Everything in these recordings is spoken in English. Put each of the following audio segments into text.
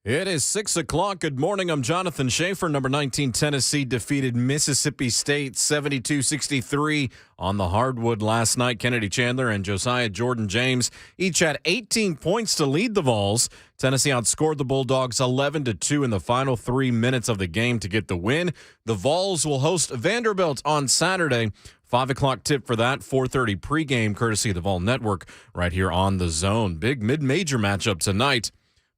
It is 6 o'clock. Good morning. I'm Jonathan Schaefer. Number 19 Tennessee defeated Mississippi State 72-63 on the hardwood last night. Kennedy Chandler and Josiah Jordan-James each had 18 points to lead the Vols. Tennessee outscored the Bulldogs 11-2 in the final 3 minutes of the game to get the win. The Vols will host Vanderbilt on Saturday. 5 o'clock tip for that, 4:30 pregame, courtesy of the Vol Network, right here on The Zone. Big mid-major matchup tonight.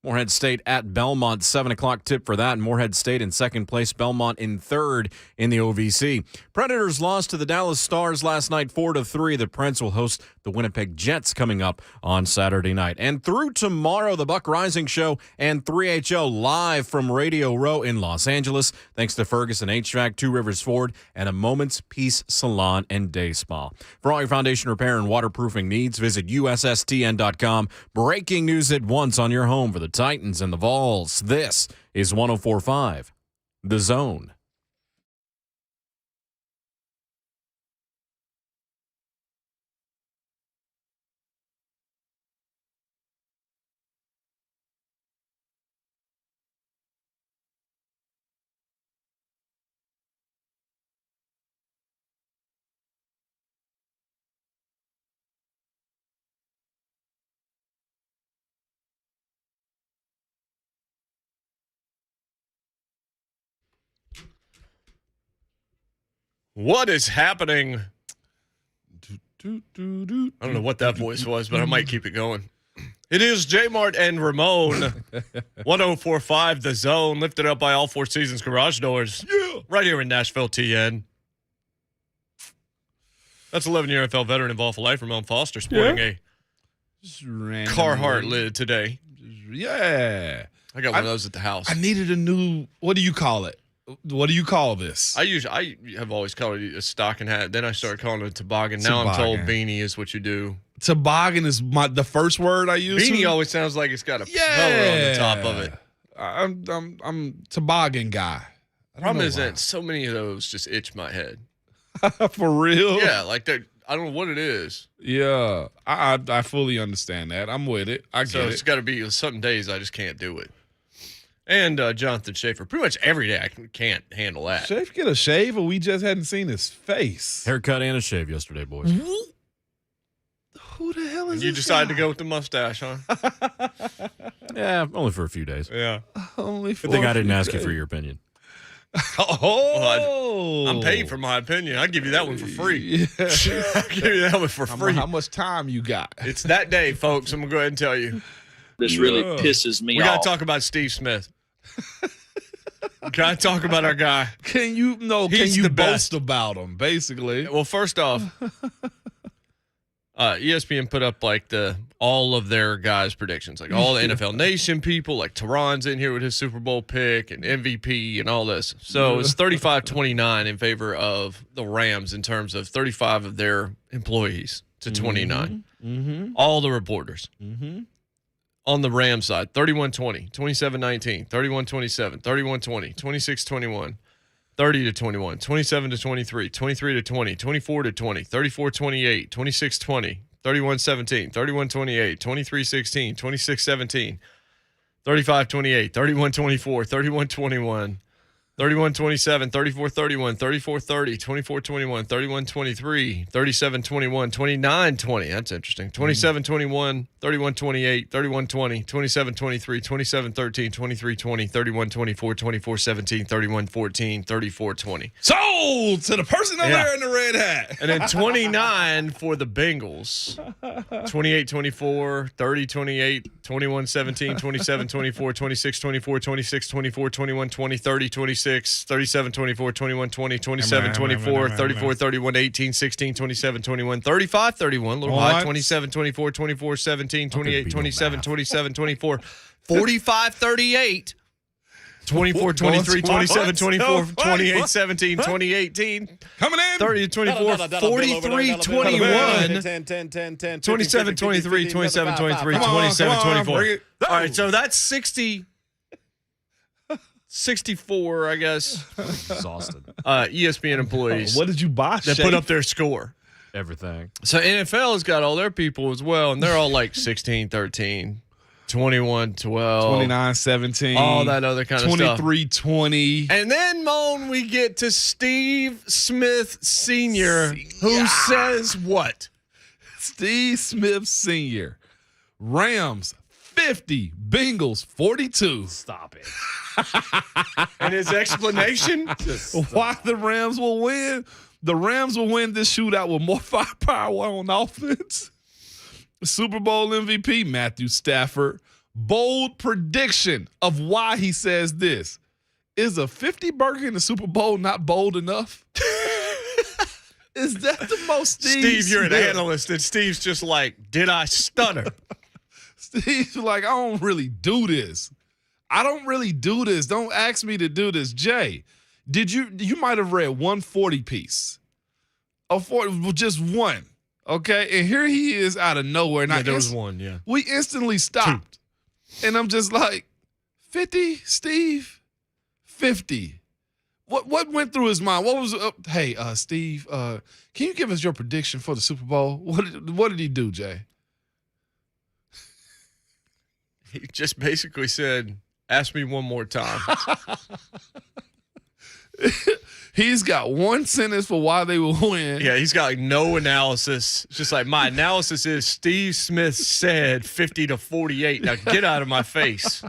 Morehead State at Belmont, 7 o'clock tip for that. Morehead State in second place, Belmont in third in the OVC. Predators lost to the Dallas Stars last night 4-3. The Preds will host the Winnipeg Jets coming up on Saturday night. And through tomorrow, the Buck Rising Show and 3HO live from Radio Row in Los Angeles. Thanks to Ferguson HVAC, Two Rivers Ford, and a Moment's Peace Salon and Day Spa. For all your foundation repair and waterproofing needs, visit USSTN.com. Breaking news at once on your home for the Titans and the Vols. This is 104.5 The Zone. What is happening? I don't know what that voice was, but I might keep it going. It is JMart and Ramon. 104.5 The Zone, lifted up by all Four Seasons Garage Doors. Yeah. Right here in Nashville, TN. That's 11-year NFL veteran involved for life, Ramon Foster, sporting a Carhartt lid today. Yeah. I got one of those at the house. I needed a new, what do you call it? What do you call this? I have always called it a stocking hat. Then I started calling it a toboggan. Now I'm told beanie is what you do. Toboggan is the first word I use. Beanie always sounds like it's got a color on the top of it. I'm toboggan guy. Problem is that so many of those just itch my head. For real? Yeah, like that. I don't know what it is. Yeah, I fully understand that. I'm with it. I get it. It's got to be some days I just can't do it. And Jonathan Schaefer, pretty much every day I can't handle that. Schaefer get a shave, or we just hadn't seen his face? Haircut and a shave yesterday, boys. Who the hell is You this decided guy? to go with the mustache, huh? Yeah, only for a few days. Yeah. Only for Good thing a I didn't few ask you days. for your opinion. Oh, I'm paid for my opinion. I'll give you that one for free. Yeah. I'll give you that one for free. How much time you got? It's that day, folks. I'm going to go ahead and tell you. This really pisses me off. We got to talk about Steve Smith. Got to talk about our guy. Can you He's the boast best. about him? Basically, Well, first off, ESPN put up like all of their guys' predictions, like all the NFL Nation people, like Tehran's in here with his Super Bowl pick and MVP and all this. So it's 35-29 in favor of the Rams in terms of 35 of their employees to 29. Mm-hmm. All the reporters. Mm-hmm. On the Rams side, 31-20, 27-19, 31-27, 31-20, 26-21, 30-21, 27-23, 23-20, 24-20, 34-28, 26-20, 31-17, 31-28, 23-16, 26-17, 35-28, 31-24, 31-21, 31-27, 34-31, 34-30, 24-21, 31-23, 37-21, 29-20. That's interesting. 27-21, 31-28, 31-20, 27-23, 27-13, 23-20, 31-24, 24-17, 31-14, 34-20. Sold to the person over there in the red hat. And then 29 for the Bengals. 28-24, 30-28, 21-17, 27-24, 26-24, 26-24, 21-20, 30-26, 37-24, 21-20, 27-24, 34-31, 18-16, 27-21, 35-31, a little high, 27-24, 24-17, 28-27, 27-24, 45-38, 24-23, 27-24, 28-17, 20-18, Coming in. 30-24, 43-21, 27-23, 27-23, 27-24. All right, so that's 64, I guess. Exhausted. ESPN employees What did you buy? that put up their score. Everything. So NFL has got all their people as well, and they're all like 16, 13, 21-12. 29-17. All that other kind of stuff. 23-20. And then, Moan, we get to Steve Smith Sr., who says what? Steve Smith Sr. Rams 50, Bengals 42. Stop it. And his explanation? Why the Rams will win? The Rams will win this shootout with more firepower on offense. Super Bowl MVP, Matthew Stafford. Bold prediction of why he says this. Is a 50 burger in the Super Bowl not bold enough? Is that the most Steve, you're an analyst, and Steve's just like, did I stutter? Steve's like, I don't really do this. Don't ask me to do this. Jay, you might have read 140 piece. Just one. Okay. And here he is out of nowhere. And there was one, yeah. We instantly stopped. And I'm just like, 50, Steve? 50. What went through his mind? What was hey, Steve, can you give us your prediction for the Super Bowl? What did he do, Jay? He just basically said, ask me one more time. He's got one sentence for why they will win. Yeah, he's got like no analysis. It's just like, my analysis is Steve Smith said 50-48. Now get out of my face.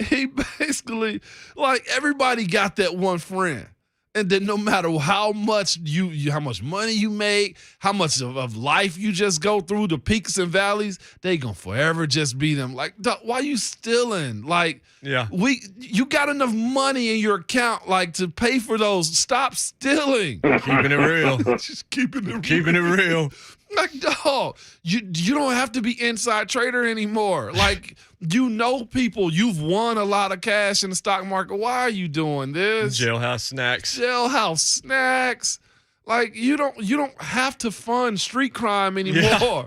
He basically, like, everybody got that one friend. And then no matter how much how much money you make, how much of life you just go through, the peaks and valleys, they gonna forever just be them. Like, why you stealing? Like, yeah, you got enough money in your account, like, to pay for those. Stop stealing. Keeping it real. Just keeping it real. Like, dog, you don't have to be inside trader anymore. Like, you know people. You've won a lot of cash in the stock market. Why are you doing this? Jailhouse snacks. Like, you don't have to fund street crime anymore. Yeah.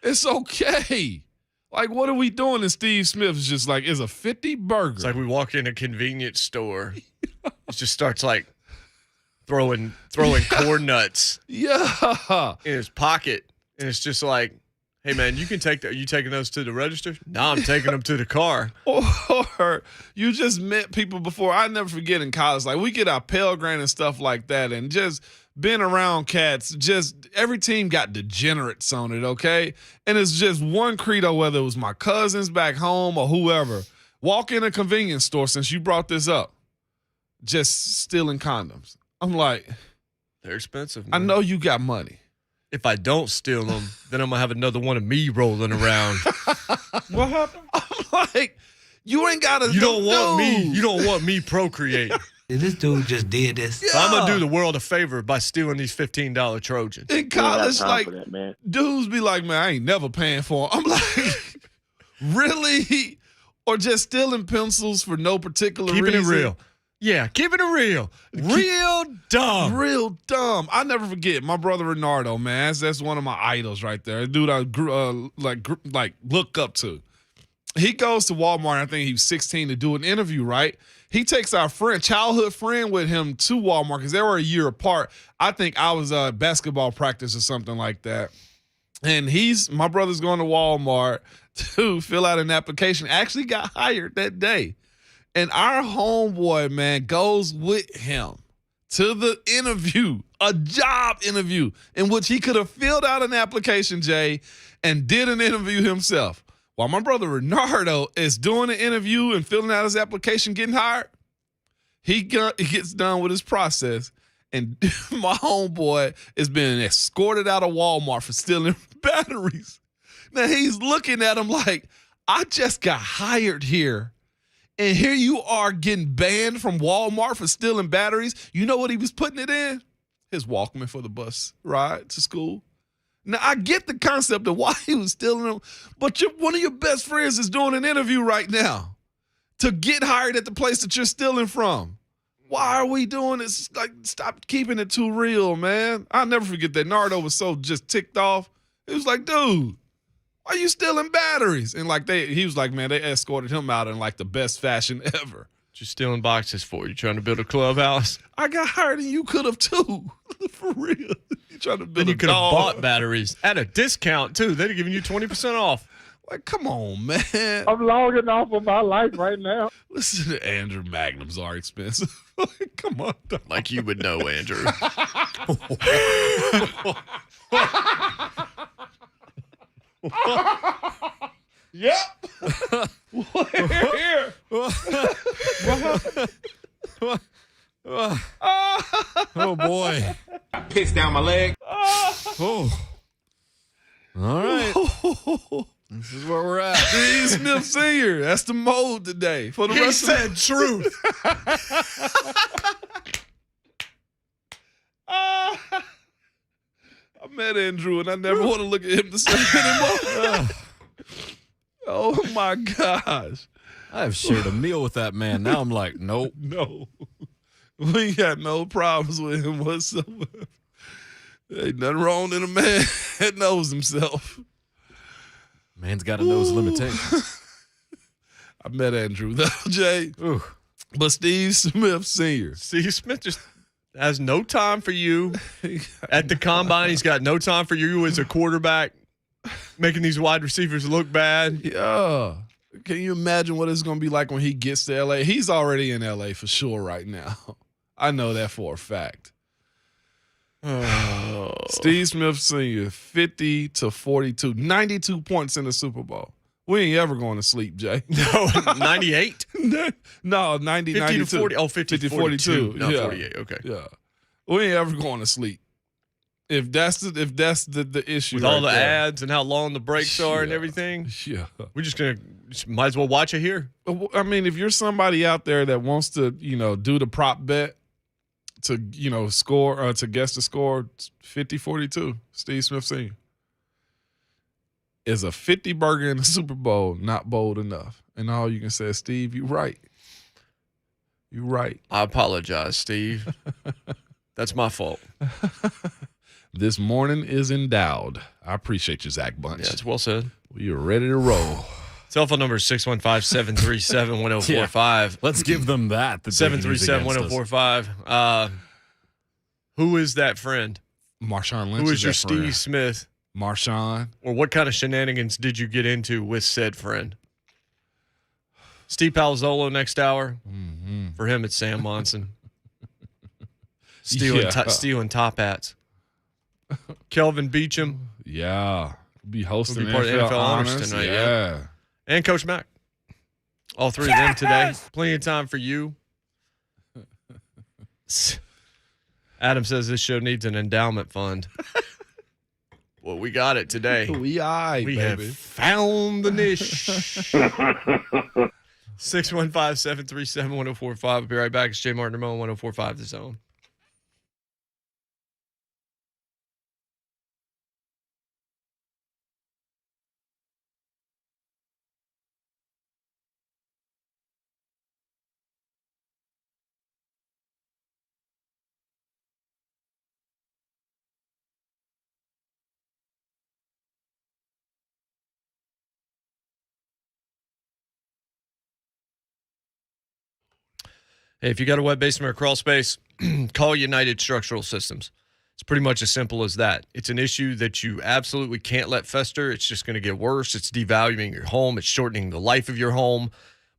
It's okay. Like, what are we doing? And Steve Smith is just like, it's a 50 burger. It's like we walk in a convenience store. It just starts like throwing corn nuts. Yeah. In his pocket. And it's just like, hey, man, you can take that. Are you taking those to the register? No, I'm taking them to the car. Or you just met people before. I never forget in college, like, we get our Pell Grant and stuff like that, and just being around cats, just every team got degenerates on it, okay? And it's just one credo, whether it was my cousins back home or whoever. Walk in a convenience store, since you brought this up, just stealing condoms. I'm like, they're expensive, man. I know you got money. If I don't steal them, then I'm going to have another one of me rolling around. What happened? I'm like, you ain't got to. You don't want me procreating. This dude just did this. Yeah. So I'm going to do the world a favor by stealing these $15 Trojans. In college, like, that, dudes be like, man, I ain't never paying for them. I'm like, really? Or just stealing pencils for no particular reason? Keeping it real. Yeah, keeping it real. Real dumb. Real dumb. I never forget my brother Renardo, man. That's one of my idols right there. A dude I look up to. He goes to Walmart. I think he was 16 to do an interview, right? He takes our childhood friend with him to Walmart because they were a year apart. I think I was basketball practice or something like that. And my brother's going to Walmart to fill out an application. Actually got hired that day. And our homeboy, man, goes with him to the interview, a job interview, in which he could have filled out an application, Jay, and did an interview himself. While my brother Renardo is doing an interview and filling out his application, getting hired, he gets done with his process, and my homeboy is being escorted out of Walmart for stealing batteries. Now, he's looking at him like, I just got hired here. And here you are getting banned from Walmart for stealing batteries. You know what he was putting it in? His Walkman for the bus ride to school. Now, I get the concept of why he was stealing them, but one of your best friends is doing an interview right now to get hired at the place that you're stealing from. Why are we doing this? Like, stop keeping it too real, man. I'll never forget that. Nardo was so just ticked off. He was like, dude, why are you stealing batteries? And like he was like, man, they escorted him out in like the best fashion ever. What you stealing boxes for? You trying to build a clubhouse? I got hired and you could have too. For real. You trying to build then you a could have dog. bought batteries at a discount too. They'd have given you 20% off. Like, come on, man. I'm logging off of my life right now. Listen to Andrew. Magnums are expensive. Like, come on, dog. Like you would know, Andrew. Yep. Here. Oh boy. Piss down my leg. Oh. All right. This is where we're at. Steve Smith Sr. That's the mode today. For the rest of truth. I met Andrew and I never want to look at him the same anymore. Oh my gosh. I've shared a meal with that man. Now I'm like, nope. No. We got no problems with him whatsoever. Ain't nothing wrong in a man that knows himself. Man's got to know his limitations. I met Andrew though, Jay. Ooh. But Steve Smith Sr. Steve Smith just has no time for you at the combine. He's got no time for you as a quarterback, making these wide receivers look bad. Yeah. Can you imagine what it's going to be like when he gets to L.A.? He's already in L.A. for sure right now. I know that for a fact. Oh. Steve Smith Sr., 50 to 42, 92 points in the Super Bowl. We ain't ever going to sleep, Jay. No, 98? No, 90, 50 92. to 40. Oh, 50 to 42. Not yeah. 48. Okay. Yeah. We ain't ever going to sleep. If that's the issue. With right all the there. ads and how long the breaks are and Yeah. everything, Yeah. we're just might as well watch it here. I mean, if you're somebody out there that wants to, do the prop bet to, score or to guess the score, 50-42, Steve Smith Sr. Is a 50 burger in the Super Bowl not bold enough? And all you can say is, Steve, you're right. You're right. I apologize, Steve. That's my fault. This morning is endowed. I appreciate you, Zach Bunch. Yeah, it's well said. We are ready to roll. Cell phone number is 615-737-1045. Let's give them that. 737-1045. Who is that friend? Marshawn Lynch. Who is your that friend. Steve Smith? Marshawn. Or what kind of shenanigans did you get into with said friend? Steve Palazzolo next hour. Mm-hmm. For him, it's Sam Monson. Stealing top hats. Kelvin Beachum. Yeah. Be hosting Will be part of NFL, NFL Honors tonight, Yeah. And Coach Mack. All three of them today. Plenty of time for you. Adam says this show needs an endowment fund. Well, we got it today. We We baby. have found the niche. 615-737-1045. I'll be right back. It's JMart and Ramon, 1045 The Zone. Hey, if you got a wet basement or crawl space, call United Structural Systems. It's pretty much as simple as that. It's an issue that you absolutely can't let fester. It's just going to get worse. It's devaluing your home. It's shortening the life of your home.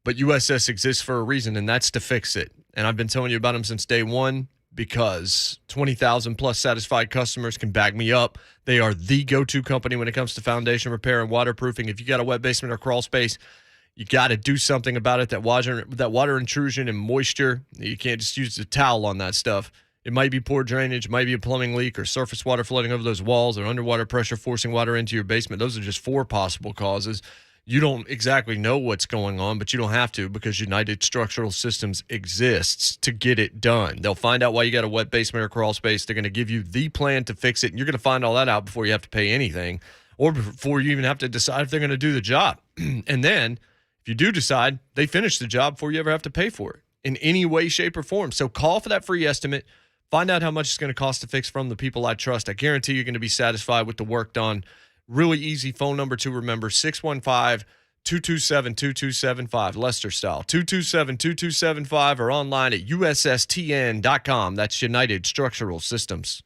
But USS exists for a reason, and that's to fix it. And I've been telling you about them since day one because 20,000 plus satisfied customers can back me up. They are the go-to company when it comes to foundation repair and waterproofing. If you got a wet basement or crawl space, you got to do something about it. That water intrusion and moisture, you can't just use a towel on that stuff. It might be poor drainage, might be a plumbing leak or surface water flooding over those walls or underwater pressure forcing water into your basement. Those are just 4 possible causes. You don't exactly know what's going on, but you don't have to because United Structural Systems exists to get it done. They'll find out why you got a wet basement or crawl space. They're going to give you the plan to fix it, and you're going to find all that out before you have to pay anything or before you even have to decide if they're going to do the job. And then if you do decide, they finish the job before you ever have to pay for it in any way, shape, or form. So call for that free estimate. Find out how much it's going to cost to fix from the people I trust. I guarantee you're going to be satisfied with the work done. Really easy phone number to remember, 615-227-2275, Leicester style, 227-2275, or online at USSTN.com. That's United Structural Systems.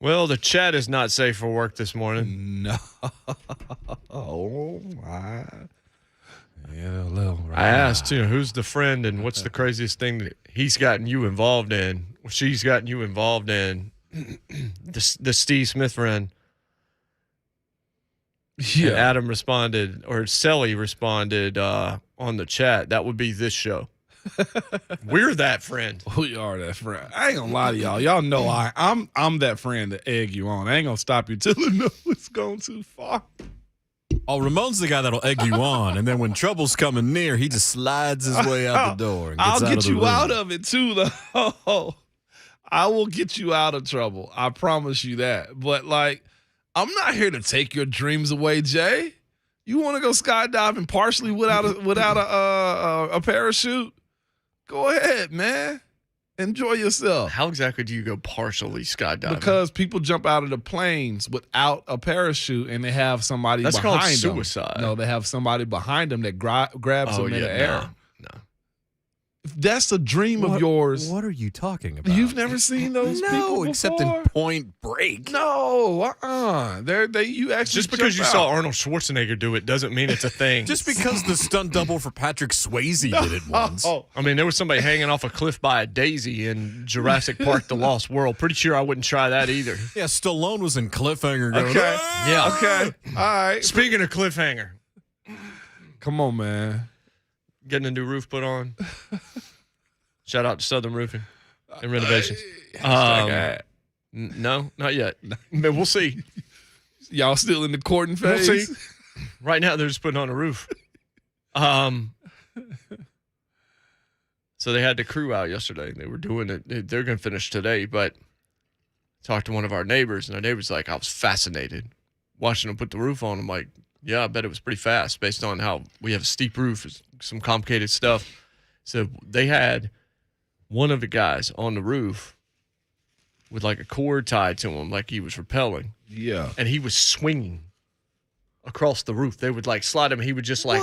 Well, the chat is not safe for work this morning. No. Oh, my. Yeah, a little. Right. I asked, who's the friend and what's the craziest thing that he's gotten you involved in, or she's gotten you involved in? the Steve Smith friend. Yeah. And Adam responded, or Selly responded on the chat, that would be this show. We're that friend. We are that friend. I ain't gonna lie to y'all. Y'all know I'm that friend to egg you on. I ain't gonna stop you till the know it's going too far. Oh, Ramon's the guy that'll egg you on, and then when trouble's coming near, he just slides his way out the door. And gets I'll out get of the you room. out of it too, though. I will get you out of trouble. I promise you that. But like, I'm not here to take your dreams away, Jay. You want to go skydiving partially without a parachute? Go ahead, man. Enjoy yourself. How exactly do you go partially skydiving? Because people jump out of the planes without a parachute and they have somebody That's behind called them. suicide. No, they have somebody behind them that grabs them in the air. No. If that's a dream of yours, What are you talking about? you've never seen those people No, before? except in Point Break. No, you actually Just because you jump saw out. Arnold Schwarzenegger do it doesn't mean it's a thing. Just because the stunt double for Patrick Swayze did it once. Oh, I mean, there was somebody hanging off a cliff by a daisy in Jurassic Park: The Lost World. Pretty sure I wouldn't try that either. Yeah, Stallone was in Cliffhanger going, okay. "Ah!" Yeah. Okay. All right. Speaking of cliffhanger, Come on, man. getting a new roof put on. Shout out to Southern Roofing and Renovations. No, not yet. But we'll see. Y'all still in the courting We'll phase? see. Right now, they're just putting on a roof. So they had the crew out yesterday. They were doing it. They're going to finish today, but talked to one of our neighbors, and our neighbor's like, I was fascinated watching them put the roof on. I'm like, yeah, I bet it was pretty fast based on how we have a steep roof, some complicated stuff. So they had one of the guys on the roof with like a cord tied to him, like he was rappelling, Yeah. and he was swinging across the roof. They would like slide him. He would just like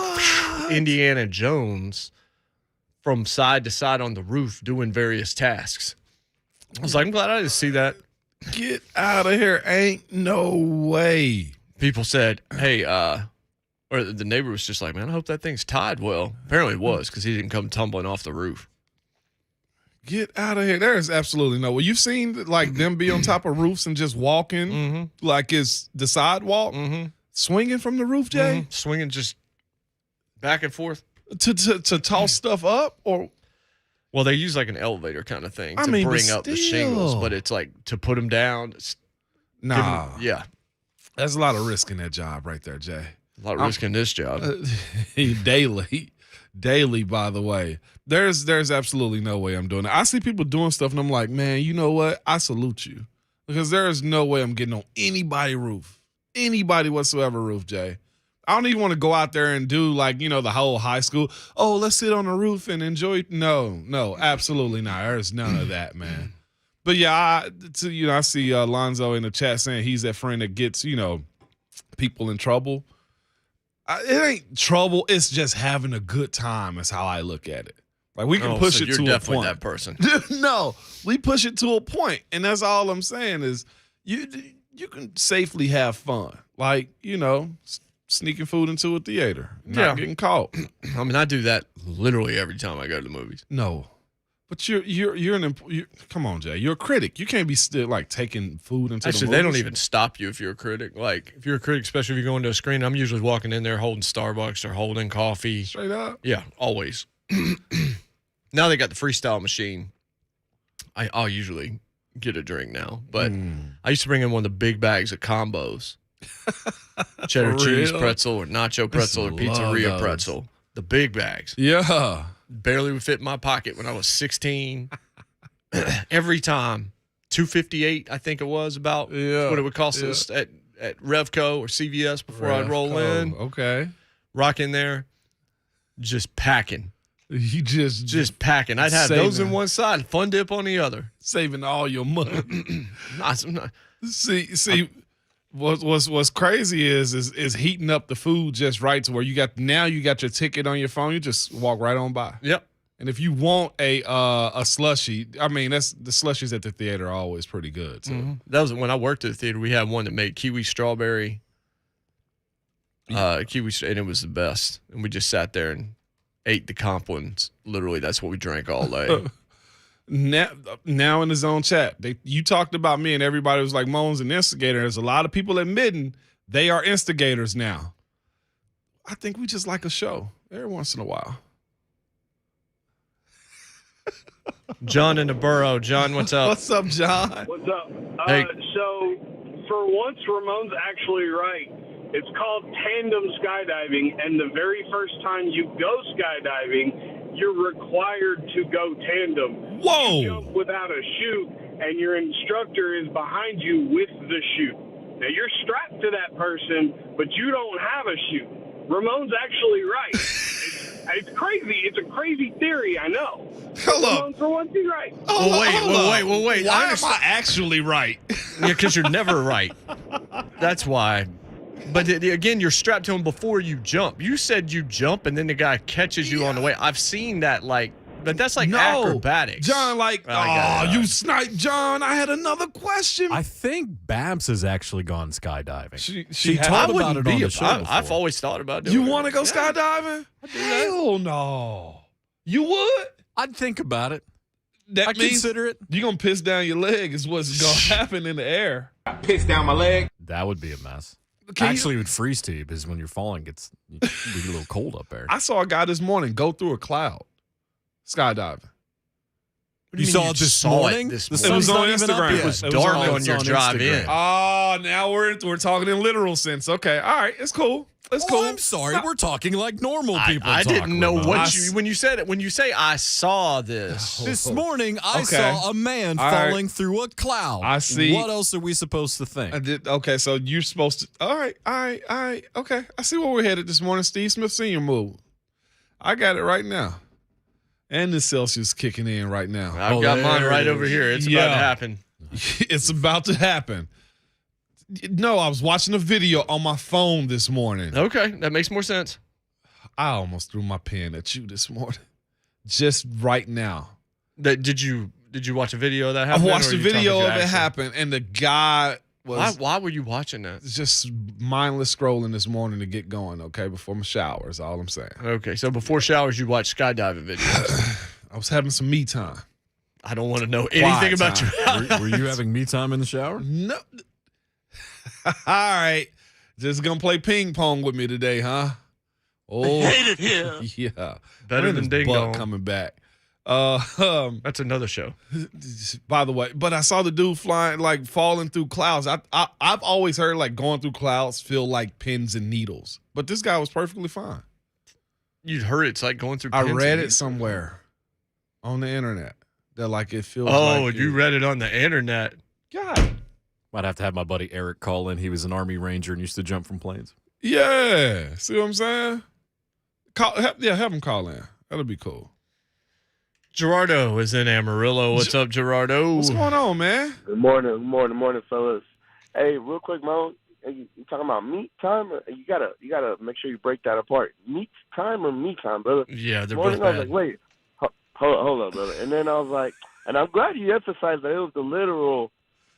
Indiana Jones from side to side on the roof doing various tasks. I was like, I'm glad I didn't see that. Get out of here. Ain't no way. People said, hey, or the neighbor was just like, man, I hope that thing's tied well. Apparently it was because he didn't come tumbling off the roof. Get out of here. There is absolutely no way. You've seen like them be on top of roofs and just walking like it's the sidewalk, swinging from the roof, Jay, Swinging just back and forth. to toss stuff up or Well, they use like an elevator kind of thing I to mean, but bring up the shingles, still. but it's like to put them down. nah. Yeah. That's a lot of risk in that job right there, Jay. A lot of risk in this job. Daily, by the way. There's absolutely no way I'm doing it. I see people doing stuff and I'm like, man, you know what? I salute you. Because there is no way I'm getting on anybody whatsoever roof, Jay. I don't even want to go out there and do like, the whole high school, oh, let's sit on the roof and enjoy. No, absolutely not. There's none of that, man. But yeah, I see Lonzo in the chat saying he's that friend that gets, people in trouble. It ain't trouble. It's just having a good time is how I look at it. Like we can push so it you're to a definitely point. that person. No, we push it to a point, and that's all I'm saying is you can safely have fun, like sneaking food into a theater, not getting caught. I mean, I do that literally every time I go to the movies. No, but you're come on, Jay. You're a critic. You can't be still like taking food into. Actually, the they don't movies. even stop you if you're a critic. Like, if you're a critic, especially if you're going to a screen, I'm usually walking in there holding Starbucks or holding coffee. Straight up. Yeah, always. Now they got the freestyle machine. I'll usually get a drink now, but I used to bring in one of the big bags of combos. Cheddar For cheese real? pretzel or nacho pretzel or Love pizzeria those. pretzel. The big bags. Yeah. Barely would fit in my pocket when I was 16. Every time. $2.58, I think it was about Yeah, what it would cost yeah. us at Revco or CVS before I'd roll in. Okay. Rock in there. Just packing. You Just packing. I'd have those in one side, Fun Dip on the other. saving all your money. Not- See, what's crazy is heating up the food just right to where you got your ticket on your phone. You just walk right on by. Yep. And if you want a slushie, I mean, the slushies at the theater are always pretty good. So. Mm-hmm. That was when I worked at the theater. We had one that made kiwi strawberry, and it was the best. And we just sat there and ate the comp ones. Literally, that's what we drank all day. Now in the zone chat, you talked about me and everybody was like, Moan's an instigator. There's a lot of people admitting they are instigators now. I think we just like a show every once in a while. John in the borough. John, what's up? What's up, John? What's up? Hey. So, for once, Ramon's actually right. It's called tandem skydiving, and the very first time you go skydiving, you're required to go tandem. Whoa! You jump without a chute, and your instructor is behind you with the chute. Now, you're strapped to that person, but you don't have a chute. Ramon's actually right. It's crazy. It's a crazy theory, I know. Hold up. Ramon, for once, he's right. Wait. Why am I actually right? Yeah, because you're never right. That's why. But again, you're strapped to him before you jump. You said you jump, and then the guy catches you on the way. I've seen that, but that's like acrobatics. John, you sniped, John. I had another question. I think Babs has actually gone skydiving. She talked about it on the show I've before. always thought about doing it. You want to go skydiving? Hell no. You would? I'd think about it. That I'd means consider it. you're going to piss down your leg is what's going to happen in the air. Piss down my leg. That would be a mess. Can Actually, it would freeze to you because when you're falling, it be a little cold up there. I saw a guy this morning go through a cloud skydiving. What do You mean saw it this saw morning? This The morning? sun's It was on not even up Instagram. yet. It was It was dark on- on it's your on drive Instagram. in. Oh, now we're talking in literal sense. Okay, all right, it's cool. It's cool. I'm sorry. We're talking like normal people. I talk, didn't know Ramon. what when you said it. When you say I saw this, This morning, I Okay. saw a man All right. falling through a cloud. I see. What else are we supposed to think? Okay, so you're supposed to. All right. Okay, I see where we're headed this morning. Steve Smith Senior move. I got it right now, and the Celsius kicking in right now. I've got mine there right it over is. here. It's about Yeah. to happen. It's about to happen. No, I was watching a video on my phone this morning. Okay, that makes more sense. I almost threw my pen at you this morning, just right now. Did you watch a video of that I happen? watched a video of it happen, and the guy was Why were you watching that? just mindless scrolling this morning to get going. Okay, before my shower is all I'm saying. Okay, so before showers, you watch skydiving videos. I was having some me time. I don't want to know anything about time. your. Were you having me time in the shower? No. All right. Just gonna play ping pong with me today, huh? Oh, Hate it here. yeah. Better When than is Ding Buck Dong. coming back. That's another show. By the way, but I saw the dude flying, like falling through clouds. I've always heard like going through clouds feel like pins and needles, but this guy was perfectly fine. You'd heard it's like going through. I pins read and it needles. somewhere on the internet that like it feels. Oh, like you read it on the internet. God. Might have to have my buddy Eric call in. He was an Army Ranger and used to jump from planes. Yeah. See what I'm saying? Have him call in. That'll be cool. Gerardo is in Amarillo. What's up, Gerardo? What's going on, man? Good morning, fellas. Hey, real quick, Mo. You talking about meat time? You gotta make sure you break that apart. Meat time or me time, brother? Yeah, they're Morning, both I was bad. like, wait, hold up, brother. And then I was like, and I'm glad you emphasized that it was the literal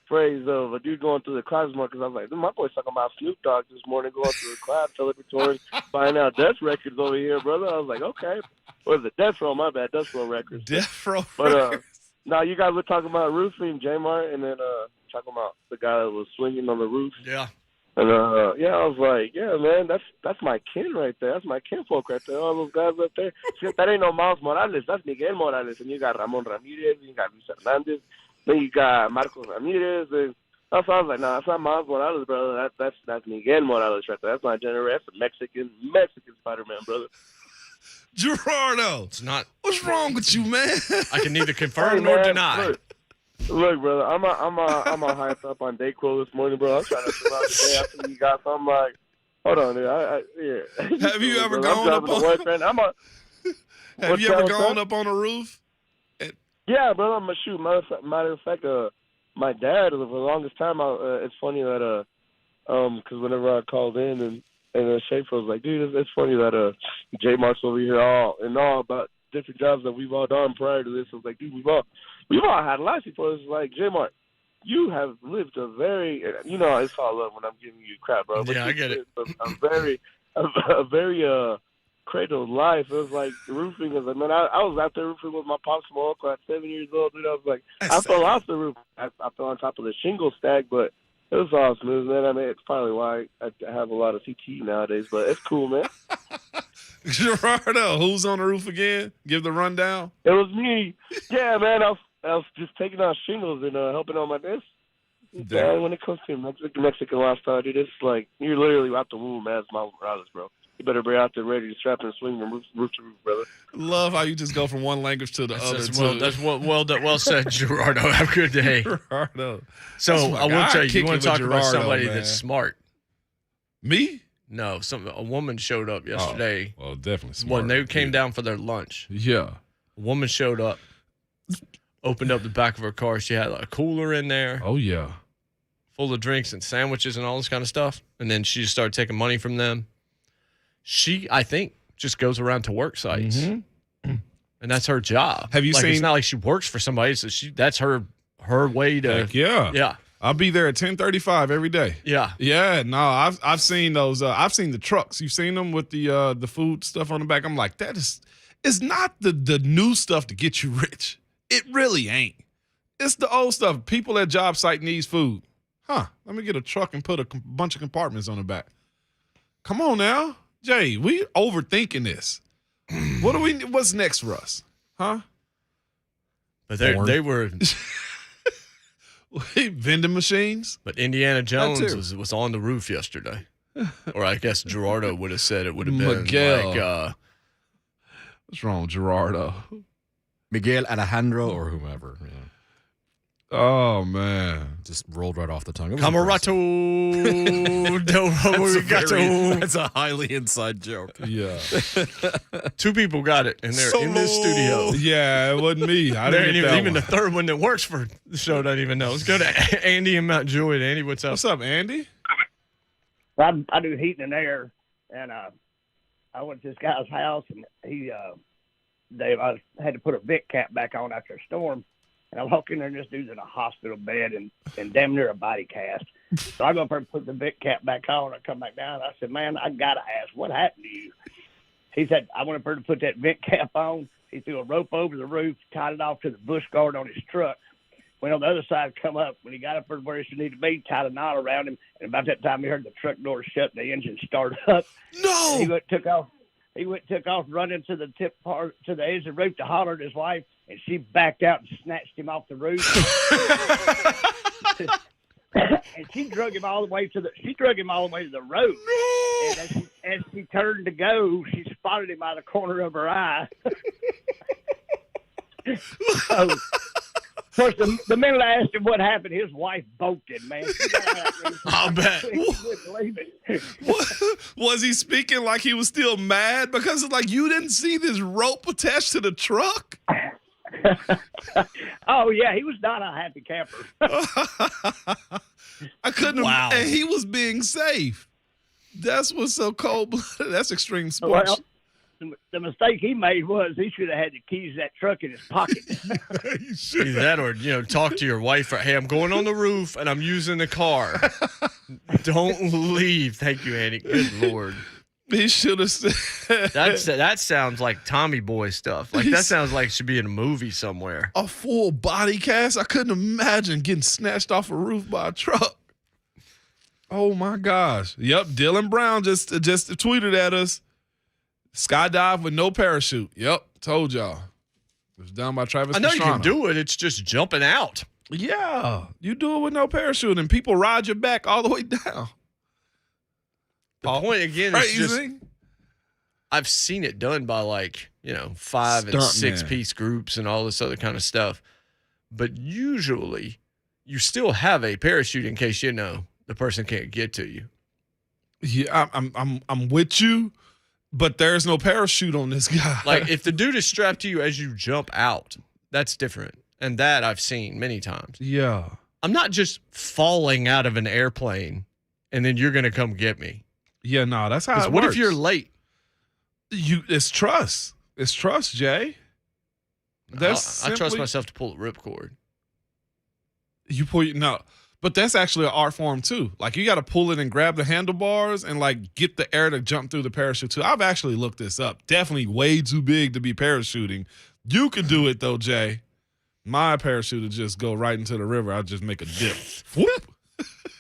phrase of a dude going through the clouds more, because I was like, my boy's talking about Snoop Dogg this morning going through the cloud celebratory, buying out death records over here, brother. I was like, okay. What is it? Death Row, my bad. Death Row Records. Death Row. But now you guys were talking about roofing, JMart, and then talking about the guy that was swinging on the roof. Yeah. And yeah, I was like, yeah, man, that's my kin right there. That's my kinfolk right there. All those guys up there. That ain't no Miles Morales. That's Miguel Morales. And you got Ramon Ramirez. You got Luis Hernandez. Then you got Marcos Ramirez. And that's why I was like, nah, that's not Miles Morales, brother. That's Miguel Morales right there. That's my generation. That's a Mexican Spider-Man, brother. Gerardo. It's not. What's wrong with you, man? I can neither confirm Hey, nor man, deny. Look, brother, I'm a hyped up on Dayquil this morning, bro. I'm trying to fill out the day after you got something like, hold on, dude. Yeah. Have you ever Brother, gone I'm up driving to on? work, man. Have What's you ever that, gone son? up on a roof? Yeah, brother, I'm a shoot. Matter of fact, my dad, for the longest time, it's funny that, because whenever I called in and Schaefer was like, dude, it's funny that JMart's over here all about different jobs that we've all done prior to this. I was like, dude, we've all had lives before. It's like, JMart, you have lived a very, it's all love when I'm giving you crap, bro. But Yeah, I get it. A very cradled life. It was like roofing is, I was out there roofing with my pops and my uncle at 7 years old, dude. I was like, I fell off the roof. I fell on top of the shingle stack, but it was all smooth, man. It's probably why I have a lot of CTE nowadays, but it's cool, man. Gerardo, who's on the roof again? Give the rundown. It was me. Yeah, man. I was just taking out shingles and helping on my desk. Man, when it comes to Mexican lifestyle, dude, it's like you're literally out the womb as Miles Morales, bro. You better be out there ready to strap and swing from roof to roof, brother. Love how you just go from one language to the other. That's well said, Gerardo. Have a good day. Gerardo. So I will tell you want to talk about Gerardo, somebody man. that's smart. Me? No, a woman showed up yesterday. Well, definitely smart. When they came down for their lunch. Yeah. A woman showed up, opened up the back of her car. She had a cooler in there. Oh, yeah. Full of drinks and sandwiches and all this kind of stuff. And then she just started taking money from them. She, I think, just goes around to work sites. Mm-hmm. And that's her job. Have you seen? It's not like she works for somebody. So that's her way to. Heck yeah. Yeah. I'll be there at 10:35 every day. Yeah. Yeah. No, I've seen those. I've seen the trucks. You've seen them with the food stuff on the back. I'm like, it's not the new stuff to get you rich. It really ain't. It's the old stuff. People at job site needs food. Huh. Let me get a truck and put a bunch of compartments on the back. Come on now. Jay, we overthinking this. What's next for us? Huh? But they were. Vending machines? But Indiana Jones was on the roof yesterday. Or I guess Gerardo would have said it would have been Miguel. like. What's wrong with Gerardo? Miguel Alejandro or whomever. Yeah. Oh, man. Just rolled right off the tongue. Camarato. That's a highly inside joke. Yeah. 2 people got it, and they're in this studio. Yeah, it wasn't me. I didn't get that even one. the third one that works for the show doesn't even know. Let's go to Andy in Mount Juliet. Andy, what's up? What's up, Andy? I do heating and air, and I went to this guy's house, and I had to put a vent cap back on after a storm. And I walk in there, and this dude's in a hospital bed and damn near a body cast. So I go up there and put the vent cap back on. I come back down. I said, man, I got to ask, what happened to you? He said, I went up there to put that vent cap on. He threw a rope over the roof, tied it off to the bush guard on his truck. Went on the other side, come up. When he got up there where he needed to be, tied a knot around him. And about that time, he heard the truck door shut and the engine start up. No! And he took off running to the to the edge of the roof to holler at his wife, and she backed out and snatched him off the roof. And she drug him all the way to the road. No! And as she turned to go, she spotted him out of the corner of her eye. So, of course, the minute I asked him what happened, his wife bolted, man. I'll bet. He wouldn't believe it. Was he speaking like he was still mad? Because it's like, you didn't see this rope attached to the truck? Oh, yeah, he was not a happy camper. I couldn't. Wow. And he was being safe. That's what's so cold-blooded. That's extreme sports. Well, the mistake he made was he should have had the keys to that truck in his pocket. Either that or, talk to your wife. Hey, I'm going on the roof, and I'm using the car. Don't leave. Thank you, Andy. Good Lord. He should have said. That sounds like Tommy Boy stuff. Like, that sounds like it should be in a movie somewhere. A full body cast? I couldn't imagine getting snatched off a roof by a truck. Oh, my gosh. Yep, Dylan Brown just tweeted at us. Skydive with no parachute. Yep, told y'all. It was done by Travis I know Pastrana. you can do it. It's just jumping out. Yeah, you do it with no parachute, and people ride your back all the way down. The point, again, is just Crazy. I've seen it done by 5 and 6 piece groups and all this other kind of stuff. But usually you still have a parachute in case the person can't get to you. Yeah, I'm with you, but there's no parachute on this guy. Like, if the dude is strapped to you as you jump out, that's different. And that I've seen many times. Yeah. I'm not just falling out of an airplane and then you're going to come get me. Yeah, no, that's how it What works. if you're late? It's trust. It's trust, Jay. I trust myself to pull the ripcord. But that's actually an art form too. Like you got to pull it and grab the handlebars and like get the air to jump through the parachute too. I've actually looked this up. Definitely way too big to be parachuting. You could do it though, Jay. My parachute would just go right into the river. I'd just make a dip. Whoop.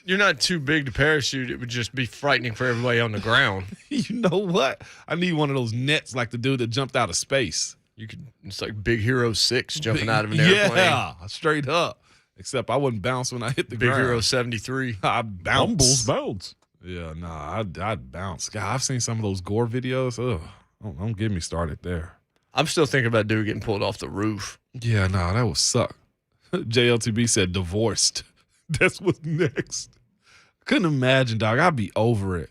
You're not too big to parachute. It would just be frightening for everybody on the ground. You know what? I need one of those nets like the dude that jumped out of space. It's like Big Hero 6 jumping out of an airplane. Yeah, straight up. Except I wouldn't bounce when I hit the Big ground. Hero 73. I bounce. Bounce. Yeah, I'd bounce. God, I've seen some of those gore videos. Ugh, don't get me started there. I'm still thinking about dude getting pulled off the roof. Yeah, that would suck. JLTB said divorced. That's what's next. Couldn't imagine, dog. I'd be over it.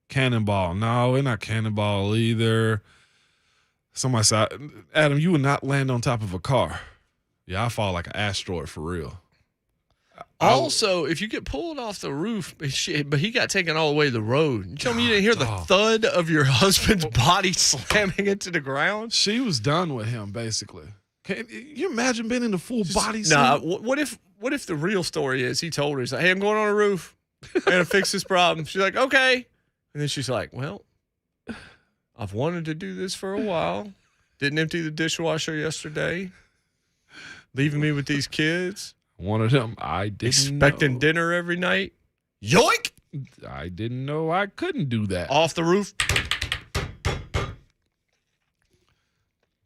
Cannonball. No, we're not cannonball either. Somebody said, Adam, you would not land on top of a car. Yeah, I fall like an asteroid for real. Also, if you get pulled off the roof, but he got taken all the way to the road. You tell me you didn't hear the thud of your husband's body slamming into the ground? She was done with him, basically. Can you imagine being in the full body suit? Nah, what if the real story is he told her, he's like, hey, I'm going on a roof. I'm going to fix this problem. She's like, okay. And then she's like, well, I've wanted to do this for a while. Didn't empty the dishwasher yesterday. Leaving me with these kids. One of them, I didn't expecting dinner every night. Yoink! I didn't know I couldn't do that. Off the roof.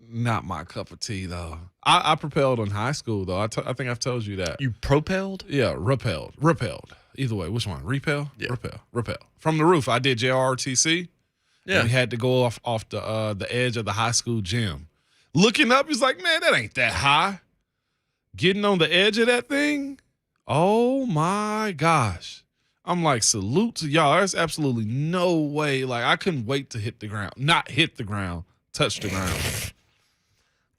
Not my cup of tea, though. I propelled in high school, though. I think I've told you that. You propelled? Yeah, repelled. Either way, which one? Repel? Yeah. Repel. From the roof, I did JROTC. Yeah. We had to go off the edge of the high school gym. Looking up, he's like, man, that ain't that high. Getting on the edge of that thing, oh my gosh. I'm like, salute to y'all. There's absolutely no way. Like, I couldn't wait to hit the ground. Not hit the ground, touch the ground.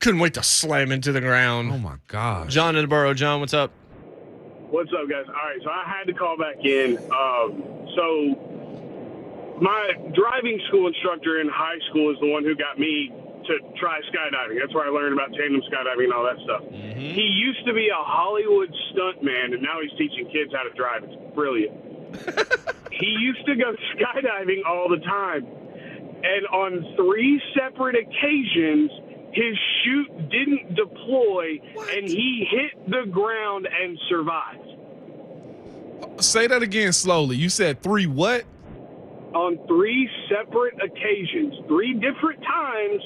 Couldn't wait to slam into the ground. Oh my gosh. John in the borough. John, what's up? What's up, guys? All right, so I had to call back in. So my driving school instructor in high school is the one who got me to try skydiving. That's where I learned about tandem skydiving and all that stuff. Mm-hmm. He used to be a Hollywood stuntman, and now he's teaching kids how to drive. It's brilliant. He used to go skydiving all the time, and on 3 separate occasions, his chute didn't deploy, and he hit the ground and survived. Say that again slowly. You said 3 what? On 3 separate occasions, 3 different times,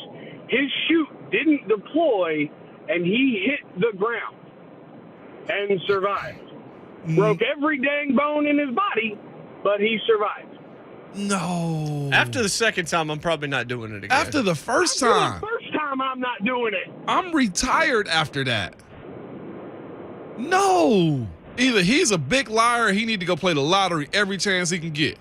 his chute didn't deploy, and he hit the ground and survived. Broke every dang bone in his body, but he survived. No. After the second time, I'm probably not doing it again. After the first time. The first time, I'm not doing it. I'm retired after that. No. Either he's a big liar or he need to go play the lottery every chance he can get.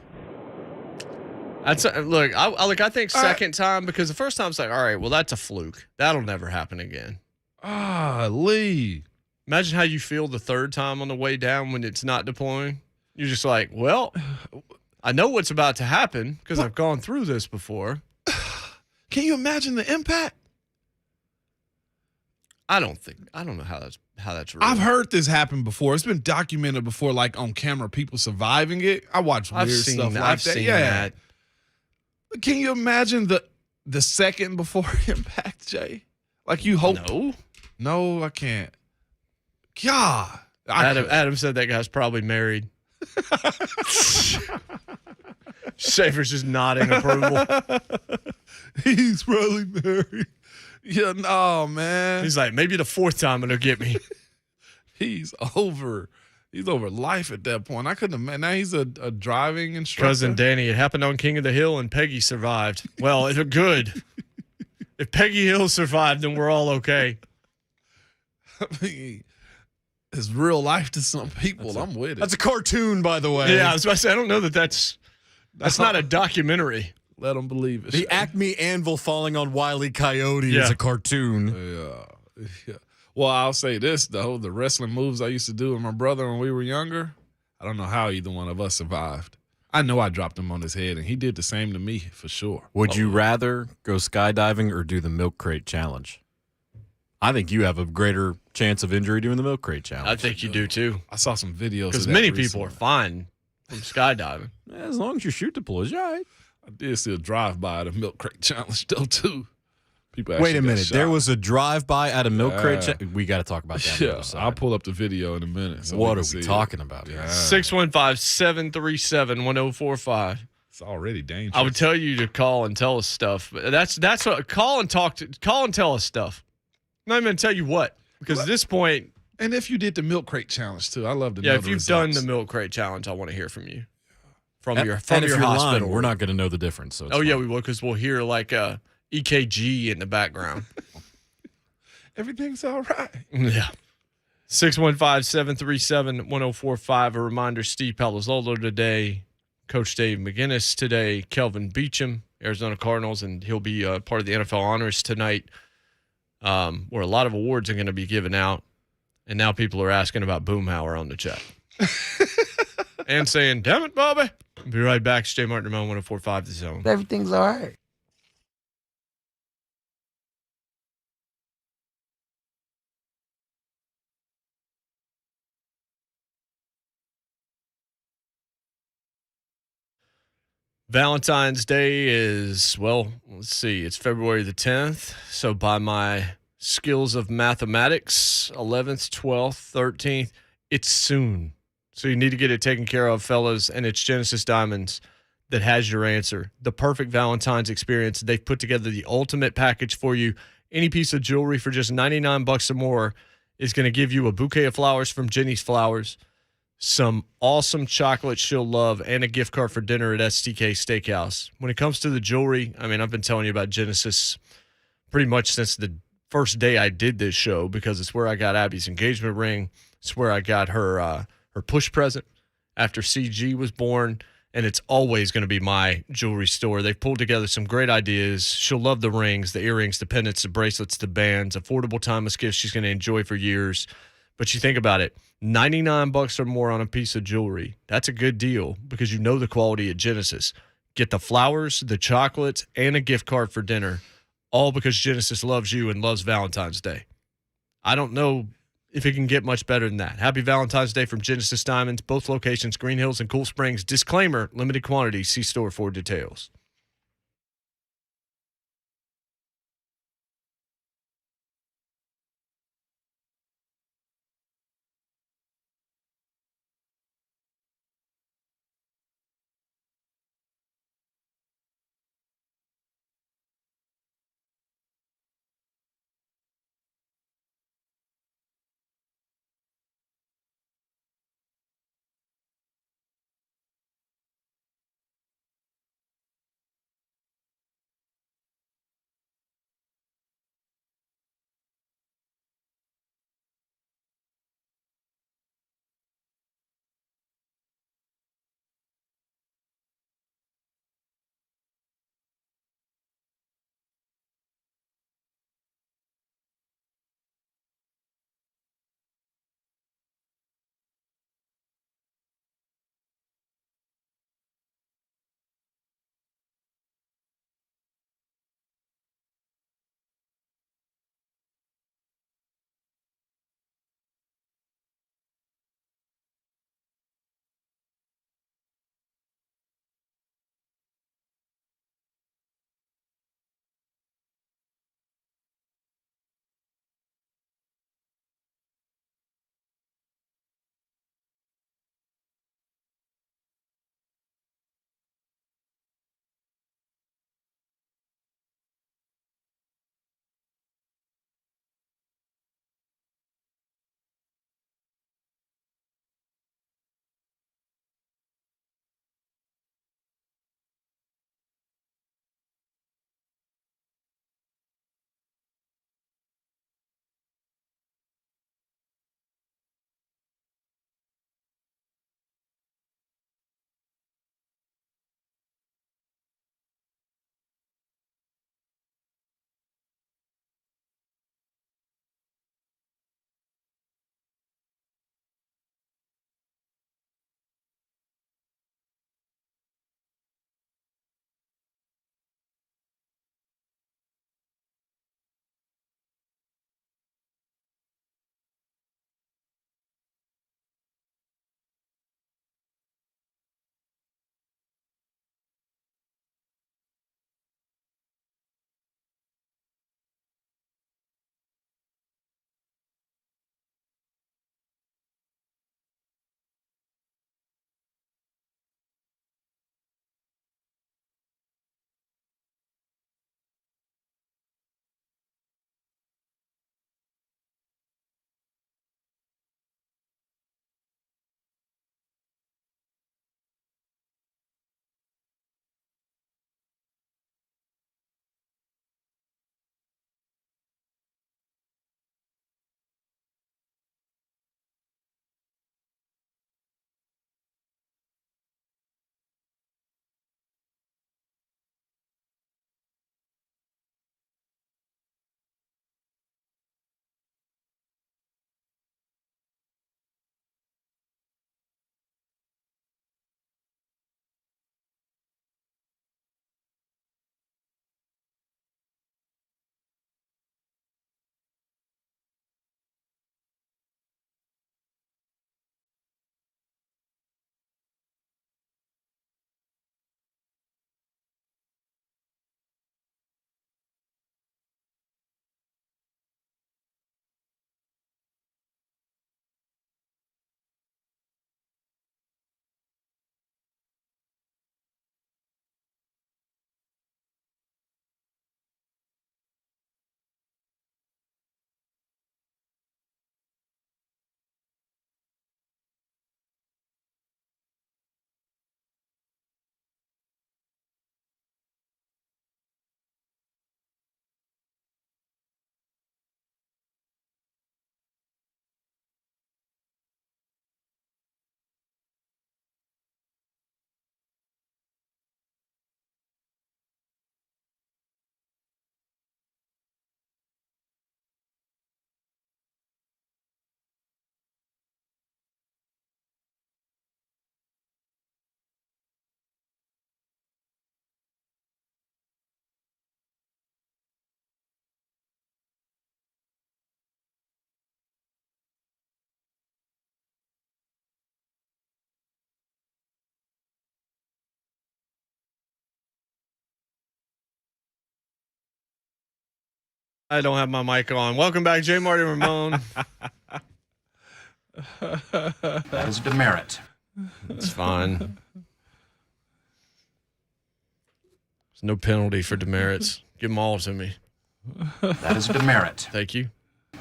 Look, I think second time, because the first time it's like, all right, well, that's a fluke. That'll never happen again. Lee. Imagine how you feel the third time on the way down when it's not deploying. You're just like, well, I know what's about to happen because I've gone through this before. Can you imagine the impact? I don't know how that's real. I've heard this happen before. It's been documented before, like on camera, people surviving it. I watch weird stuff like I've that. Seen yeah. that. Can you imagine the second before impact, Jay? Like you hope. No, I can't. God. Adam said that guy's probably married. Schaefer's just nodding approval. He's probably married. Yeah, no, man. He's like, maybe the fourth time it'll get me. He's over life at that point. I couldn't imagine. Now he's a driving instructor. Cousin Danny, it happened on King of the Hill, and Peggy survived. Well, it's good. If Peggy Hill survived, then we're all okay. I mean, it's real life to some people. I'm with it. That's a cartoon, by the way. Yeah, I was about to say, I don't know that's not a documentary. Let them believe it. The Acme Anvil falling on Wile E. Coyote is a cartoon. Yeah. Well, I'll say this, though. The wrestling moves I used to do with my brother when we were younger, I don't know how either one of us survived. I know I dropped him on his head, and he did the same to me for sure. Would you rather go skydiving or do the milk crate challenge? I think you have a greater chance of injury doing the milk crate challenge. I think you do too. I saw some videos Because of that many recently. people are fine from skydiving. As long as you shoot the pulleys, you're all right. I did see a drive-by at a milk crate challenge, though, too. People Wait actually a got minute. shot. There was a drive-by at a milk crate. We got to talk about that. Yeah, I'll pull up the video in a minute. So What we are can we see talking it. about? Yeah. 615-737-1045. It's already dangerous. I would tell you to call and tell us stuff. But that's what call and tell us stuff. I'm not even gonna tell you what, because at this point, And if you did the milk crate challenge, too, I love to know if the you've done results. the milk crate challenge, I want to hear from you. From And your if hospital. you're lying, we're not going to know the difference. So it's Oh yeah, fine. we will, because we'll hear like a EKG in the background. Everything's all right. Yeah. 615-737-1045. A reminder, Steve Palazzolo today, Coach Dave McGinnis today, Kelvin Beachum, Arizona Cardinals, and he'll be part of the NFL Honors tonight, where a lot of awards are going to be given out. And now people are asking about Boomhauer on the chat. And saying, damn it, Bobby. Be right back. It's JMart Ramon 1045 The Zone. Everything's all right. Valentine's Day is, well, let's see, it's February the 10th. So by my skills of mathematics, 11th, 12th, 13th, it's soon. So you need to get it taken care of, fellas, and it's Genesis Diamonds that has your answer. The perfect Valentine's experience. They've put together the ultimate package for you. Any piece of jewelry for just $99 or more is going to give you a bouquet of flowers from Jenny's Flowers, some awesome chocolate she'll love, and a gift card for dinner at STK Steakhouse. When it comes to the jewelry, I mean, I've been telling you about Genesis pretty much since the first day I did this show, because it's where I got Abby's engagement ring. It's where I got her push present after CG was born, and it's always going to be my jewelry store. They've pulled together some great ideas. She'll love the rings, the earrings, the pendants, the bracelets, the bands, affordable timeless gifts she's going to enjoy for years. But you think about it, $99 or more on a piece of jewelry. That's a good deal, because you know the quality at Genesis. Get the flowers, the chocolates, and a gift card for dinner, all because Genesis loves you and loves Valentine's Day. I don't know if it can get much better than that. Happy Valentine's Day from Genesis Diamonds, both locations, Green Hills and Cool Springs. Disclaimer, limited quantity. See store for details. I don't have my mic on. Welcome back, JMart and Ramon. That is a demerit. It's fine. There's no penalty for demerits. Give them all to me. That is a demerit. Thank you.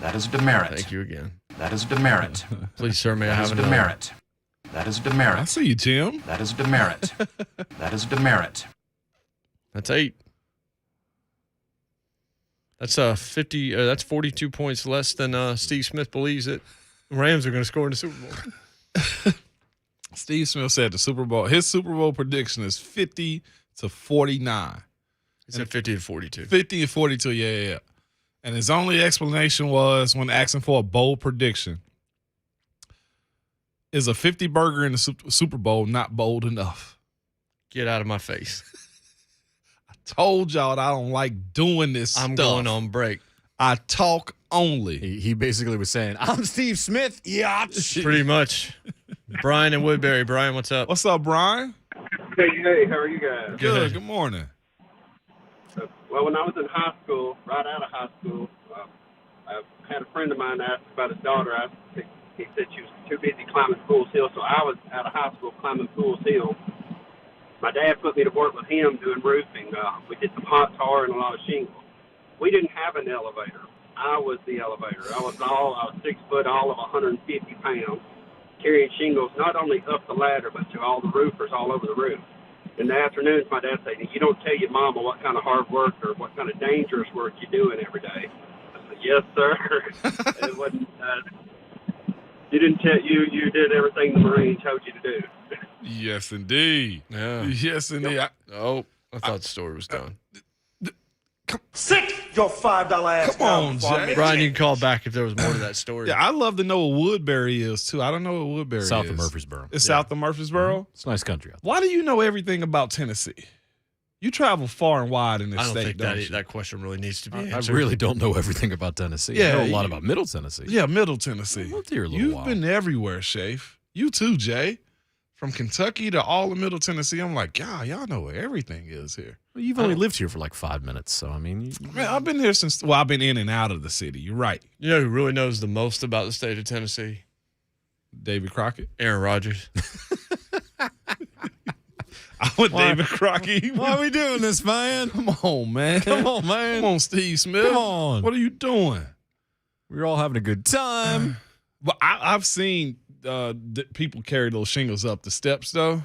That is a demerit. Thank you again. That is a demerit. Please, sir, may I That is have a another? demerit. That is a I demerit. see you, Tim. That is a demerit. That is a demerit. That's 8. That's 50. That's 42 points less than Steve Smith believes that Rams are going to score in the Super Bowl. Steve Smith said the Super Bowl. His Super Bowl prediction is 50-49. He said 50 to 42. 50-42. Yeah. And his only explanation was when asking for a bold prediction. Is a 50 burger in the Super Bowl not bold enough? Get out of my face. Told y'all that I don't like doing this I'm stuff. going on break. I talk only. He basically was saying, I'm Steve Smith. Yeah. Pretty much. Brian and Woodbury. Brian, what's up? What's up, Brian? Hey, how are you guys? Good. Good morning. Well, when I was in high school, right out of high school, I had a friend of mine ask about his daughter. He said she was too busy climbing Fool's Hill, so I was out of high school climbing Fool's Hill. My dad put me to work with him doing roofing. We did some hot tar and a lot of shingles. We didn't have an elevator. I was the elevator. I was 6 foot, all of 150 pounds, carrying shingles not only up the ladder, but to all the roofers all over the roof. In the afternoons, my dad said, "You don't tell your mama what kind of hard work or what kind of dangerous work you're doing every day." I said, "Yes, sir." It wasn't. You didn't tell you did everything the Marine told you to do. Yes, indeed. Yeah. Yes, indeed. I thought the story was done. Sit your $5 ass Come on, down. Jay. Brian, you can call back if there was more to that story. Yeah, I love to know what Woodbury is, too. I don't know what Woodbury is. South of Murfreesboro. It's south of Murfreesboro? It's a nice country out there. Why do you know everything about Tennessee? You travel far and wide in this I don't state, think don't you? that question really needs to be I answered. really don't know everything about Tennessee. Yeah, I know a lot you- about Middle Tennessee. Yeah, Middle Tennessee. I lived here a little You've while. been everywhere, Shafe. You too, Jay. From Kentucky to all of Middle Tennessee, I'm like, God, y'all know where everything is here. Well, you've only lived here for like 5 minutes, so I mean, Man, I've been here since, I've been in and out of the city. You're right. You know who really knows the most about the state of Tennessee? David Crockett. Aaron Rodgers. I'm with David Crockett. why are we doing this, man? Come on, man. Come on, man. Come on, Steve Smith. Come on. What are you doing? We're all having a good time. But I've seen people carry those shingles up the steps, though.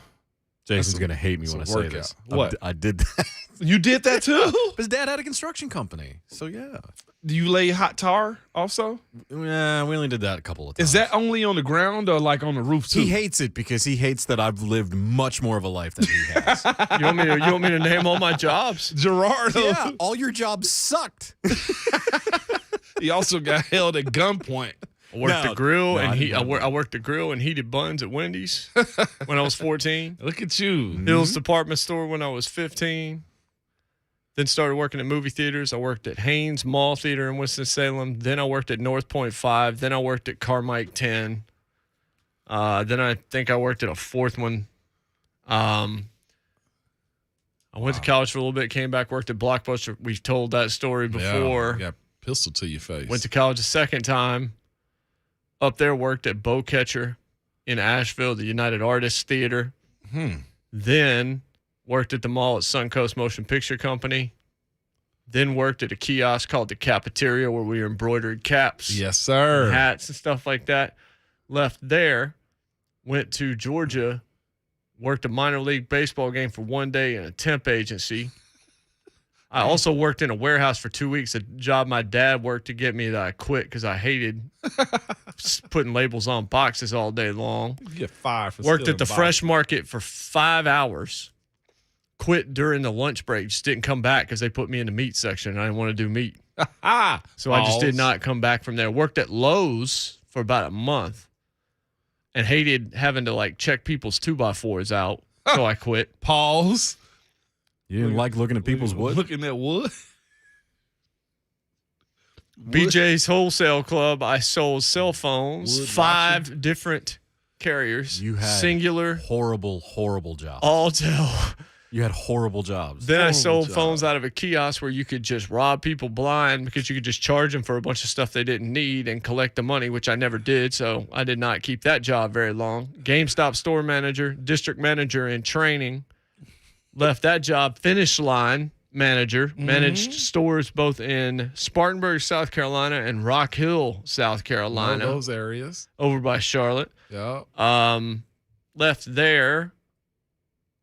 Jason's That's a- going to hate me it's when a I say workout. this. What? I did that. You did that too? His dad had a construction company, so yeah. Do you lay hot tar also? Yeah, we only did that a couple of times. Is that only on the ground or like on the roof too? He hates it because he hates that I've lived much more of a life than he has. You want me to name all my jobs? Gerardo. Yeah, all your jobs sucked. He also got held at gunpoint. I worked No, the grill no, I and didn't know I worked the grill and heated buns at Wendy's when I was 14. Look at you. Hill's department store when I was 15. Then started working at movie theaters. I worked at Haynes Mall Theater in Winston-Salem. Then I worked at North Point 5. Then I worked at Carmike 10. Then I think I worked at a fourth one. I went to college for a little bit, came back, worked at Blockbuster. We've told that story before. Yeah, got a pistol to your face. Went to college a second time. Up there, worked at Bowcatcher in Asheville, the United Artists Theater. Then worked at the mall at Suncoast Motion Picture Company. Then worked at a kiosk called the Cafeteria where we embroidered caps, Yes, sir. hats, and stuff like that. Left there, went to Georgia, worked a minor league baseball game for one day in a temp agency. I also worked in a warehouse for 2 weeks, a job my dad worked to get me that I quit because I hated putting labels on boxes all day long. You get fired for Worked at the stealing fresh market for 5 hours. Quit during the lunch break. Just didn't come back because they put me in the meat section and I didn't want to do meat. boxes. So I just did not come back from there. Worked at Lowe's for about a month and hated having to like check people's 2x4s out. So I quit. Pause. You didn't like looking at people's wood? Looking at wood. BJ's Wholesale Club, I sold cell phones, Wood 5 different carriers. You had singular, horrible, horrible job. Alltel, You had horrible jobs. Then I Horrible sold job. phones out of a kiosk where you could just rob people blind because you could just charge them for a bunch of stuff they didn't need and collect the money, which I never did. So I did not keep that job very long. GameStop store manager, district manager in training. Left that job. Finish line manager. Managed stores both in Spartanburg, South Carolina and Rock Hill, South Carolina. Those areas. Over by Charlotte. Yeah. Left there.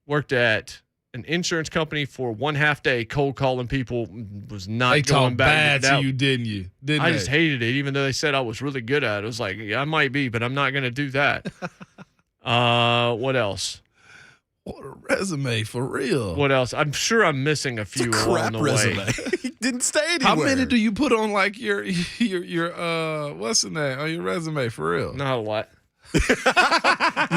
Worked at an insurance company for 1/2 day, cold calling people. Was not They going talked back. bad That- to you, didn't you? Didn't I they? just hated it, even though they said I was really good at it. It was like, yeah, I might be, but I'm not going to do that. What else? What a resume, for real. What else? I'm sure I'm missing a few along Crap the resume. way. He didn't stay anywhere. How many do you put on like your what's the name on your resume, for real? Not a lot. You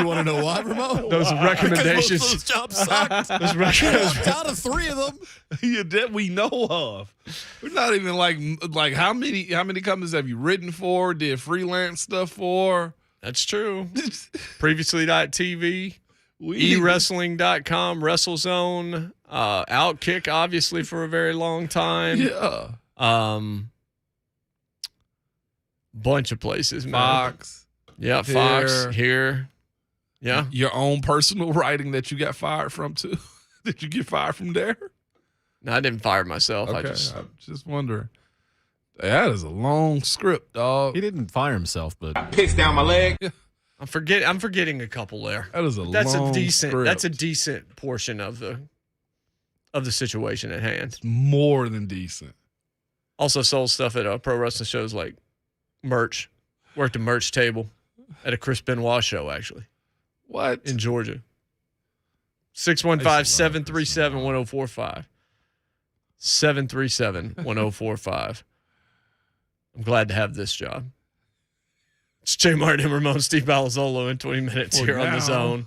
want to know why, Ramon? Those recommendations. Because most of those jobs sucked. Those You recommendations. left out of 3 of them. Yeah, that we know of. We're not even like how many companies have you written for, did freelance stuff for? That's true. Previously.tv, We eWrestling.com, WrestleZone, Outkick, obviously, for a very long time. Yeah. Bunch of places, man. Fox. Yeah, Here. Fox, here. Yeah. Your own personal writing that you got fired from too. Did you get fired from there? No, I didn't fire myself. Okay. I'm I'm just wondering. That is a long script, dog. He didn't fire himself, but Piss down my leg. I'm forgetting a couple there. That is a That's long a decent. script. That's a decent portion of the situation at hand. more than decent. Also sold stuff at pro wrestling shows like merch. Worked a merch table at a Chris Benoit show, actually, What? in Georgia. 615-737-1045. 737-1045. I'm glad to have this job. It's JMart and Ramon, Steve Palazzolo in 20 minutes For here on now. the zone.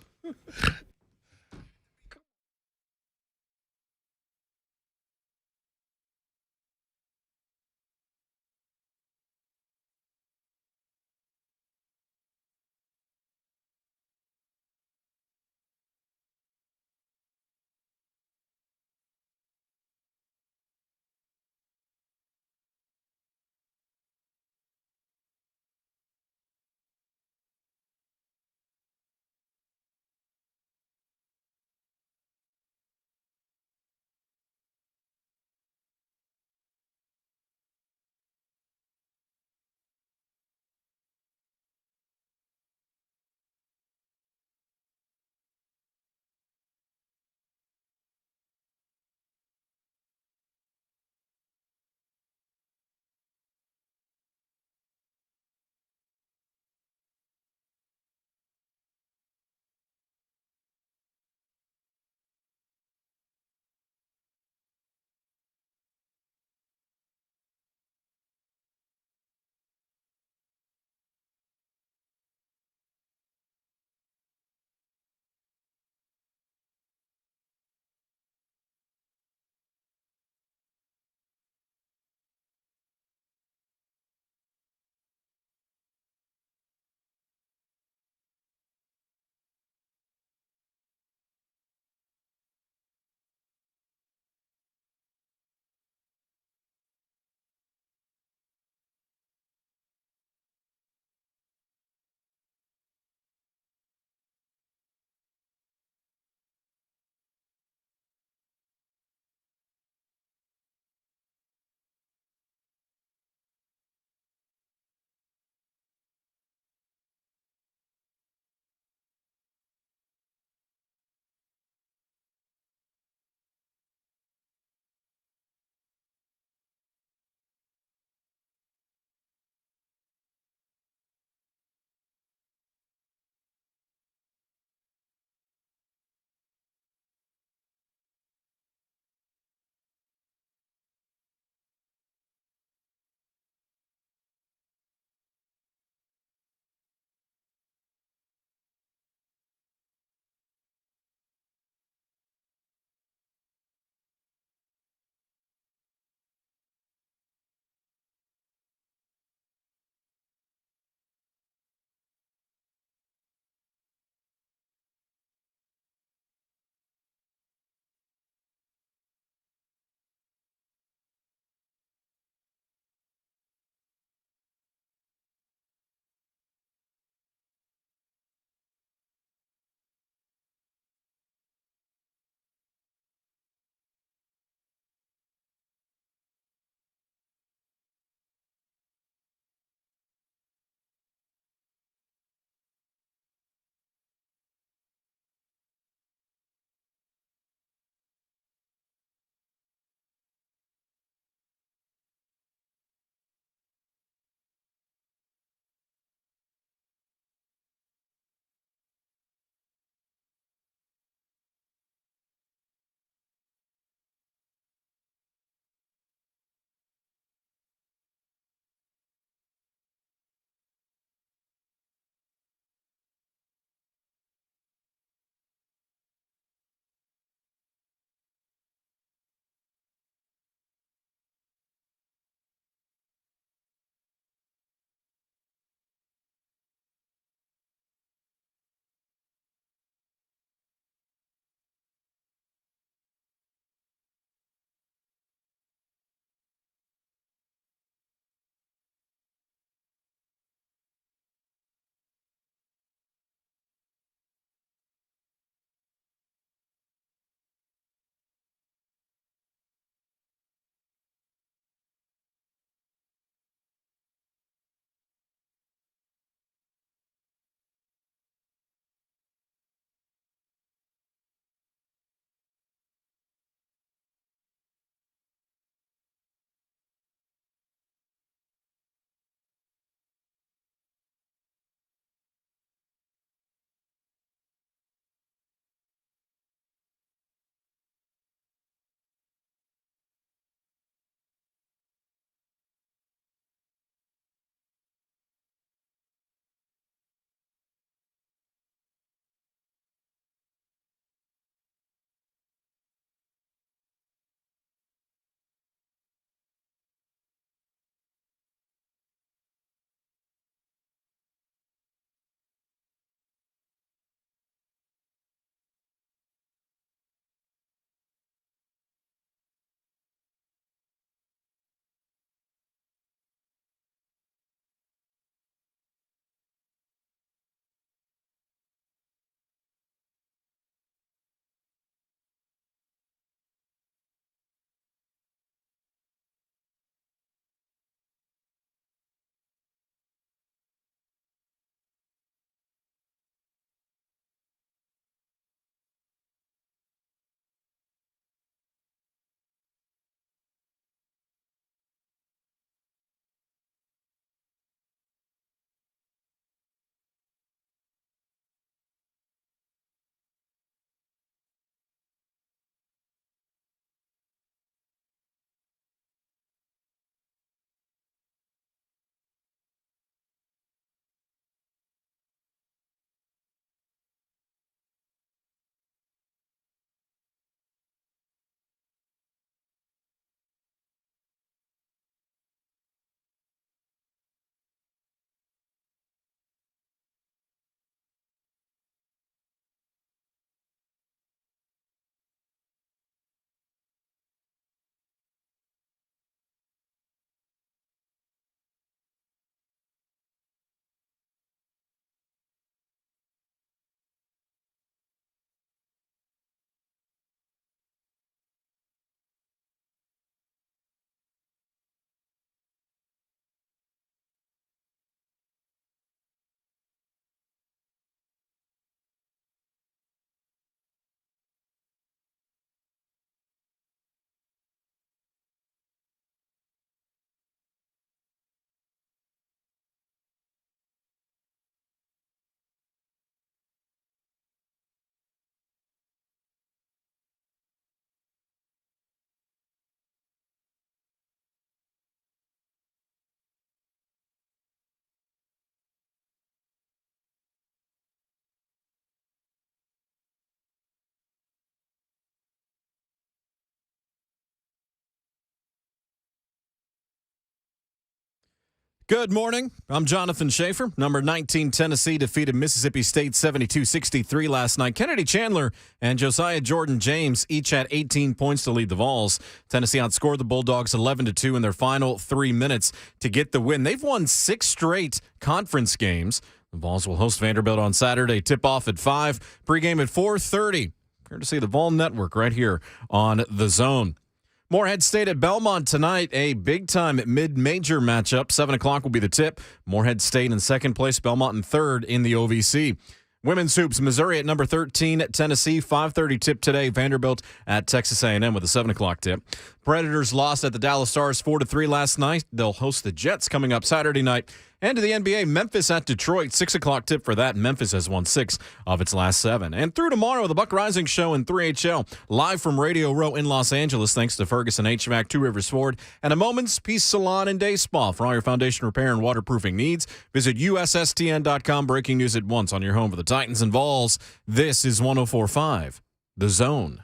Good morning. I'm Jonathan Schaefer. Number 19 Tennessee defeated Mississippi State 72-63 last night. Kennedy Chandler and Josiah Jordan James each had 18 points to lead the Vols. Tennessee outscored the Bulldogs 11-2 in their final 3 minutes to get the win. They've won 6 straight conference games. The Vols will host Vanderbilt on Saturday. Tip-off at 5, pregame at 4:30. Here to see the Vol Network right here on The Zone. Morehead State at Belmont tonight, a big-time mid-major matchup. 7 o'clock will be the tip. Morehead State in second place, Belmont in third in the OVC. Women's hoops, Missouri at number 13 at Tennessee, 5:30 tip today. Vanderbilt at Texas A&M with a 7 o'clock tip. Predators lost at the Dallas Stars 4-3 last night. They'll host the Jets coming up Saturday night. And to the NBA, Memphis at Detroit, 6 o'clock tip for that. Memphis has won 6 of its last 7. And through tomorrow, the Buck Rising Show in 3HL, live from Radio Row in Los Angeles, thanks to Ferguson HVAC, Two Rivers Ford, and a Moment's Peace Salon and Day Spa. For all your foundation repair and waterproofing needs, visit USSTN.com. Breaking news at once on your home for the Titans and Vols. This is 104.5, The Zone.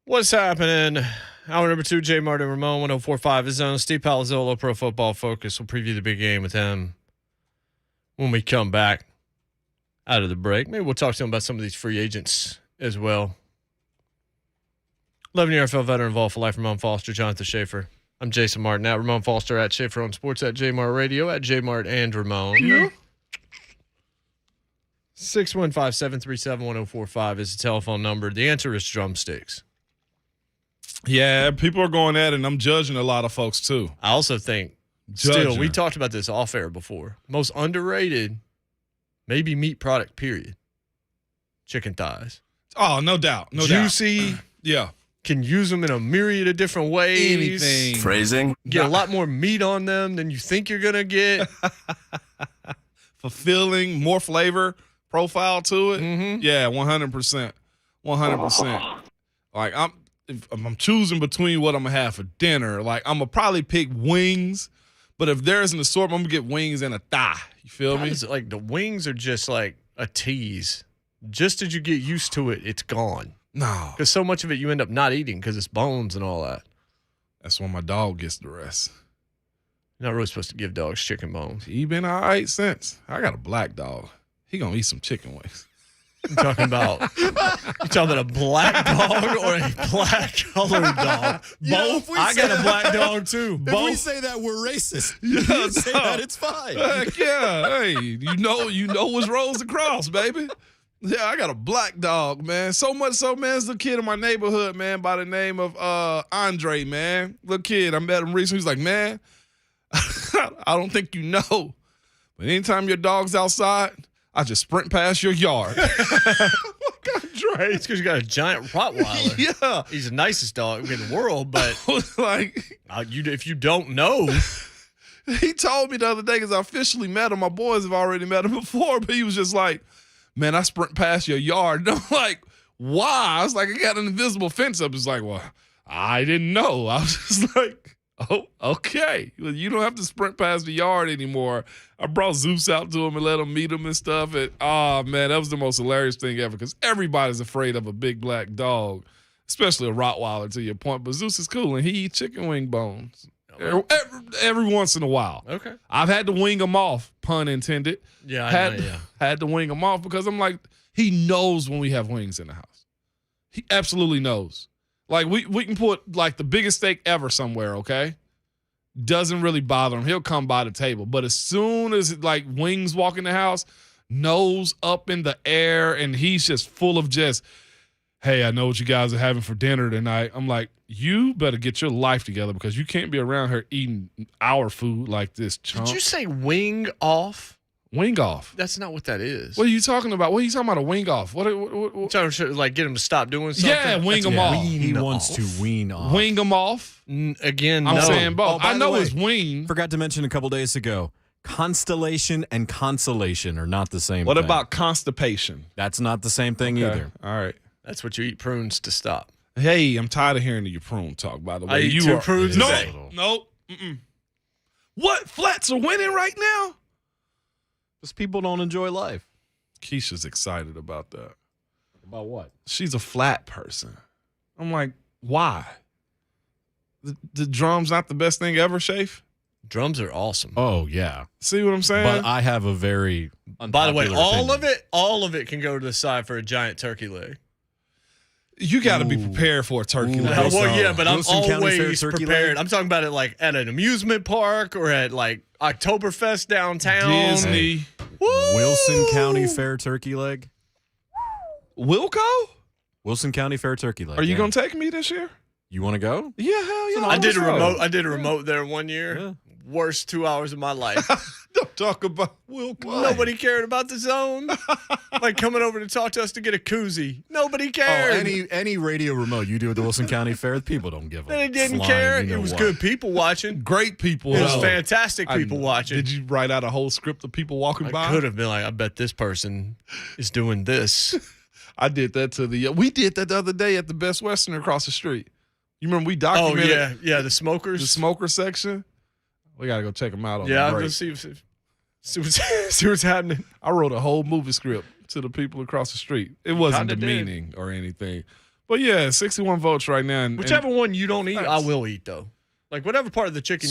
What's happening? Hour number 2, JMart and Ramon, 104.5 His Zone. Steve Palazzolo, Pro Football Focus. We'll preview the big game with him when we come back out of the break. Maybe we'll talk to him about some of these free agents as well. 11-year NFL veteran Vol for life, Ramon Foster, Jonathan Schaefer. I'm Jason Martin, at Ramon Foster, at Schaefer on Sports, at JMart Radio, at JMart and Ramon. Yeah. 615-737-1045 is the telephone number. The answer is drumsticks. Yeah, people are going at it, and I'm judging a lot of folks, too. I also think, still, we talked about this off air before. Most underrated, maybe meat product, period. Chicken thighs. Oh, no doubt. No Juicy. doubt. Yeah. Can use them in a myriad of different ways. Anything. Phrasing. Get a lot more meat on them than you think you're going to get. Fulfilling, more flavor profile to it. Mm-hmm. Yeah, 100%. 100%. Like, if I'm choosing between what I'm going to have for dinner, like, I'm going to probably pick wings. But if there's an assortment, I'm going to get wings and a thigh. You feel me? Like, the wings are just like a tease. Just as you get used to it, it's gone. No. Because so much of it you end up not eating because it's bones and all that. That's when my dog gets the rest. You're not really supposed to give dogs chicken bones. He been all right since. I got a black dog. He going to eat some chicken wings. You talking about a black dog or a black colored dog? Both. I got a black dog too. If we say that, we're racist. Yeah, You say that, it's fine. Heck yeah. Hey, you know what's rolls across, baby. Yeah, I got a black dog, man. So much so, man, there's a kid in my neighborhood, man, by the name of Andre, man. Little kid, I met him recently. He's like, man, I don't think you know, but anytime your dog's outside, I just sprint past your yard. Andre. It's because you got a giant Rottweiler. Yeah. He's the nicest dog in the world, but like, if you don't know. He told me the other day, because I officially met him. My boys have already met him before, but he was just like, man, I sprint past your yard. And I'm like, why? I was like, I got an invisible fence up. It's like, well, I didn't know. I was just like, oh, okay. You don't have to sprint past the yard anymore. I brought Zeus out to him and let him meet him and stuff. And, oh, man, that was the most hilarious thing ever, because everybody's afraid of a big black dog, especially a Rottweiler, to your point. But Zeus is cool, and he eats chicken wing bones every once in a while. Okay. I've had to wing him off, pun intended. Yeah, Had to wing him off because I'm like, he knows when we have wings in the house. He absolutely knows. Like, we can put, like, the biggest steak ever somewhere, okay? Doesn't really bother him. He'll come by the table. But as soon as, like, wings walk in the house, nose up in the air, and he's just full of just, hey, I know what you guys are having for dinner tonight. I'm like, you better get your life together, because you can't be around here eating our food like this, chump. Did you say wing off? Wing off. That's not what that is. What are you talking about? What are you talking about? A wing off? What? I'm trying to like get him to stop doing something. Yeah, wing them off. He wants to wean off. Wing them off. Again, I'm no. saying both. by I the know way, it's wing. Forgot to mention a couple days ago, constellation and consolation are not the same What thing. about constipation? That's not the same thing Okay. either. All right. That's what you eat prunes to stop. Hey, I'm tired of hearing your prune talk, by the way. I eat 2 prunes a No, day. no. What? Flats are winning right now? Because people don't enjoy life. Keisha's excited about that. About what? She's a flat person. I'm like, why? The drum's not the best thing ever, Shafe? Drums are awesome. Oh, yeah. See what I'm saying? But I have a very By the way, unpopular all of it can go to the side for a giant turkey leg. You got to be prepared for a turkey leg. Well, yeah, but I'm Wilson County Fair always turkey prepared. leg? I'm talking about it like at an amusement park or at like Oktoberfest downtown. Disney. Wilson County Fair turkey leg. Wilco? Wilson County Fair turkey leg. Are you yeah. going to take me this year? You want to go? Yeah, hell yeah. I did a let's go. remote. I did a remote there one year. Yeah. Worst 2 hours of my life. Don't talk about Wilco. Nobody cared about the zone. Like coming over to talk to us to get a koozie. Nobody Oh, cared. any radio remote you do at the Wilson County Fair, people don't give a They didn't flying, care. you know It was what. good people watching. Great people. It was though. fantastic people watching. Did you write out a whole script of people walking by? I could have been like, I bet this person is doing this. I did that to we did that the other day at the Best Western across the street. You remember we Oh, documented yeah. The smokers. the smoker section? We got to go check them out on Yeah, the I'm break. going to see what's happening. I wrote a whole movie script to the people across the street. It wasn't Kinda did. demeaning or anything. But yeah, 61 votes right now. And, Whichever one you don't eat, I will eat, though. Like, whatever part of the chicken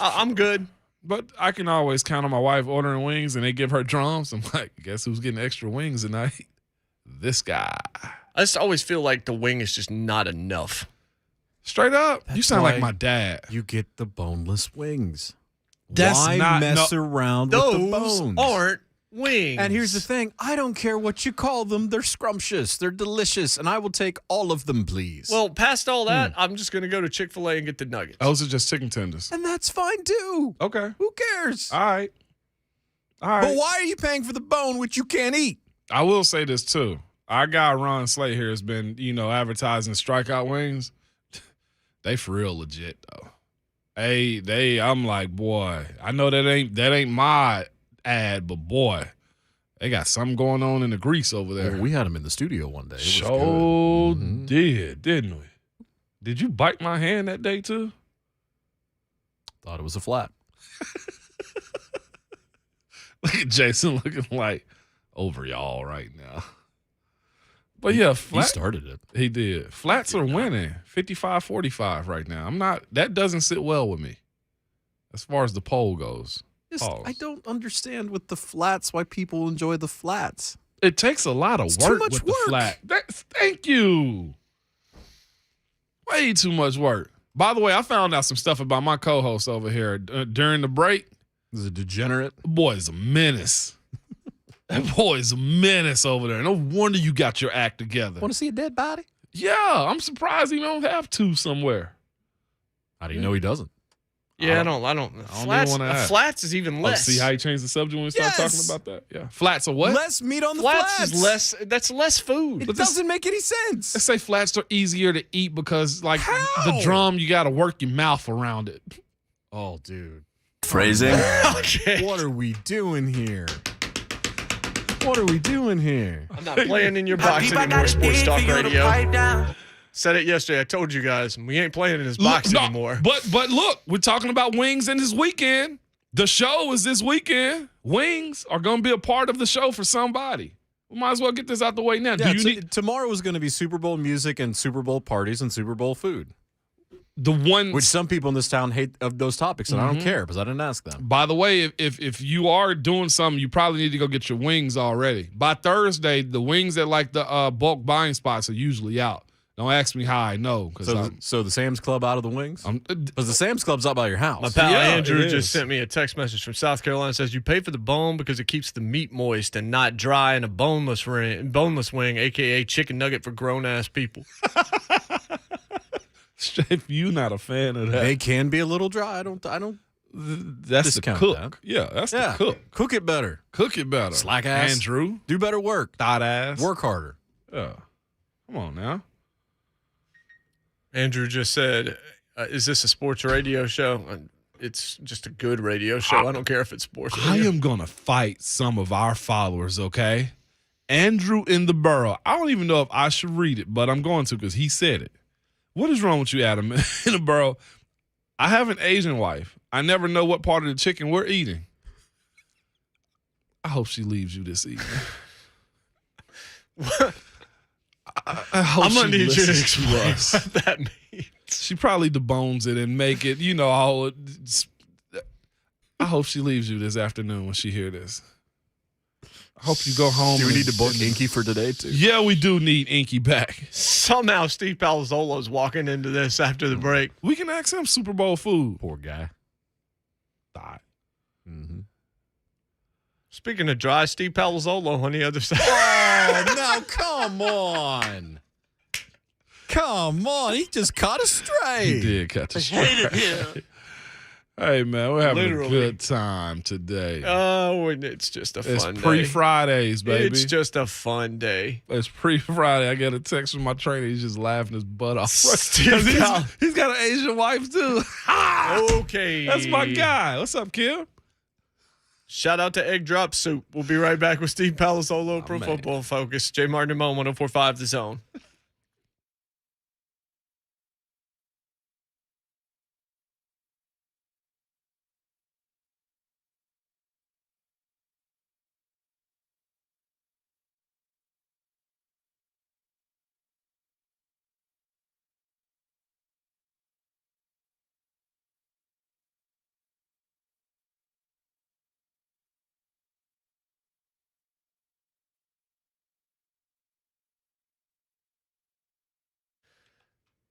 I'm good. But I can always count on my wife ordering wings and they give her drums. I'm like, guess who's getting extra wings tonight? This guy. I just always feel like the wing is just not enough. Straight up. You That's sound like why my dad. You get the boneless wings. That's Why not- mess no. around with the Those bones? aren't wings. And here's the thing. I don't care what you call them. They're scrumptious. They're delicious. And I will take all of them, please. Well, past all that, I'm just going to go to Chick-fil-A and get the nuggets. Those are just chicken tenders. and that's fine, too. Okay. Who cares? All right. But why are you paying for the bone, which you can't eat? I will say this too. Our guy Ron Slate here has been, advertising strikeout wings. They for real legit though. I'm like, boy, I know that ain't my ad, but boy, they got something going on in the grease over there. Well, we had them in the studio one day. It was So good. Mhm. did, didn't we? Did you bite my hand that day too? Thought it was a flat. Look at Jason looking like over y'all right now. But yeah, He started it. He did. Flats are winning 55-45 right now. That doesn't sit well with me as far as the poll goes. Pause. I don't understand with the flats why people enjoy the flats. It takes a lot of It's too work much with work. the flat. Thank you. Way too much work. By the way, I found out some stuff about my co-host over here during the break. Is a degenerate? Boy is a menace. That boy is a menace over there. No wonder you got your act together. Want to see a dead body? Yeah, I'm surprised he don't have two somewhere. How do you know he doesn't? Yeah, I don't. Flats, wanna ask. Flats is even less. See how he changed the subject when we started Yes. talking about that? Yeah. Flats are what? Less meat on the Flats flats. is less. That's less food. It doesn't make any sense. Let's say flats are easier to eat because, like, How? the drum, you got to work your mouth around it. Oh, dude. Phrasing. Okay. What are we doing here? What are we doing here? I'm not playing in your box anymore, Sports Talk Radio. Said it yesterday. I told you guys, we ain't playing in his box No, anymore. But look, we're talking about wings in this weekend. The show is this weekend. Wings are going to be a part of the show for somebody. We might as well get this out the way now. Yeah, Do you need tomorrow is going to be Super Bowl music and Super Bowl parties and Super Bowl food, the one? which some people in this town hate of those topics, and I don't care because I didn't ask them. By the way, if you are doing something, you probably need to go get your wings already. By Thursday, the wings at like the bulk buying spots are usually out. Don't ask me how I know. So the Sam's Club out of the wings? I'm Because the Sam's Club's out by your house. My pal Yeah, Andrew it just is. sent me a text message from South Carolina. It says you pay for the bone because it keeps the meat moist and not dry in a boneless wing, aka chicken nugget for grown ass people. if you not a fan of that. They can be a little dry. I don't. That's the Discount cook. that. Yeah, that's the cook. Cook it better. Cook it better. Slack ass. Andrew. Do better work. Thought ass. Work harder. Yeah. Come on now. Andrew just said, is this a sports radio show? It's just a good radio show. I don't care if it's sports radio. I am going to fight some of our followers, okay? Andrew in the Borough. I don't even know if I should read it, but I'm going to because he said it. What is wrong with you, Adam, in the Borough? I have an Asian wife. I never know what part of the chicken we're eating. I hope she leaves you this evening. I hope I'm going to need you to listens explain us. what that means. She probably debones it and make it, all. I hope she leaves you this afternoon when she hear this. I hope you go home. Do we need to book Inky for today, too? Yeah, we do need Inky back. Somehow Steve Palazzolo's walking into this after the break. We can ask him Super Bowl food. Poor guy. Thought. Mm-hmm. Speaking of dry, Steve Palazzolo on the other side. Oh, no, come on. Come on. He just caught us straight. He did catch a strike. Hey, man, we're having a good time today. Oh, and it's just a fun day. It's pre-Fridays, baby. It's just a fun day. It's pre-Friday. I get a text from my trainer. He's just laughing his butt off. Steve He's got an Asian wife, too. Okay. That's my guy. What's up, Kim? Shout out to Egg Drop Soup. We'll be right back with Steve Palazzolo, Pro man. Football Focus. JMart and Ramon, 104.5 The Zone.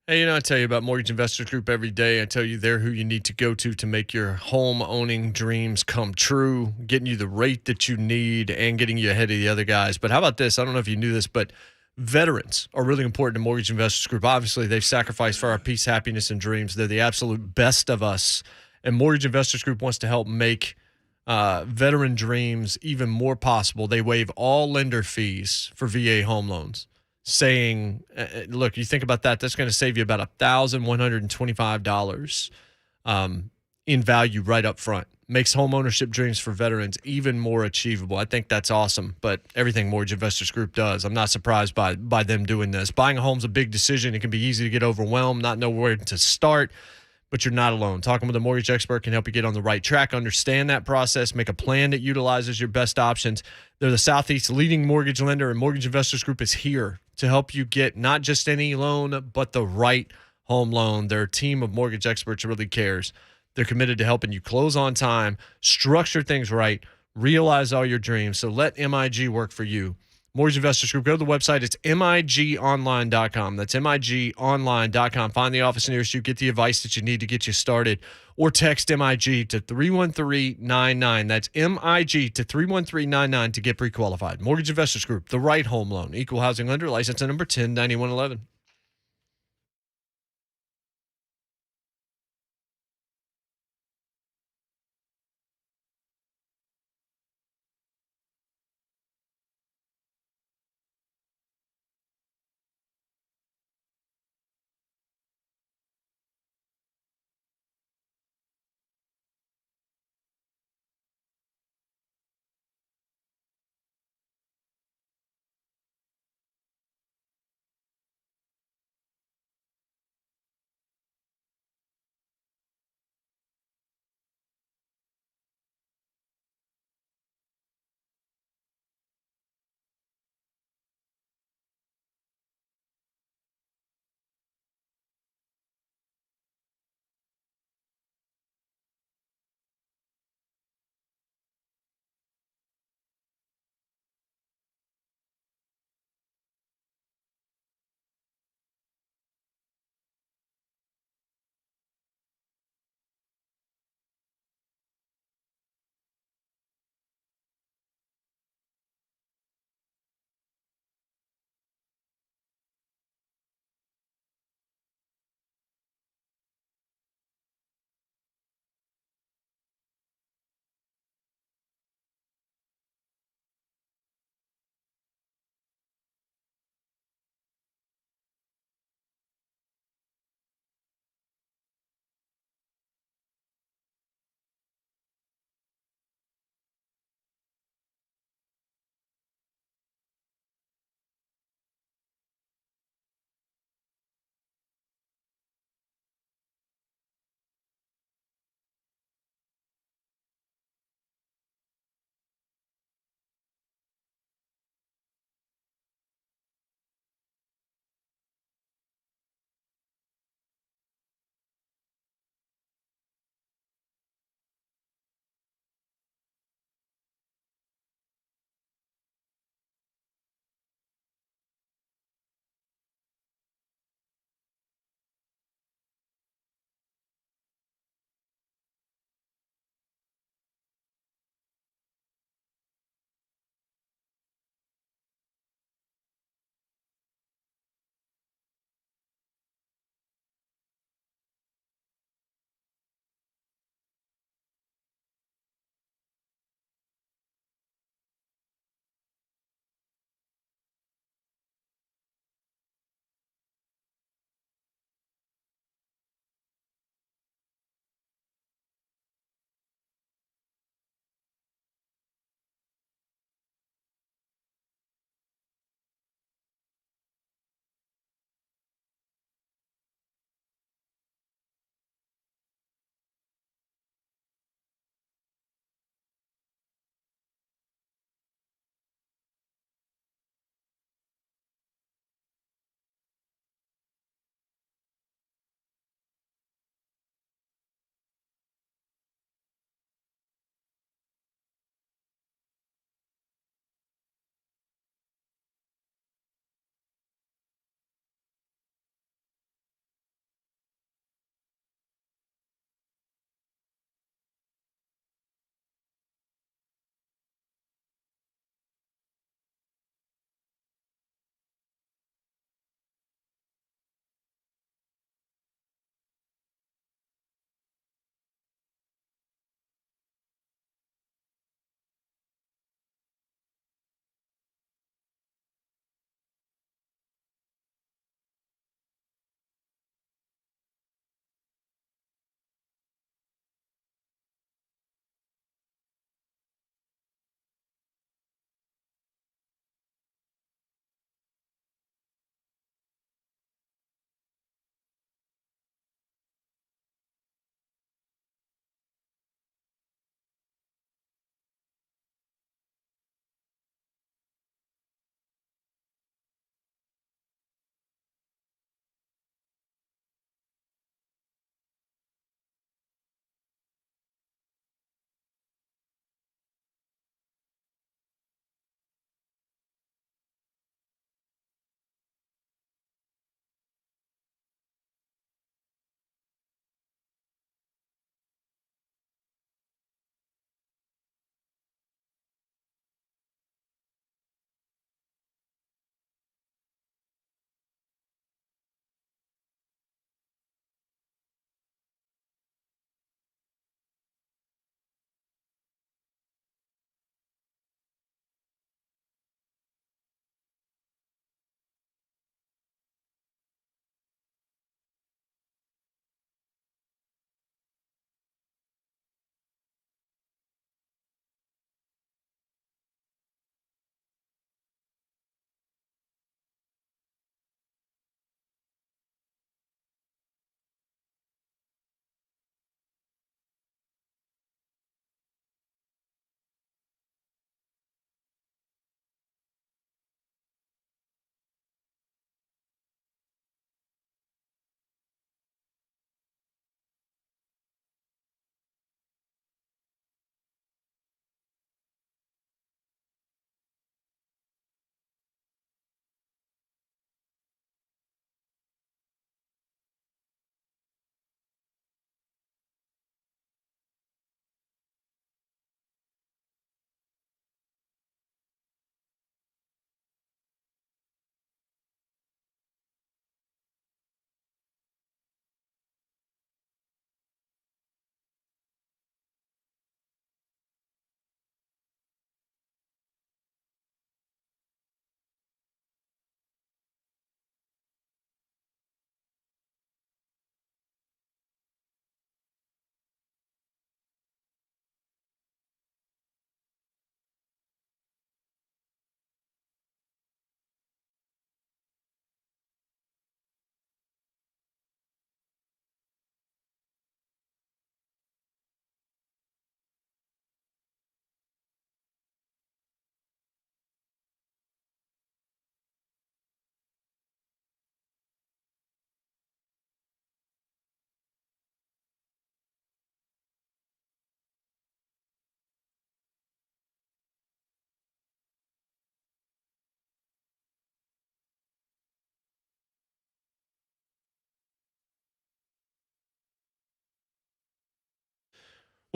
Hey, I tell you about Mortgage Investors Group every day. I tell you they're who you need to go to make your home owning dreams come true, getting you the rate that you need and getting you ahead of the other guys. But how about this? I don't know if you knew this, but veterans are really important to Mortgage Investors Group. Obviously, they've sacrificed for our peace, happiness, and dreams. They're the absolute best of us. And Mortgage Investors Group wants to help make veteran dreams even more possible. They waive all lender fees for VA home loans. Saying, look, you think about that, that's going to save you about $1,125 in value right up front. Makes home ownership dreams for veterans even more achievable. I think that's awesome, but everything Mortgage Investors Group does, I'm not surprised by them doing this. Buying a home's a big decision. It can be easy to get overwhelmed, not know where to start, but you're not alone. Talking with a mortgage expert can help you get on the right track, understand that process, make a plan that utilizes your best options. They're the Southeast's leading mortgage lender, and Mortgage Investors Group is here to help you get not just any loan, but the right home loan. Their team of mortgage experts really cares. They're committed to helping you close on time, structure things right, realize all your dreams. So let MIG work for you. Mortgage Investors Group, go to the website. It's migonline.com. That's migonline.com. Find the office nearest you. Get the advice that you need to get you started. Or text MIG to 31399. That's MIG to 31399 to get pre-qualified. Mortgage Investors Group, the right home loan. Equal housing lender, license number 109111.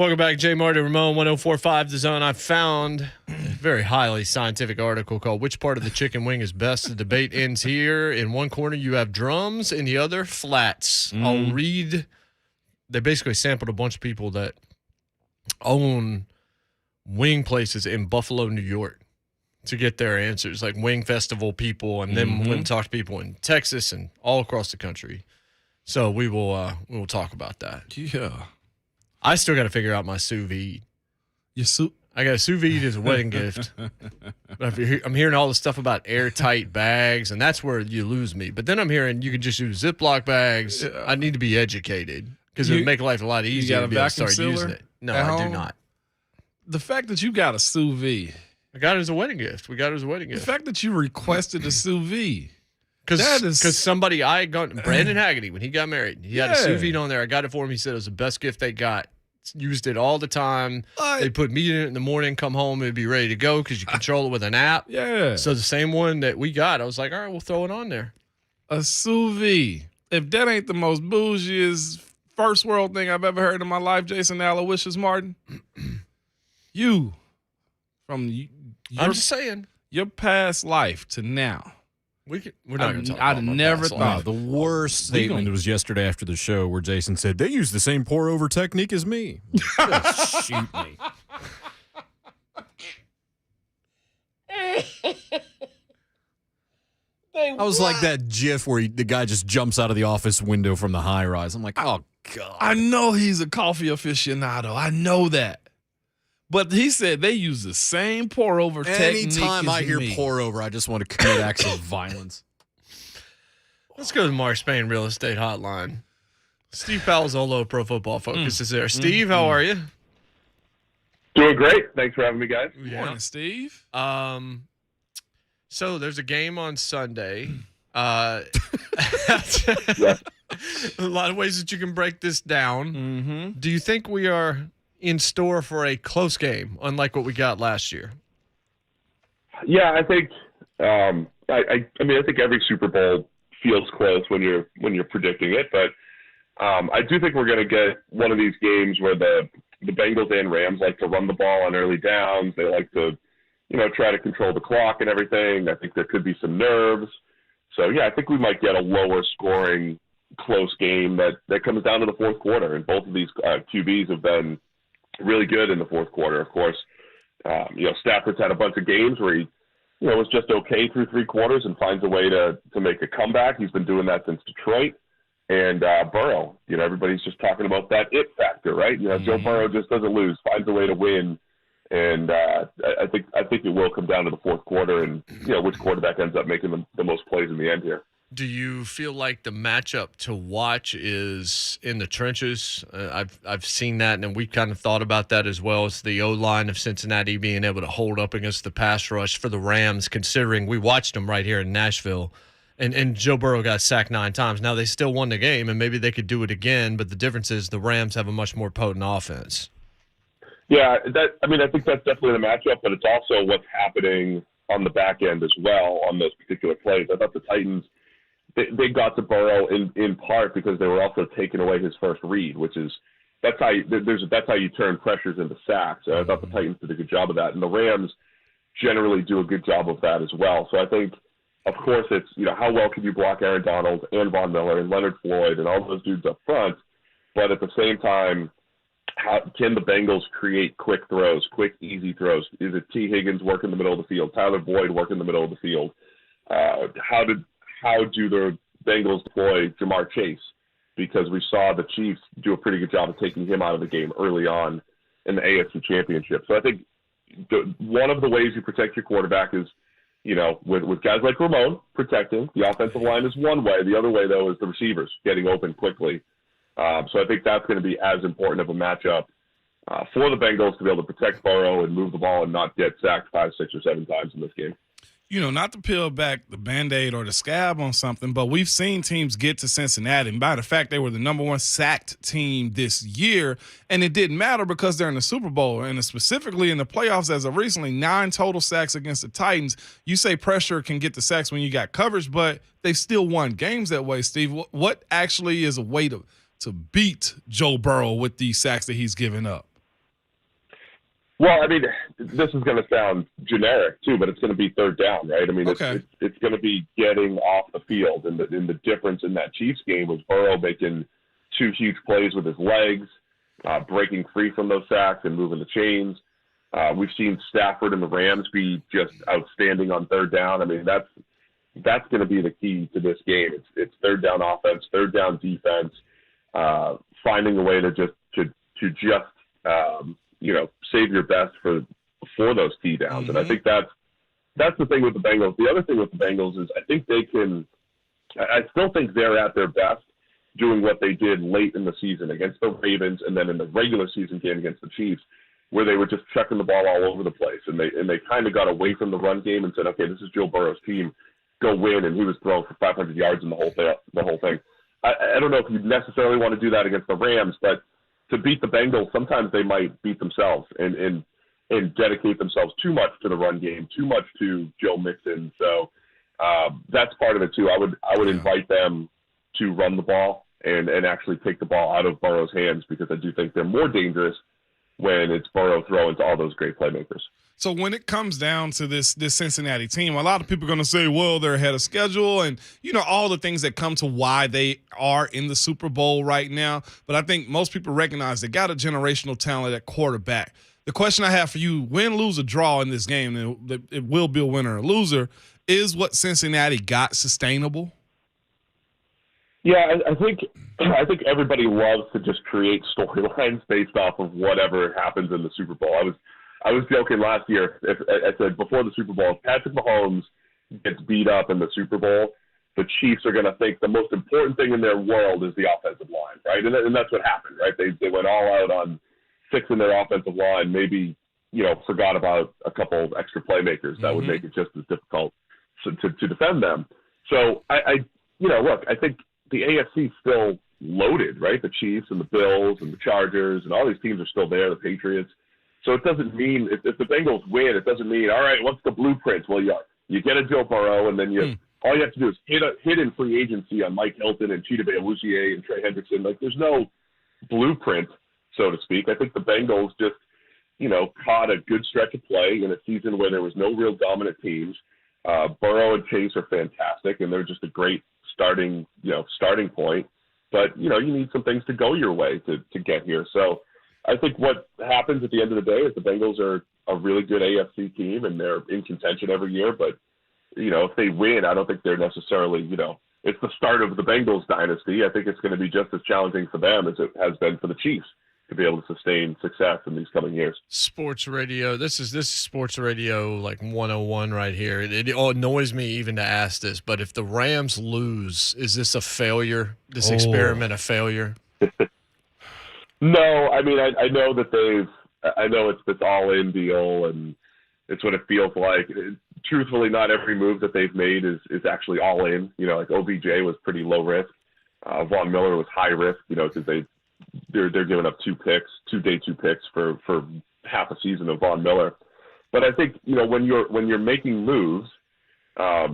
Welcome back, JMart and Ramon, 104.5 The Zone. I found a very highly scientific article called Which Part of the Chicken Wing is Best? The debate ends here. In one corner, you have drums. In the other, flats. I'll read. They basically sampled a bunch of people that own wing places in Buffalo, New York, to get their answers, like wing festival people, and then went and talk to people in Texas and all across the country. So we will talk about that. Yeah. I still got to figure out my sous vide. I got a sous vide as a wedding gift. But I'm hearing all the stuff about airtight bags, and that's where you lose me. But then I'm hearing you could just use Ziploc bags. Yeah. I need to be educated because it would make life a lot easier to be able to start using it. No, I do not. The fact that you got a sous vide. I got it as a wedding gift. We got it as a wedding gift. The fact that you requested a sous vide. Because somebody Brandon Haggerty, when he got married, he had a sous vide on there. I got it for him. He said it was the best gift they got. Used it all the time. They put meat in it in the morning, come home, it'd be ready to go because you control it with an app. Yeah. So the same one that we got, I was like, all right, we'll throw it on there. A sous vide. If that ain't the most bougiest first world thing I've ever heard in my life, Jason Aloysius Martin, I'm just saying. Your past life to now. We're not going to talk about I'd never thought. The worst statement was yesterday after the show where Jason said, they use the same pour-over technique as me. Just shoot me. I was like that GIF where the guy just jumps out of the office window from the high rise. I'm like, oh, God. I know he's a coffee aficionado. I know that. But he said they use the same pour-over technique. Anytime I hear pour-over, I just want to commit acts of violence. Let's go to the Mark Spain Real Estate Hotline. Steve Palazzolo, Pro Football Focus, is there. Steve, how are you? Doing great. Thanks for having me, guys. Good morning, Steve. So there's a game on Sunday. A lot of ways that you can break this down. Do you think we are in store for a close game, unlike what we got last year? Yeah, I think. I mean, I think every Super Bowl feels close when you're predicting it, but I do think we're going to get one of these games where the Bengals and Rams like to run the ball on early downs. They like to, try to control the clock and everything. I think there could be some nerves. So yeah, I think we might get a lower scoring, close game that comes down to the fourth quarter. And both of these QBs have been really good in the fourth quarter. Of course, Stafford's had a bunch of games where he, was just okay through three quarters and finds a way to make a comeback. He's been doing that since Detroit. And Burrow, everybody's just talking about that it factor, right? Joe Burrow just doesn't lose, finds a way to win. And I think it will come down to the fourth quarter and, which quarterback ends up making the most plays in the end here. Do you feel like the matchup to watch is in the trenches? I've seen that, and we've kind of thought about that as well. It's the O-line of Cincinnati being able to hold up against the pass rush for the Rams, considering we watched them right here in Nashville, and Joe Burrow got sacked 9 times. Now, they still won the game, and maybe they could do it again, but the difference is the Rams have a much more potent offense. Yeah, I think that's definitely the matchup, but it's also what's happening on the back end as well on those particular plays. I thought the Titans – They got to Burrow in part because they were also taking away his first read, which is that's how you turn pressures into sacks. I thought the Titans did a good job of that, and the Rams generally do a good job of that as well. So I think, of course, it's how well can you block Aaron Donald and Von Miller and Leonard Floyd and all those dudes up front, but at the same time, how can the Bengals create quick throws, quick easy throws? Is it T. Higgins work in the middle of the field, Tyler Boyd work in the middle of the field? How do the Bengals deploy Jamar Chase? Because we saw the Chiefs do a pretty good job of taking him out of the game early on in the AFC Championship. So I think one of the ways you protect your quarterback is, with guys like Ramon protecting. The offensive line is one way. The other way, though, is the receivers getting open quickly. So I think that's going to be as important of a matchup for the Bengals to be able to protect Burrow and move the ball and not get sacked 5, 6, or 7 times in this game. Not to peel back the Band-Aid or the scab on something, but we've seen teams get to Cincinnati. And by the fact, they were the number 1 sacked team this year, and it didn't matter because they're in the Super Bowl. And specifically in the playoffs, as of recently, 9 total sacks against the Titans. You say pressure can get the sacks when you got coverage, but they still won games that way, Steve. What actually is a way to beat Joe Burrow with these sacks that he's given up? Well, I mean, this is going to sound generic too, but it's going to be third down, right? I mean, Okay. it's going to be getting off the field, and the difference in that Chiefs game was Burrow making 2 huge plays with his legs, breaking free from those sacks and moving the chains. We've seen Stafford and the Rams be just outstanding on third down. I mean, that's going to be the key to this game. It's third down offense, third down defense, finding a way to just save your best for those key downs. And I think that's the thing with the Bengals. The other thing with the Bengals is I still think they're at their best doing what they did late in the season against the Ravens and then in the regular season game against the Chiefs, where they were just chucking the ball all over the place. And they kind of got away from the run game and said, okay, this is Joe Burrow's team. Go win. And he was throwing for 500 yards in the whole thing. I don't know if you necessarily want to do that against the Rams, but to beat the Bengals, sometimes they might beat themselves and dedicate themselves too much to the run game, too much to Joe Mixon. So that's part of it too. I would invite them to run the ball and actually take the ball out of Burrow's hands, because I do think they're more dangerous when it's Burrow throwing to all those great playmakers. So when it comes down to this Cincinnati team, a lot of people are going to say, well, they're ahead of schedule and, all the things that come to why they are in the Super Bowl right now. But I think most people recognize they got a generational talent at quarterback. The question I have for you, win, lose, or draw in this game, and it will be a winner or a loser, is what Cincinnati got sustainable? Yeah, I think everybody loves to just create storylines based off of whatever happens in the Super Bowl. I was joking last year. I said before the Super Bowl, if Patrick Mahomes gets beat up in the Super Bowl, the Chiefs are going to think the most important thing in their world is the offensive line, right? And that's what happened, right? They went all out on fixing their offensive line, maybe, forgot about a couple of extra playmakers that would make it just as difficult to defend them. So look, I think the AFC is still loaded, right? The Chiefs and the Bills and the Chargers and all these teams are still there, the Patriots. So it doesn't mean if the Bengals win, it doesn't mean, all right, what's the blueprint? Well, you get a Joe Burrow, and then all you have to do is hit in free agency on Mike Hilton and Cheetah Awuzie and Trey Hendrickson. Like, there's no blueprint, so to speak. I think the Bengals just, caught a good stretch of play in a season where there was no real dominant teams. Burrow and Chase are fantastic, and they're just a great starting point. But, you need some things to go your way to get here. So I think what happens at the end of the day is the Bengals are a really good AFC team, and they're in contention every year. But, if they win, I don't think they're necessarily, it's the start of the Bengals dynasty. I think it's going to be just as challenging for them as it has been for the Chiefs to be able to sustain success in these coming years. Sports radio. This is sports radio like 101 right here. It annoys me even to ask this, but if the Rams lose, is this a failure? This experiment a failure? No, I mean, I know that I know it's this all-in deal, and it's what it feels like. Truthfully, not every move that they've made is actually all in. Like OBJ was pretty low risk. Von Miller was high risk, because they're giving up 2 day 2 picks for half a season of Von Miller. But I think, when you're making moves, I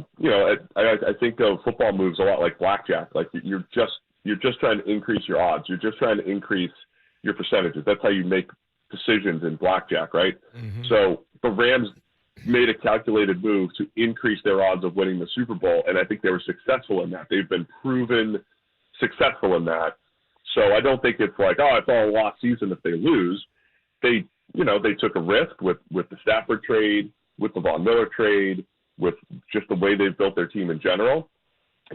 think of football moves a lot like blackjack. Like you're just trying to increase your odds. You're just trying to increase your percentages. That's how you make decisions in blackjack, right? Mm-hmm. So the Rams made a calculated move to increase their odds of winning the Super Bowl, and I think they were successful in that. They've been proven successful in that. So I don't think it's like, it's all a lost season if they lose. They took a risk with the Stafford trade, with the Von Miller trade, with just the way they've built their team in general.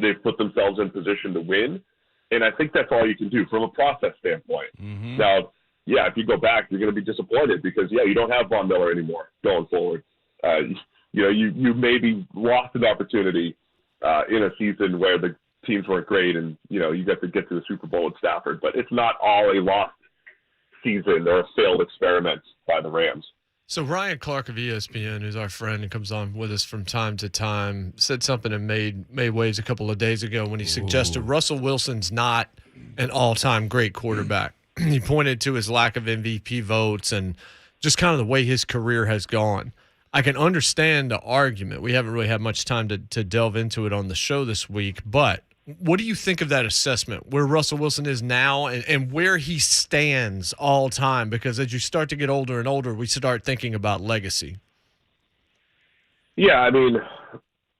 They've put themselves in position to win. And I think that's all you can do from a process standpoint. Mm-hmm. Now, if you go back, you're going to be disappointed because, you don't have Von Miller anymore going forward. You maybe lost an opportunity in a season where the teams weren't great and, you got to get to the Super Bowl with Stafford. But it's not all a lost season or a failed experiment by the Rams. So Ryan Clark of ESPN, who's our friend and comes on with us from time to time, said something and made waves a couple of days ago when he suggested Russell Wilson's not an all-time great quarterback. He pointed to his lack of MVP votes and just kind of the way his career has gone. I can understand the argument. We haven't really had much time to delve into it on the show this week, but What do you think of that assessment, where Russell Wilson is now and where he stands all time? Because as you start to get older and older, we start thinking about legacy. Yeah, I mean,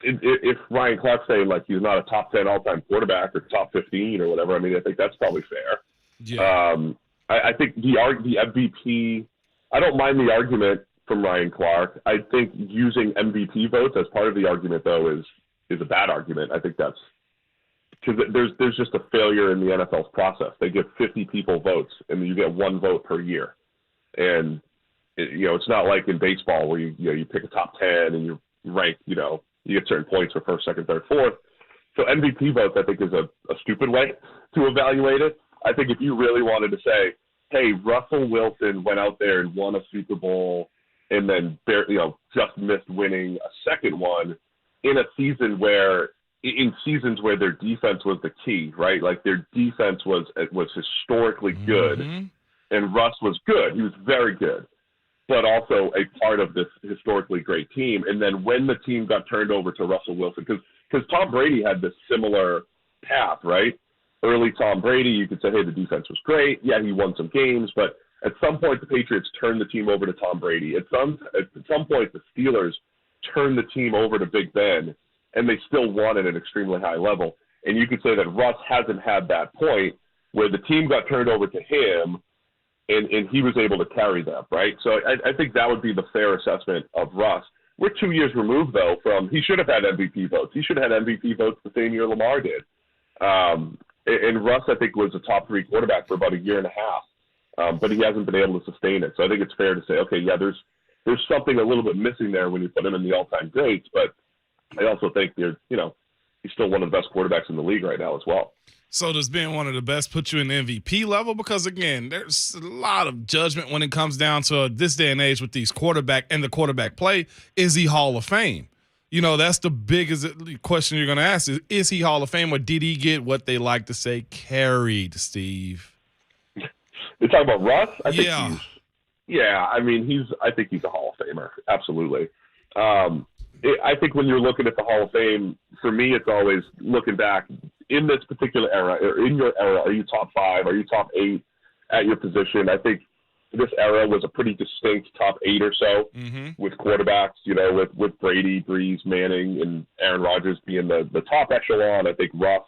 if Ryan Clark's saying like he's not a top 10 all-time quarterback or top 15 or whatever, I mean, I think that's probably fair. Yeah. I think the MVP, I don't mind the argument from Ryan Clark. I think using MVP votes as part of the argument, though, is a bad argument. I think that's because there's just a failure in the NFL's process. They give 50 people votes, and you get one vote per year. And, it's not like in baseball where you pick a top 10 and you rank, you get certain points for first, second, third, fourth. So MVP votes, I think, is a stupid way to evaluate it. I think if you really wanted to say, hey, Russell Wilson went out there and won a Super Bowl and then just missed winning a second one in seasons where their defense was the key, right? Like their defense was historically good, and Russ was good. He was very good, but also a part of this historically great team. And then when the team got turned over to Russell Wilson, because Tom Brady had this similar path, right? Early Tom Brady, you could say, hey, the defense was great. Yeah, he won some games, but at some point the Patriots turned the team over to Tom Brady. At some point the Steelers turned the team over to Big Ben, and they still won at an extremely high level. And you could say that Russ hasn't had that point where the team got turned over to him, and he was able to carry them, right? So I think that would be the fair assessment of Russ. We're 2 years removed, though, from he should have had MVP votes. He should have had MVP votes the same year Lamar did. And Russ, I think, was a top 3 quarterback for about a year and a half, but he hasn't been able to sustain it. So I think it's fair to say, okay, yeah, there's something a little bit missing there when you put him in the all-time greats, but I also think he's still one of the best quarterbacks in the league right now as well. So does being one of the best put you in the MVP level? Because, again, there's a lot of judgment when it comes down to this day and age with these quarterback and the quarterback play. Is he Hall of Fame? That's the biggest question you're going to ask is he Hall of Fame, or did he get what they like to say carried, Steve? You're talking about Russ? I think I think he's a Hall of Famer. Absolutely. I think when you're looking at the Hall of Fame, for me, it's always looking back in this particular era, or in your era, are you top 5? Are you top 8 at your position? I think this era was a pretty distinct top 8 or so with quarterbacks, with Brady, Brees, Manning, and Aaron Rodgers being the top echelon. I think Russ,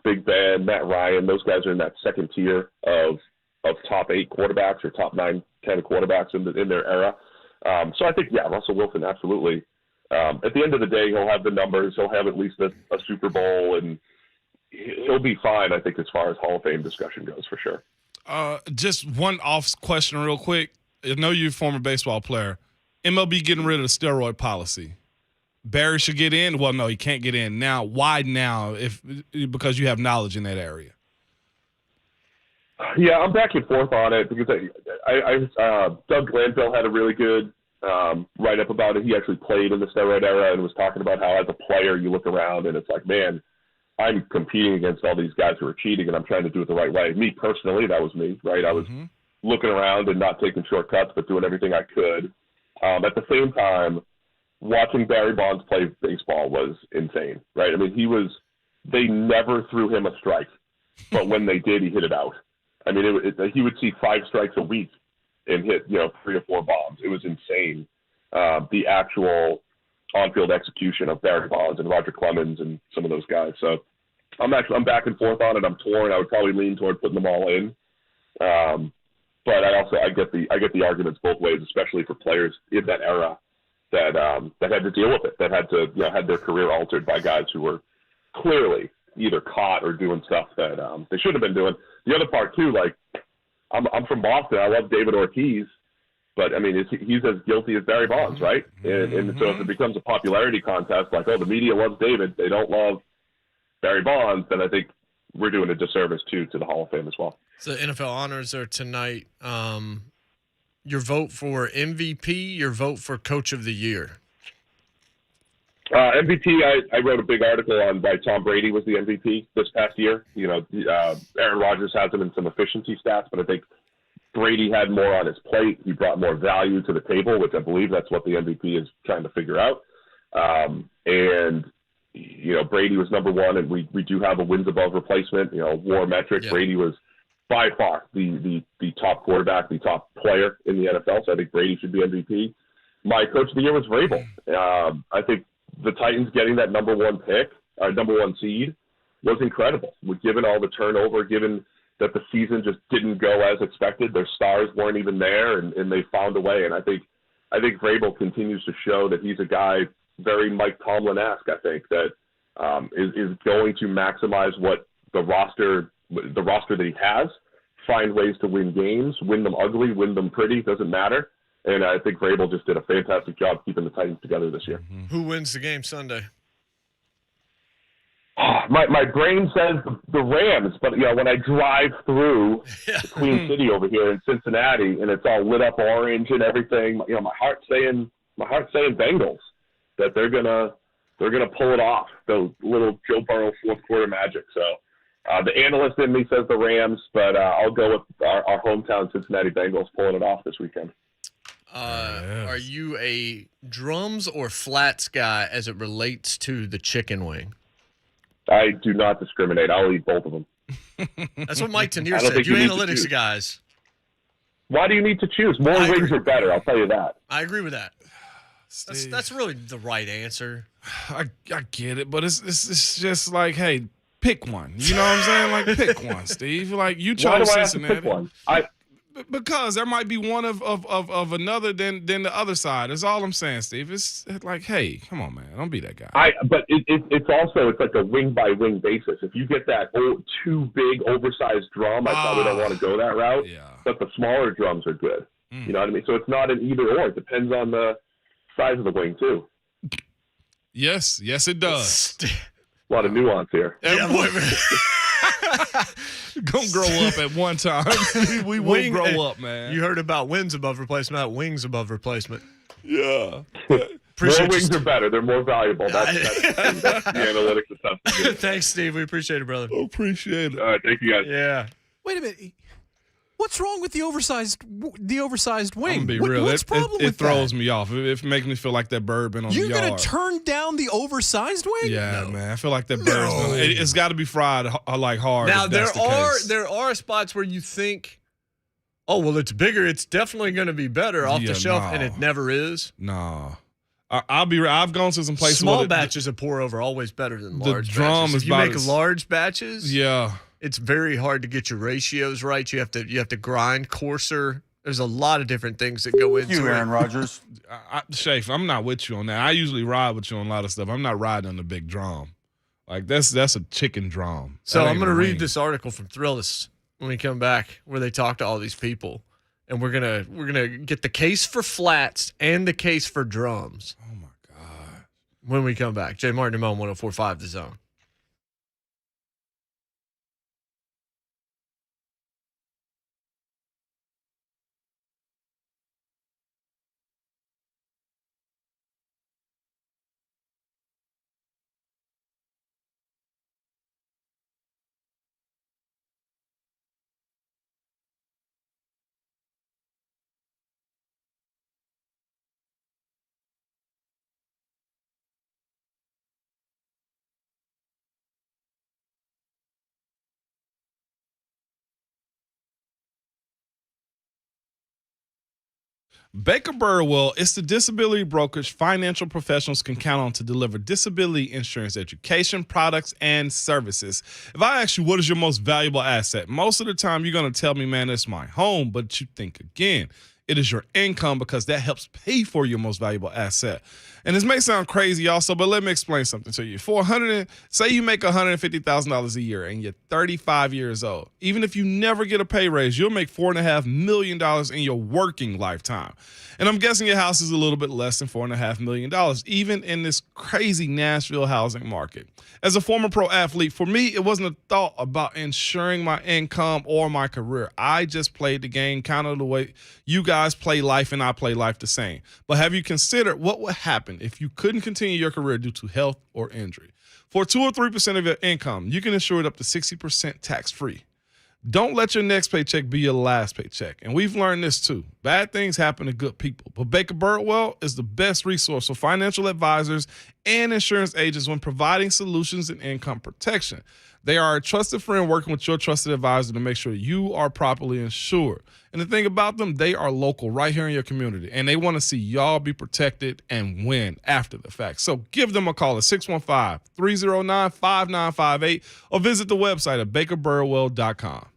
Big Ben, Matt Ryan, those guys are in that second tier of top 8 quarterbacks or top 9, 10 quarterbacks in their era. So I think, yeah, Russell Wilson, absolutely. At the end of the day, he'll have the numbers. He'll have at least a Super Bowl, and he'll be fine, I think, as far as Hall of Fame discussion goes, for sure. Just one off question real quick. I know you're a former baseball player. MLB getting rid of the steroid policy. Barry should get in? Well, no, he can't get in. Now, why now because you have knowledge in that area? Yeah, I'm back and forth on it because Doug Glanville had a really good write-up about it. He actually played in the steroid era and was talking about how as a player you look around and it's like, man, I'm competing against all these guys who are cheating and I'm trying to do it the right way. Me personally, that was me, right? I was looking around and not taking shortcuts but doing everything I could. At the same time, watching Barry Bonds play baseball was insane, right? I mean, they never threw him a strike, but when they did, he hit it out. I mean, he would see 5 strikes a week and hit, 3 or 4 bombs. It was insane. The actual on-field execution of Barry Bonds and Roger Clemens and some of those guys. So I'm back and forth on it. I'm torn. I would probably lean toward putting them all in. But I get the arguments both ways, especially for players in that era that had to deal with it, that had to had their career altered by guys who were clearly either caught or doing stuff that they shouldn't have been doing. The other part too, like I'm from Boston. I love David Ortiz, but I mean he's as guilty as Barry Bonds, right? And so if it becomes a popularity contest, like the media loves David, they don't love Barry Bonds, then I think we're doing a disservice to the Hall of Fame as well. So NFL honors are tonight. Your vote for MVP, your vote for Coach of the Year. MVP, I wrote a big article on why Tom Brady was the MVP this past year. Aaron Rodgers has him in some efficiency stats, but I think Brady had more on his plate. He brought more value to the table, which I believe that's what the MVP is trying to figure out. And Brady was number one, and we do have a wins above replacement, WAR metric. Yeah. Brady was by far the top quarterback, the top player in the NFL. So I think Brady should be MVP. My coach of the year was Vrabel. I think the Titans getting that number one seed was incredible. Given all the turnover, given that the season just didn't go as expected, their stars weren't even there, and they found a way. And I think Vrabel continues to show that he's a guy very Mike Tomlin-esque. I think that is going to maximize what the roster that he has, find ways to win games, win them ugly, win them pretty, doesn't matter. And I think Vrabel just did a fantastic job keeping the Titans together this year. Who wins the game Sunday? My brain says the Rams, but when I drive through the Queen City over here in Cincinnati and it's all lit up orange and everything, my heart's saying Bengals, that they're gonna pull it off. The little Joe Burrow fourth quarter magic. So the analyst in me says the Rams, but I'll go with our hometown Cincinnati Bengals pulling it off this weekend. Are you a drums or flats guy as it relates to the chicken wing? I do not discriminate. I'll eat both of them. That's what Mike Tenier said. You analytics guys. Why do you need to choose? More wings are better, I'll tell you that. I agree with that. That's really the right answer. I get it, but it's just like, hey, pick one. You know what I'm saying? Like, pick one, Steve. Like, you chose Cincinnati. Why do I have to pick one? Because there might be one of another than the other side. That's all I'm saying, Steve. It's like, hey, come on, man, don't be that guy. But it's like a wing by wing basis. If you get that too big, oversized drum, I probably don't want to go that route. Yeah. But the smaller drums are good. You know what I mean? So it's not an either or. It depends on the size of the wing too. Yes, it does. A lot of nuance here. Gonna grow up at one time. we will grow up, man. You heard about wins above replacement, not wings above replacement. Yeah. More wings are better. They're more valuable. That's the analytics assessment. Thanks, Steve. We appreciate it, brother. Appreciate it. All right, thank you guys. Yeah. Wait a minute. What's wrong with the oversized wing? I'm gonna be real. What's the problem with it throws me off. It makes me feel like that bird been on You're the yard. gonna turn down the oversized wing? Yeah, man. I feel like that bird's been. It's got to be fried like hard. Now if there are spots where you think, oh well, it's bigger. It's definitely going to be better off the shelf, and it never is. No. I've gone to some places. Small batches of pour over are always better than large drum batches. is if you make large batches, yeah, it's very hard to get your ratios right. You have to grind coarser. There's a lot of different things that go into it. Aaron Rodgers. Shafe, I'm not with you on that. I usually ride with you on a lot of stuff. I'm not riding on the big drum. Like that's a chicken drum. So I'm going to read this article from Thrillist when we come back, where they talk to all these people, and we're gonna get the case for flats and the case for drums. Oh my God! When we come back, JMart and Ramon, 104.5 The Zone. Baker Burwell is the disability brokerage financial professionals can count on to deliver disability insurance education, products, and services. If I ask you, what is your most valuable asset? Most of the time, you're going to tell me, man, it's my home. But you think again, it is your income, because that helps pay for your most valuable asset. And this may sound crazy also, but let me explain something to you. Say you make $150,000 a year and you're 35 years old. Even if you never get a pay raise, you'll make $4.5 million in your working lifetime. And I'm guessing your house is a little bit less than $4.5 million, even in this crazy Nashville housing market. As a former pro athlete, for me, it wasn't a thought about ensuring my income or my career. I just played the game kind of the way you guys play life, and I play life the same. But have you considered what would happen if you couldn't continue your career due to health or injury? For 2 or 3% of your income, you can insure it up to 60% tax-free. Don't let your next paycheck be your last paycheck. And we've learned this too. Bad things happen to good people. But Baker Burwell is the best resource for financial advisors and insurance agents when providing solutions and income protection. They are a trusted friend working with your trusted advisor to make sure you are properly insured. And the thing about them, they are local right here in your community, and they want to see y'all be protected and win after the fact. So give them a call at 615-309-5958 or visit the website at bakerburwell.com.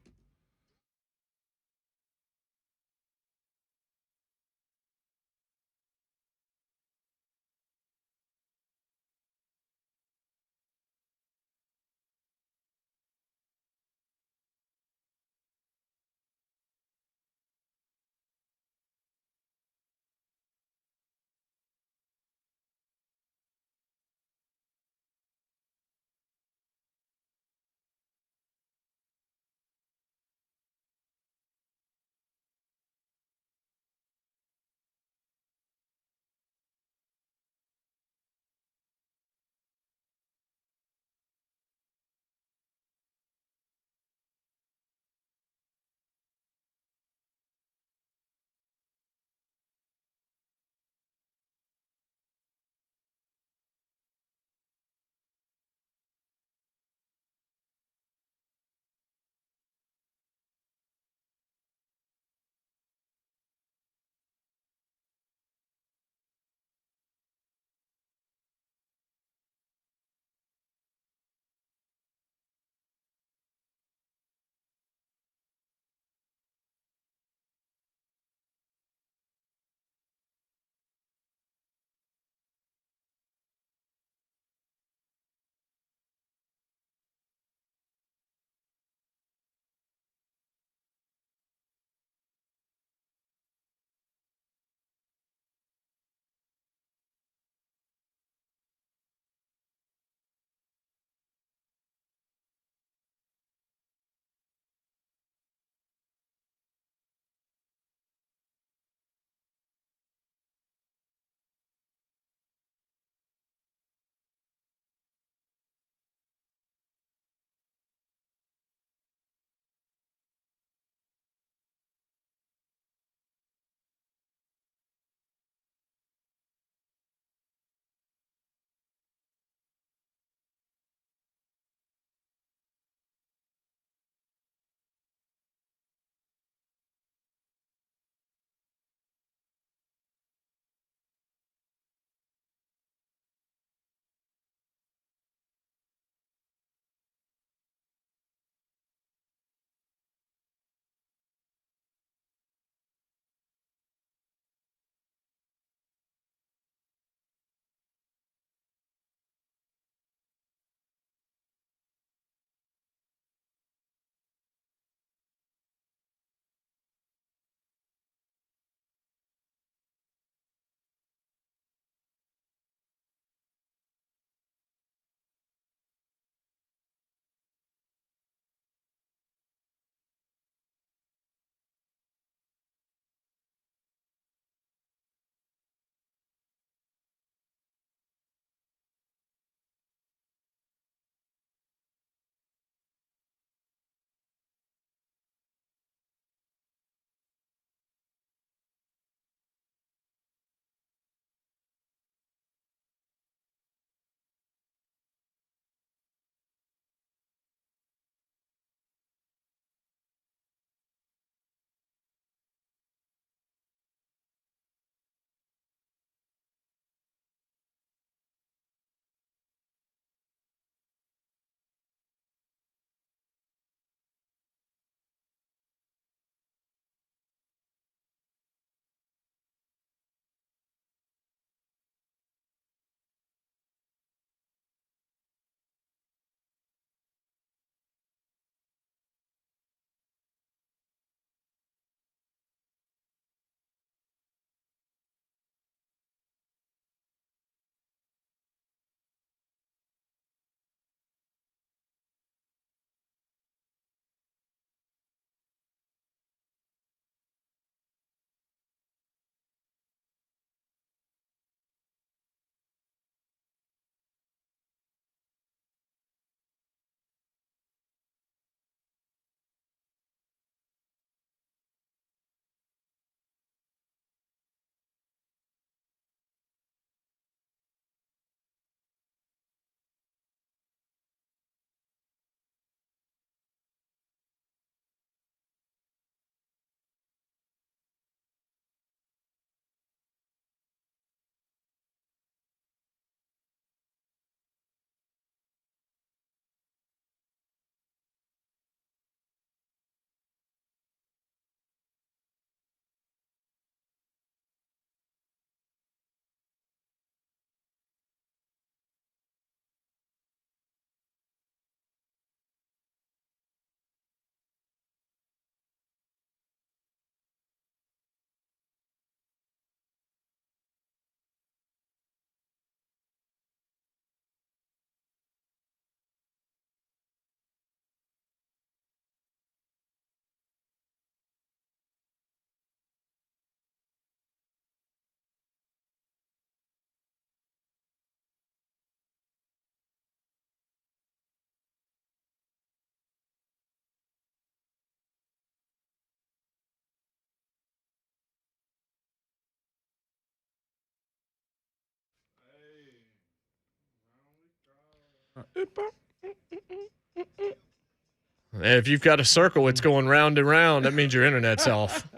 If you've got a circle, it's going round and round. That means your internet's off.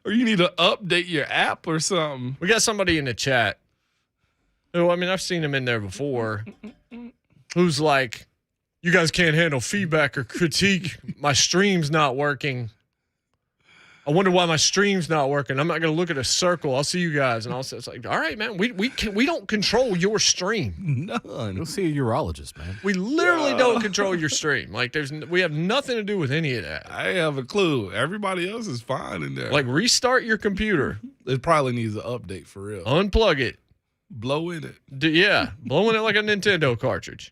Or you need to update your app or something. We got somebody in the chat who, I mean, I've seen him in there before, who's like, you guys can't handle feedback or critique. My stream's not working. I wonder why my stream's not working. I'm not going to look at a circle. I'll see you guys. And it's like, all right, man, we don't control your stream. None. Go see a urologist, man. We literally don't control your stream. Like, we have nothing to do with any of that. I have a clue. Everybody else is fine in there. Like, restart your computer. It probably needs an update for real. Unplug it. Blow in it. Blowing it like a Nintendo cartridge.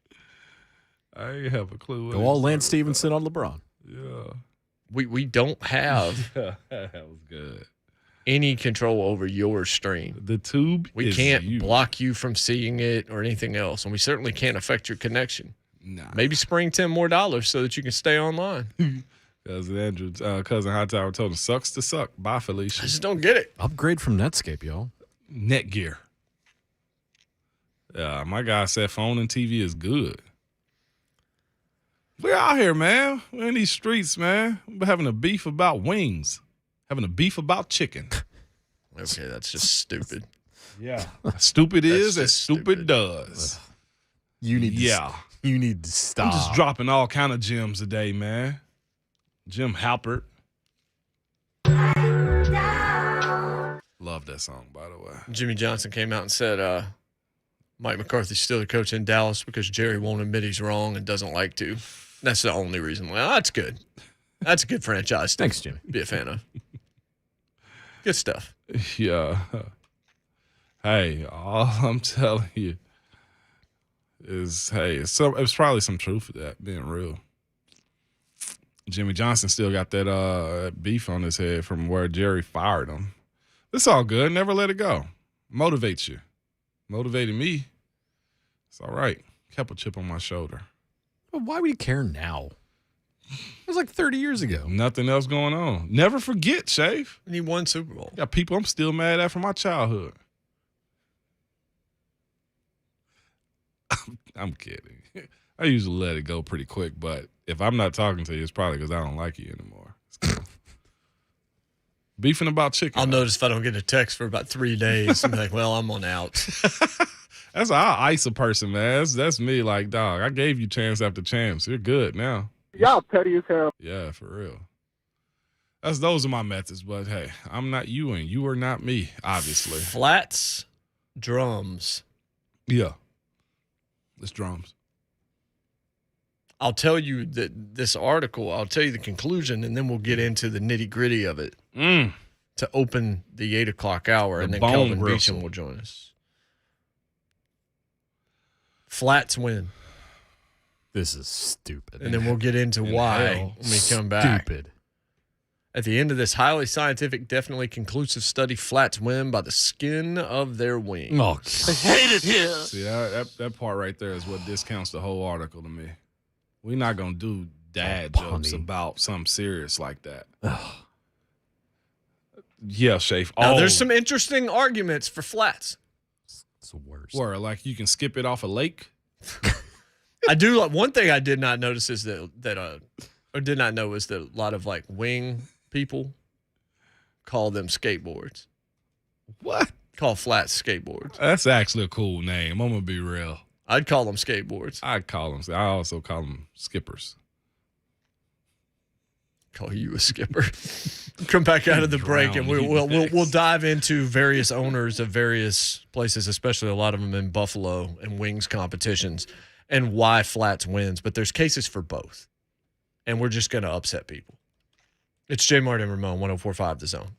I have a clue. Go all Lance Stevenson on LeBron. Yeah. We don't have That was good. any control over your stream. The tube. We is can't you. block you from seeing it or anything else, and we certainly can't affect your connection. Nah. Maybe spring $10 more so that you can stay online. Cousin Andrew, cousin Hightower told him, sucks to suck. Bye, Felicia. I just don't get it. Upgrade from Netscape, y'all. Netgear. Yeah, my guy said phone and TV is good. We're out here, man. We're in these streets, man. We're having a beef about wings. Having a beef about chicken. Okay, that's just stupid. Yeah. Stupid is That's as just stupid does. You need Yeah. you need to stop. I'm just dropping all kind of gems today, man. Jim Halpert. Love that song, by the way. Jimmy Johnson came out and said Mike McCarthy's still the coach in Dallas because Jerry won't admit he's wrong and doesn't like to. That's the only reason. Well, that's good. That's a good franchise. Thanks, Jimmy. Be a fan of. Good stuff. Yeah. Hey, all I'm telling you is, it's probably some truth to that, being real. Jimmy Johnson still got that beef on his head from where Jerry fired him. It's all good. Never let it go. Motivates you. Motivated me. It's all right. Kept a chip on my shoulder. But why would you care now? It was like 30 years ago. Nothing else going on. Never forget, Shave. And he won Super Bowl. Got people I'm still mad at from my childhood. I'm kidding. I usually let it go pretty quick, but if I'm not talking to you, it's probably because I don't like you anymore. Cool. Beefing about chicken. I'll notice if I don't get a text for about 3 days. I'm like, well, I'm on out. That's how I ice a person, man. That's me. Like, dog, I gave you chance after chance. You're good now. Y'all petty as hell. Yeah, for real. Those are my methods, but hey, I'm not you and you are not me, obviously. Flats, drums. Yeah. It's drums. I'll tell you this article, I'll tell you the conclusion, and then we'll get into the nitty-gritty of it to open the 8 o'clock hour, and then Kelvin Beachum will join us. Flats win. This is stupid. And then we'll get into why when we come back. Stupid. At the end of this highly scientific, definitely conclusive study, flats win by the skin of their wings. Oh, I hate it here. See, that part right there is what discounts the whole article to me. We're not going to do dad jokes about something serious like that. Yeah, Shafe. Now, there's some interesting arguments for flats. It's the worst. Where, like, you can skip it off a lake? I do. One thing I did not notice is or did not know is that a lot of, like, wing people call them skateboards. What? Call flats skateboards. That's actually a cool name. I'm going to be real. I'd call them skateboards. I also call them skippers. Call you a skipper. Come back out of the break, and we'll dive into various owners of various places, especially a lot of them in Buffalo and wings competitions, and why flats wins. But there's cases for both, and we're just going to upset people. It's JMart and Ramon, 104.5 The Zone.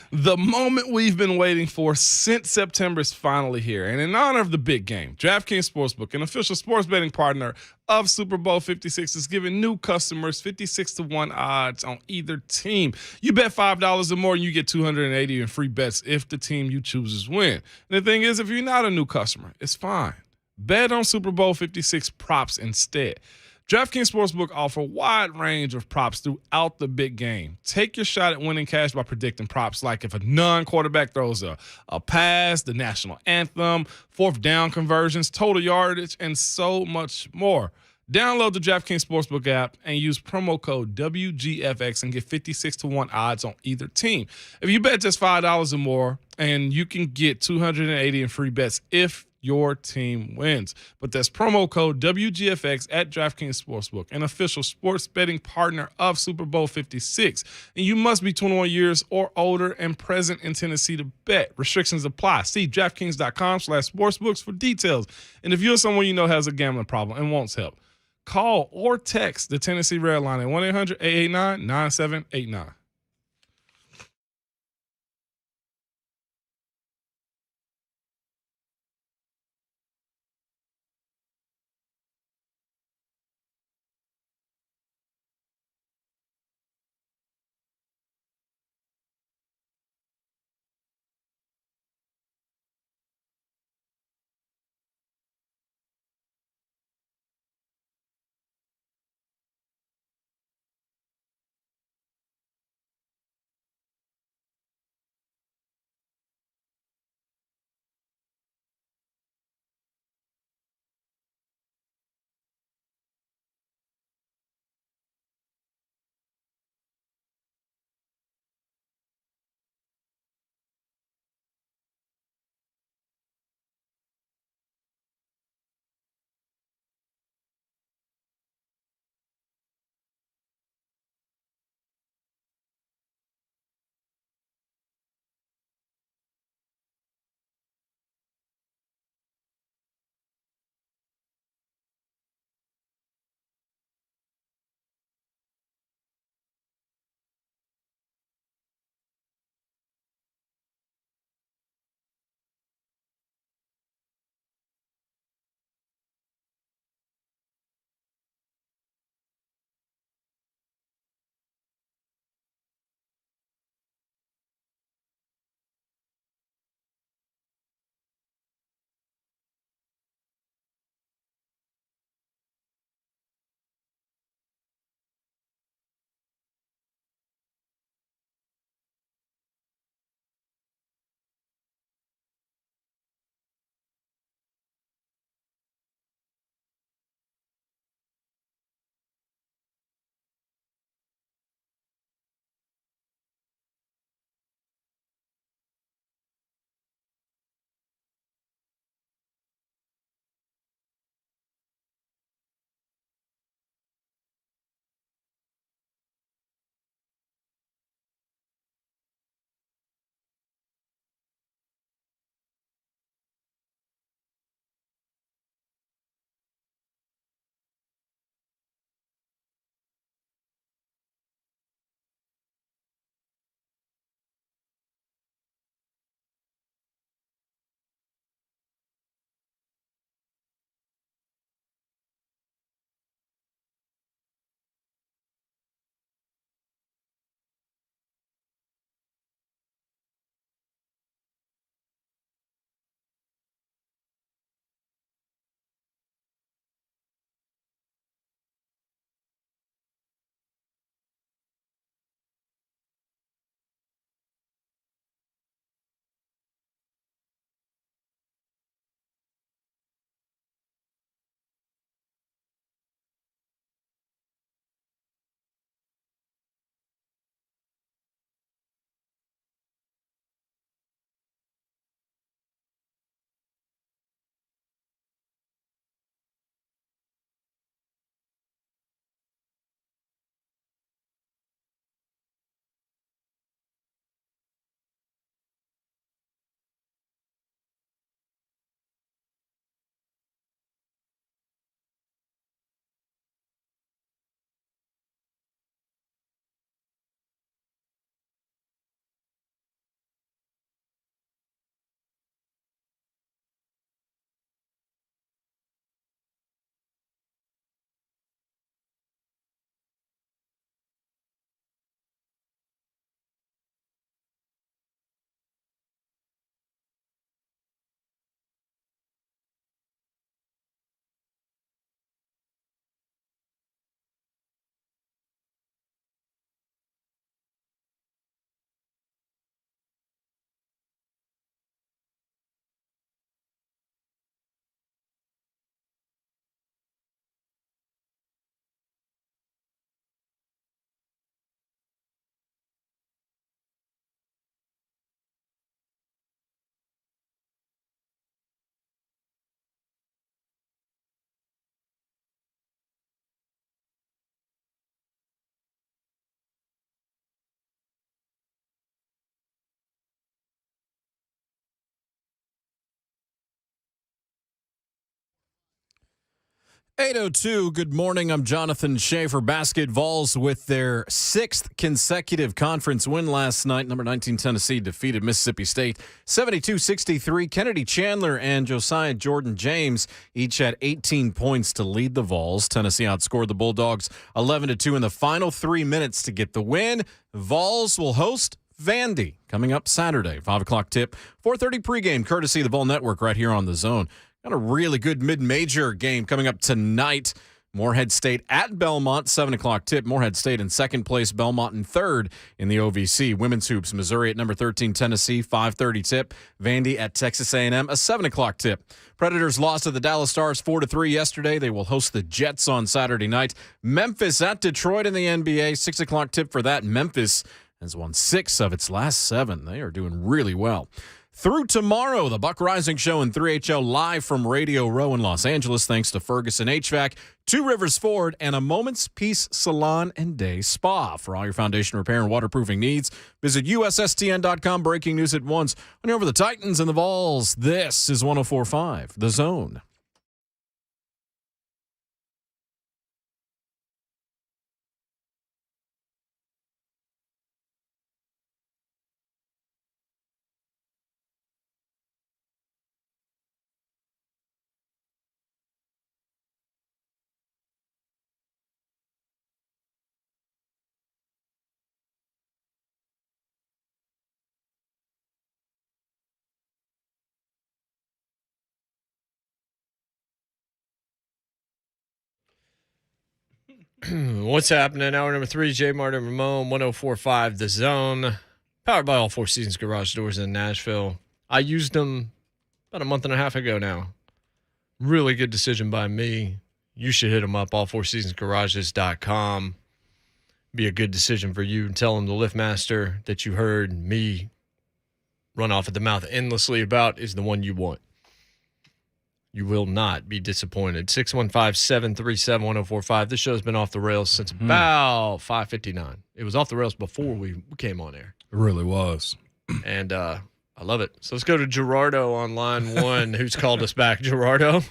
The moment we've been waiting for since September is finally here. And in honor of the big game, DraftKings Sportsbook, an official sports betting partner of Super Bowl 56, is giving new customers 56-1 odds on either team. You bet $5 or more and you get $280 in free bets if the team you choose win. And the thing is, if you're not a new customer, it's fine. Bet on Super Bowl 56 props instead. DraftKings Sportsbook offer a wide range of props throughout the big game. Take your shot at winning cash by predicting props like if a non-quarterback throws a pass, the national anthem, fourth down conversions, total yardage, and so much more. Download the DraftKings Sportsbook app and use promo code WGFX and get 56-1 odds on either team. If you bet just $5 or more, and you can get $280 in free bets if your team wins. But that's promo code WGFX at DraftKings Sportsbook, an official sports betting partner of Super Bowl 56. And you must be 21 years or older and present in Tennessee to bet. Restrictions apply. See DraftKings.com/sportsbooks for details. And if you're someone you know has a gambling problem and wants help, call or text the Tennessee Red Line at 1-800-889-9789. 8:02, good morning. I'm Jonathan Schaefer. Basket Vols with their 6th consecutive conference win last night. Number 19 Tennessee defeated Mississippi State 72-63. Kennedy Chandler and Josiah Jordan James each had 18 points to lead the Vols. Tennessee outscored the Bulldogs 11-2 in the final 3 minutes to get the win. Vols will host Vandy coming up Saturday. 5 o'clock tip, 4:30 pregame, courtesy of the Vol Network right here on The Zone. Got a really good mid-major game coming up tonight. Morehead State at Belmont, 7 o'clock tip. Morehead State in second place, Belmont in third in the OVC. Women's hoops, Missouri at number 13, Tennessee, 5:30 tip. Vandy at Texas A&M, a 7 o'clock tip. Predators lost to the Dallas Stars 4-3 yesterday. They will host the Jets on Saturday night. Memphis at Detroit in the NBA, 6 o'clock tip for that. Memphis has won 6 of its last 7. They are doing really well. Through tomorrow, the Buck Rising Show in 3HL live from Radio Row in Los Angeles, thanks to Ferguson HVAC, Two Rivers Ford, and a Moment's Peace Salon and Day Spa. For all your foundation repair and waterproofing needs, visit USSTN.com. Breaking news at once. On over the Titans and the Vols, this is 104.5, The Zone. What's happening? Hour number 3, JMart and Ramon, 104.5 The Zone. Powered by All Four Seasons Garage Doors in Nashville. I used them about a month and a half ago now. Really good decision by me. You should hit them up, allfourseasonsgarages.com. Be a good decision for you. Tell them the LiftMaster that you heard me run off at the mouth endlessly about is the one you want. You will not be disappointed. 615-737-1045. This show's been off the rails since about 5:59. It was off the rails before we came on air. It really was. And I love it. So let's go to Gerardo on line 1, who's called us back. Gerardo?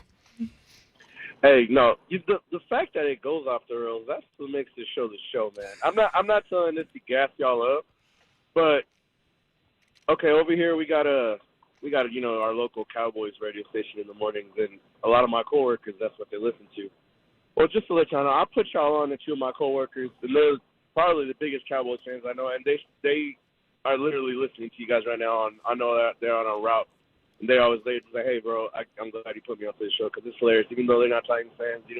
Hey, no, the fact that it goes off the rails, that's what makes this show the show, man. I'm not telling this to gas y'all up, but okay, over here we got our local Cowboys radio station in the mornings, and a lot of my coworkers, that's what they listen to. Well, just to let y'all know, I put y'all on to 2 of my coworkers, and they're probably the biggest Cowboys fans I know, and they are literally listening to you guys right now. I know that they're on a route, and they say, "Hey, bro, I'm glad you put me on to this show because it's hilarious." Even though they're not Titans fans, they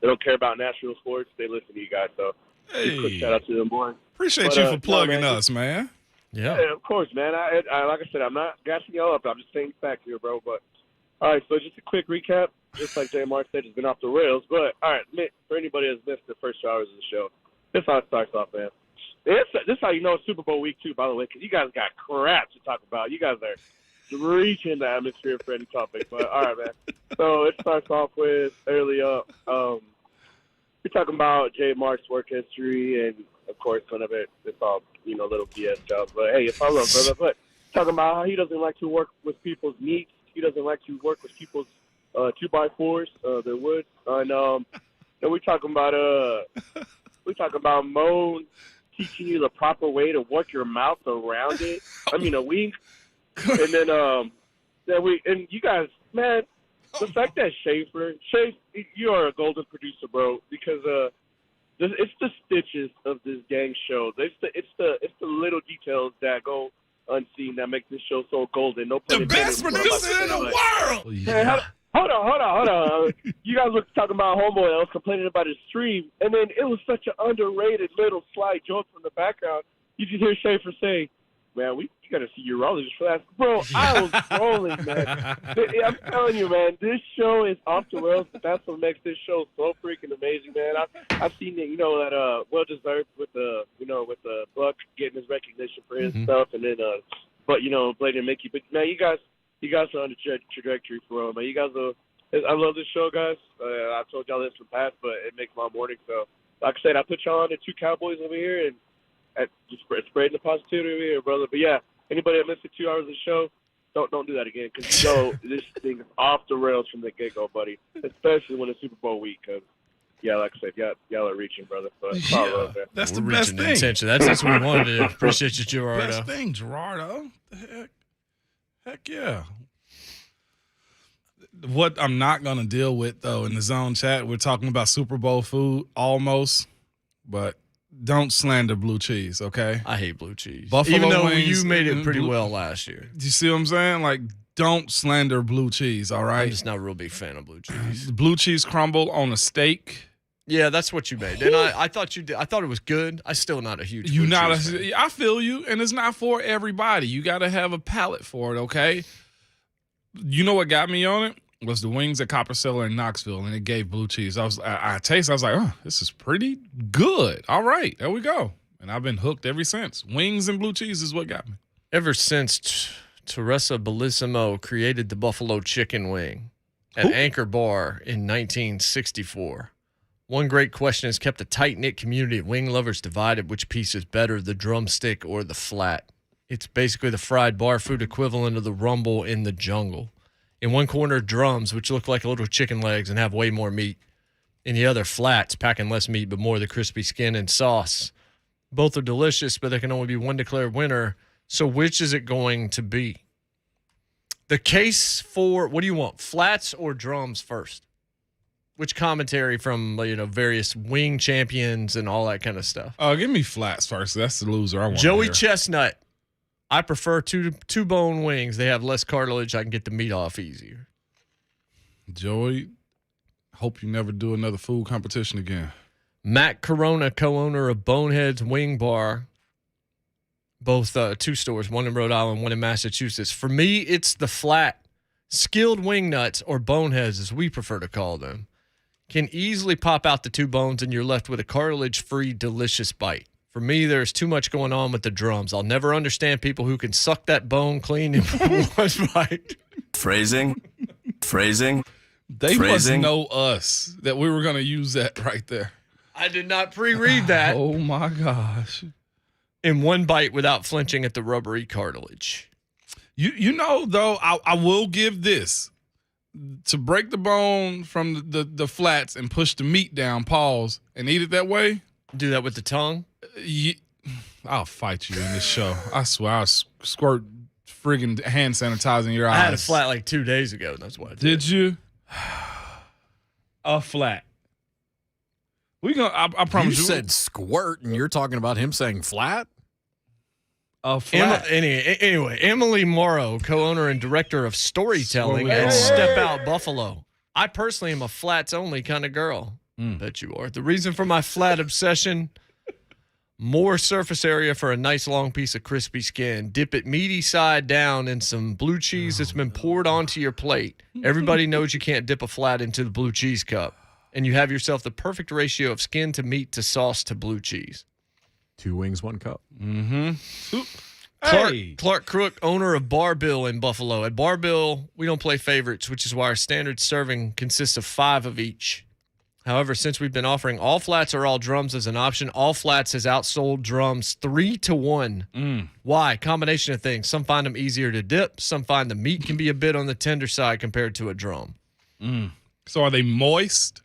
don't care about Nashville sports. They listen to you guys, so just quick shout out to them, boys. Appreciate you for plugging us, man. Yeah, of course, man. I like I said, I'm not gassing y'all up. I'm just saying facts here, bro. But all right, so just a quick recap. Just like JMart said, it's been off the rails. But all right, for anybody that's missed the first 2 hours of the show, this is how it starts off, man. This is how you know it's Super Bowl week 2, by the way, because you guys got crap to talk about. You guys are reaching the atmosphere for any topic. But all right, man. So it starts off with early up. We're talking about JMart's work history, and of course, none of it's all little BS jobs. But hey, it's all love, brother. But talking about how he doesn't like to work with people's meats. He doesn't like to work with people's 2x4s, their wood. And then we talking about Moan teaching you the proper way to work your mouth around it. I mean, a wink. And then you guys, man, the fact that Schaefer, you are a golden producer, bro, because it's the stitches of this dang show. It's the little details that go unseen that make this show so golden. No pun intended. The best producer in the world. Yeah. Hold on. You guys were talking about homeboy that was complaining about his stream, and then it was such an underrated little slight joke from the background. You just hear Schaefer say, "Man, you got to see urologist for that." Bro, I was rolling, man. I'm telling you, man, this show is off the rails, but that's what makes this show so freaking amazing, man. I've seen it, that well deserved with the Buck getting his recognition for his stuff, and then Blade and Mickey. But man, you guys are on the trajectory for real, man. You guys are. I love this show, guys. I told y'all this in the past, but it makes my morning. So, like I said, I put y'all on the 2 Cowboys over here, and just spreading the positivity over here, brother. But yeah, anybody that missed the 2 hours of the show, Don't do that again, because this thing is off the rails from the get-go, buddy. Especially when it's Super Bowl week, because like I said, y'all are reaching, brother. But that's the best thing. Intention. That's what we wanted to do. Appreciate you, Gerardo. Best thing, Gerardo. Heck yeah. What I'm not gonna deal with though in the zone chat, we're talking about Super Bowl food almost, but don't slander blue cheese, okay? I hate blue cheese. Buffalo even though wings you made it pretty blue, well last year. Do you see what I'm saying? Like, don't slander blue cheese, all right? I'm just not a real big fan of blue cheese. Blue cheese crumble on a steak. Yeah, that's what you made. And I thought you did. I thought it was good. I'm still not a huge You blue not cheese fan. I feel you, and it's not for everybody. You got to have a palate for it, okay? You know what got me on it? Was the wings at Copper Cellar in Knoxville, and it gave blue cheese. I tasted. I was like, oh, this is pretty good. All right, there we go. And I've been hooked ever since. Wings and blue cheese is what got me. Ever since Teresa Bellissimo created the buffalo chicken wing at Anchor Bar in 1964, one great question has kept a tight-knit community of wing lovers divided. Which piece is better, the drumstick or the flat? It's basically the fried bar food equivalent of the rumble in the jungle. In one corner, drums, which look like little chicken legs and have way more meat. In the other, flats, packing less meat but more of the crispy skin and sauce. Both are delicious, but there can only be one declared winner. So which is it going to be? The case for, what do you want, flats or drums first? Which commentary from various wing champions and all that kind of stuff? Give me flats first. That's the loser I want. Joey Chestnut. I prefer two bone wings. They have less cartilage. I can get the meat off easier. Joey, hope you never do another food competition again. Matt Corona, co-owner of Bonehead's Wing Bar. Both two stores, one in Rhode Island, one in Massachusetts. For me, it's the flat. Skilled wing nuts, or boneheads as we prefer to call them, can easily pop out the two bones and you're left with a cartilage-free, delicious bite. For me, there's too much going on with the drums. I'll never understand people who can suck that bone clean in one bite. Phrasing. They must know us that we were going to use that right there. I did not pre-read that. Oh, my gosh. In one bite without flinching at the rubbery cartilage. You know, though, I will give this. To break the bone from the flats and push the meat down, pause, and eat it that way. Do that with the tongue? I'll fight you in this show. I swear I'll squirt friggin' hand sanitizer in your eyes. I had a flat like 2 days ago. That's why I did. Did you? A flat. I promise you. You said squirt, and you're talking about him saying flat? A flat. Anyway, Emily Morrow, co-owner and director of storytelling at Step Out Buffalo. I personally am a flats-only kind of girl. Bet you are. The reason for my flat obsession, more surface area for a nice long piece of crispy skin. Dip it meaty side down in some blue cheese that's been poured onto your plate. Everybody knows you can't dip a flat into the blue cheese cup. And you have yourself the perfect ratio of skin to meat to sauce to blue cheese. 2 wings, 1 cup. Mm-hmm. Clark Crook, owner of Bar Bill in Buffalo. At Bar Bill, we don't play favorites, which is why our standard serving consists of 5 of each. However, since we've been offering all flats or all drums as an option, all flats has outsold drums 3-1. Why? Combination of things. Some find them easier to dip. Some find the meat can be a bit on the tender side compared to a drum. So are they moist?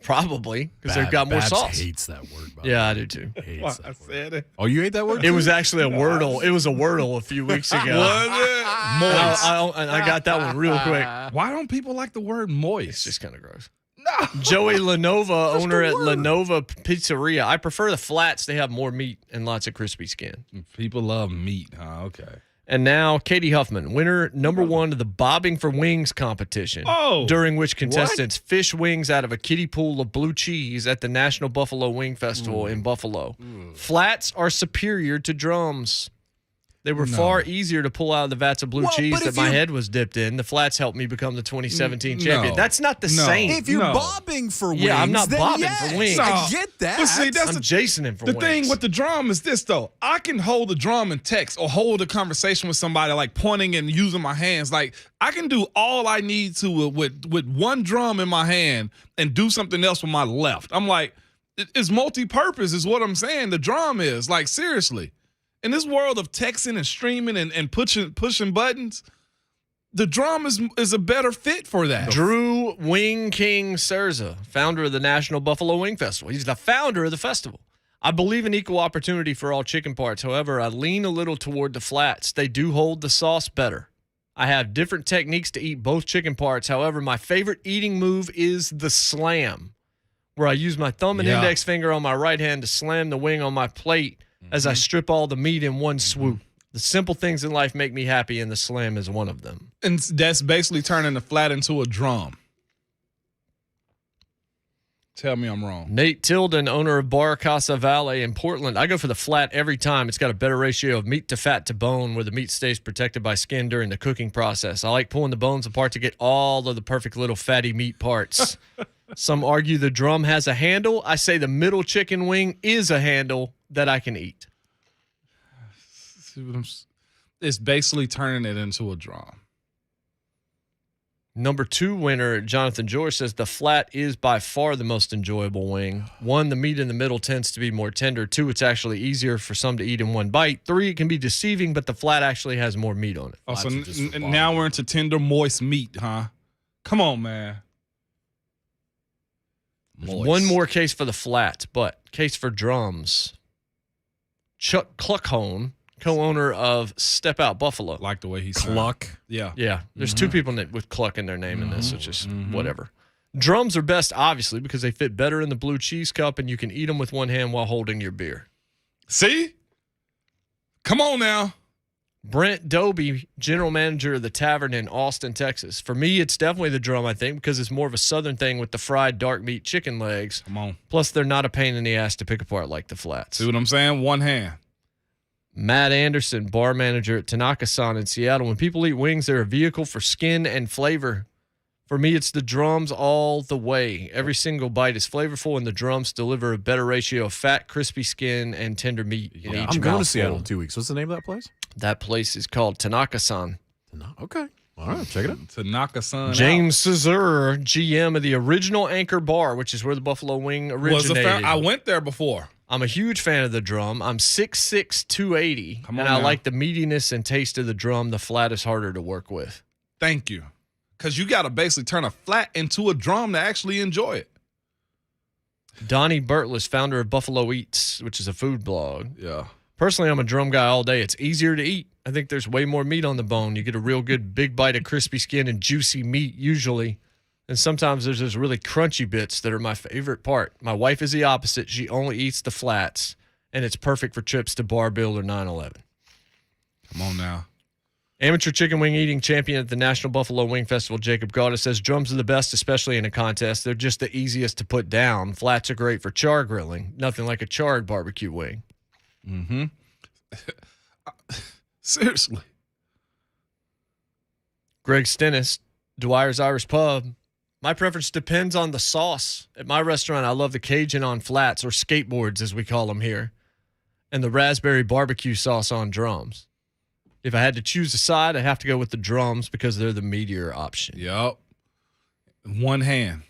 Probably, because they've got more sauce. Hates that word. Yeah, I do too. I said it. Oh, you ate that word? It was actually a Wordle. It was a Wordle a few weeks ago. Was it? Moist. I got that one real quick. Why don't people like the word moist? It's just kind of gross. No. Joey Lenova, owner at Lenova Pizzeria. I prefer the flats. They have more meat and lots of crispy skin. People love meat, huh? Okay. And now Katie Huffman, winner number 1 of the Bobbing for Wings competition. During which contestants fish wings out of a kiddie pool of blue cheese at the National Buffalo Wing Festival in Buffalo. Flats are superior to drums. They were far easier to pull out of the vats of blue cheese that my head was dipped in. The flats helped me become the 2017 champion. That's not the same. If you're bobbing for wings, yeah, I'm not bobbing for wings. I get that. But see, that's I'm Jasoning for wings. The thing with the drum is this, though. I can hold the drum and text or hold a conversation with somebody, like pointing and using my hands. Like, I can do all I need to with one drum in my hand and do something else with my left. I'm like, it's multi-purpose is what I'm saying. The drum is, like, seriously. In this world of texting and streaming and pushing buttons, the drum is a better fit for that. Drew Wing King Cerza, founder of the National Buffalo Wing Festival. He's the founder of the festival. I believe in equal opportunity for all chicken parts. However, I lean a little toward the flats. They do hold the sauce better. I have different techniques to eat both chicken parts. However, my favorite eating move is the slam, where I use my thumb and index finger on my right hand to slam the wing on my plate as I strip all the meat in one swoop. The simple things in life make me happy, and the slam is one of them. And that's basically turning the flat into a drum. Tell me I'm wrong. Nate Tilden, owner of Bar Casa Valle in Portland. I go for the flat every time. It's got a better ratio of meat to fat to bone where the meat stays protected by skin during the cooking process. I like pulling the bones apart to get all of the perfect little fatty meat parts. Some argue the drum has a handle. I say the middle chicken wing is a handle that I can eat. It's basically turning it into a drum. Number 2 winner, Jonathan George, says the flat is by far the most enjoyable wing. 1, the meat in the middle tends to be more tender. 2, it's actually easier for some to eat in one bite. 3, it can be deceiving, but the flat actually has more meat on it. Oh, so now we're into tender, moist meat, huh? Come on, man. One more case for the flat, but case for drums. Chuck Cluckhone, co-owner of Step Out Buffalo. Like the way he Cluck. Yeah. Yeah. There's 2 people with Cluck in their name in this, which is whatever. Drums are best, obviously, because they fit better in the blue cheese cup, and you can eat them with one hand while holding your beer. See? Come on now. Brent Doby, general manager of the Tavern in Austin, Texas. For me, it's definitely the drum, I think, because it's more of a southern thing with the fried dark meat chicken legs. Come on. Plus, they're not a pain in the ass to pick apart like the flats. See what I'm saying? One hand. Matt Anderson, bar manager at Tanaka-san in Seattle. When people eat wings, they're a vehicle for skin and flavor. For me, it's the drums all the way. Every single bite is flavorful, and the drums deliver a better ratio of fat, crispy skin, and tender meat in each I'm going to mouthful. Seattle in 2 weeks. What's the name of that place? That place is called Tanaka-san. Okay. All right. Check it out. Tanaka-san. James Cesar, GM of the original Anchor Bar, which is where the Buffalo Wing originated. I went there before. I'm a huge fan of the drum. I'm 6'6", 280, and I like the meatiness and taste of the drum. The flat is harder to work with. Thank you. Because you got to basically turn a flat into a drum to actually enjoy it. Donnie Burtless, founder of Buffalo Eats, which is a food blog. Yeah. Personally, I'm a drum guy all day. It's easier to eat. I think there's way more meat on the bone. You get a real good big bite of crispy skin and juicy meat usually. And sometimes there's those really crunchy bits that are my favorite part. My wife is the opposite. She only eats the flats, and it's perfect for trips to Bar Bill or 9/11. Come on now. Amateur chicken wing eating champion at the National Buffalo Wing Festival, Jacob Gauda, says drums are the best, especially in a contest. They're just the easiest to put down. Flats are great for char grilling. Nothing like a charred barbecue wing. Mm-hmm. Seriously. Greg Stennis, Dwyer's Irish Pub. My preference depends on the sauce. At my restaurant, I love the Cajun on flats, or skateboards as we call them here, and the raspberry barbecue sauce on drums. If I had to choose a side, I'd have to go with the drums because they're the meatier option. Yup. One hand.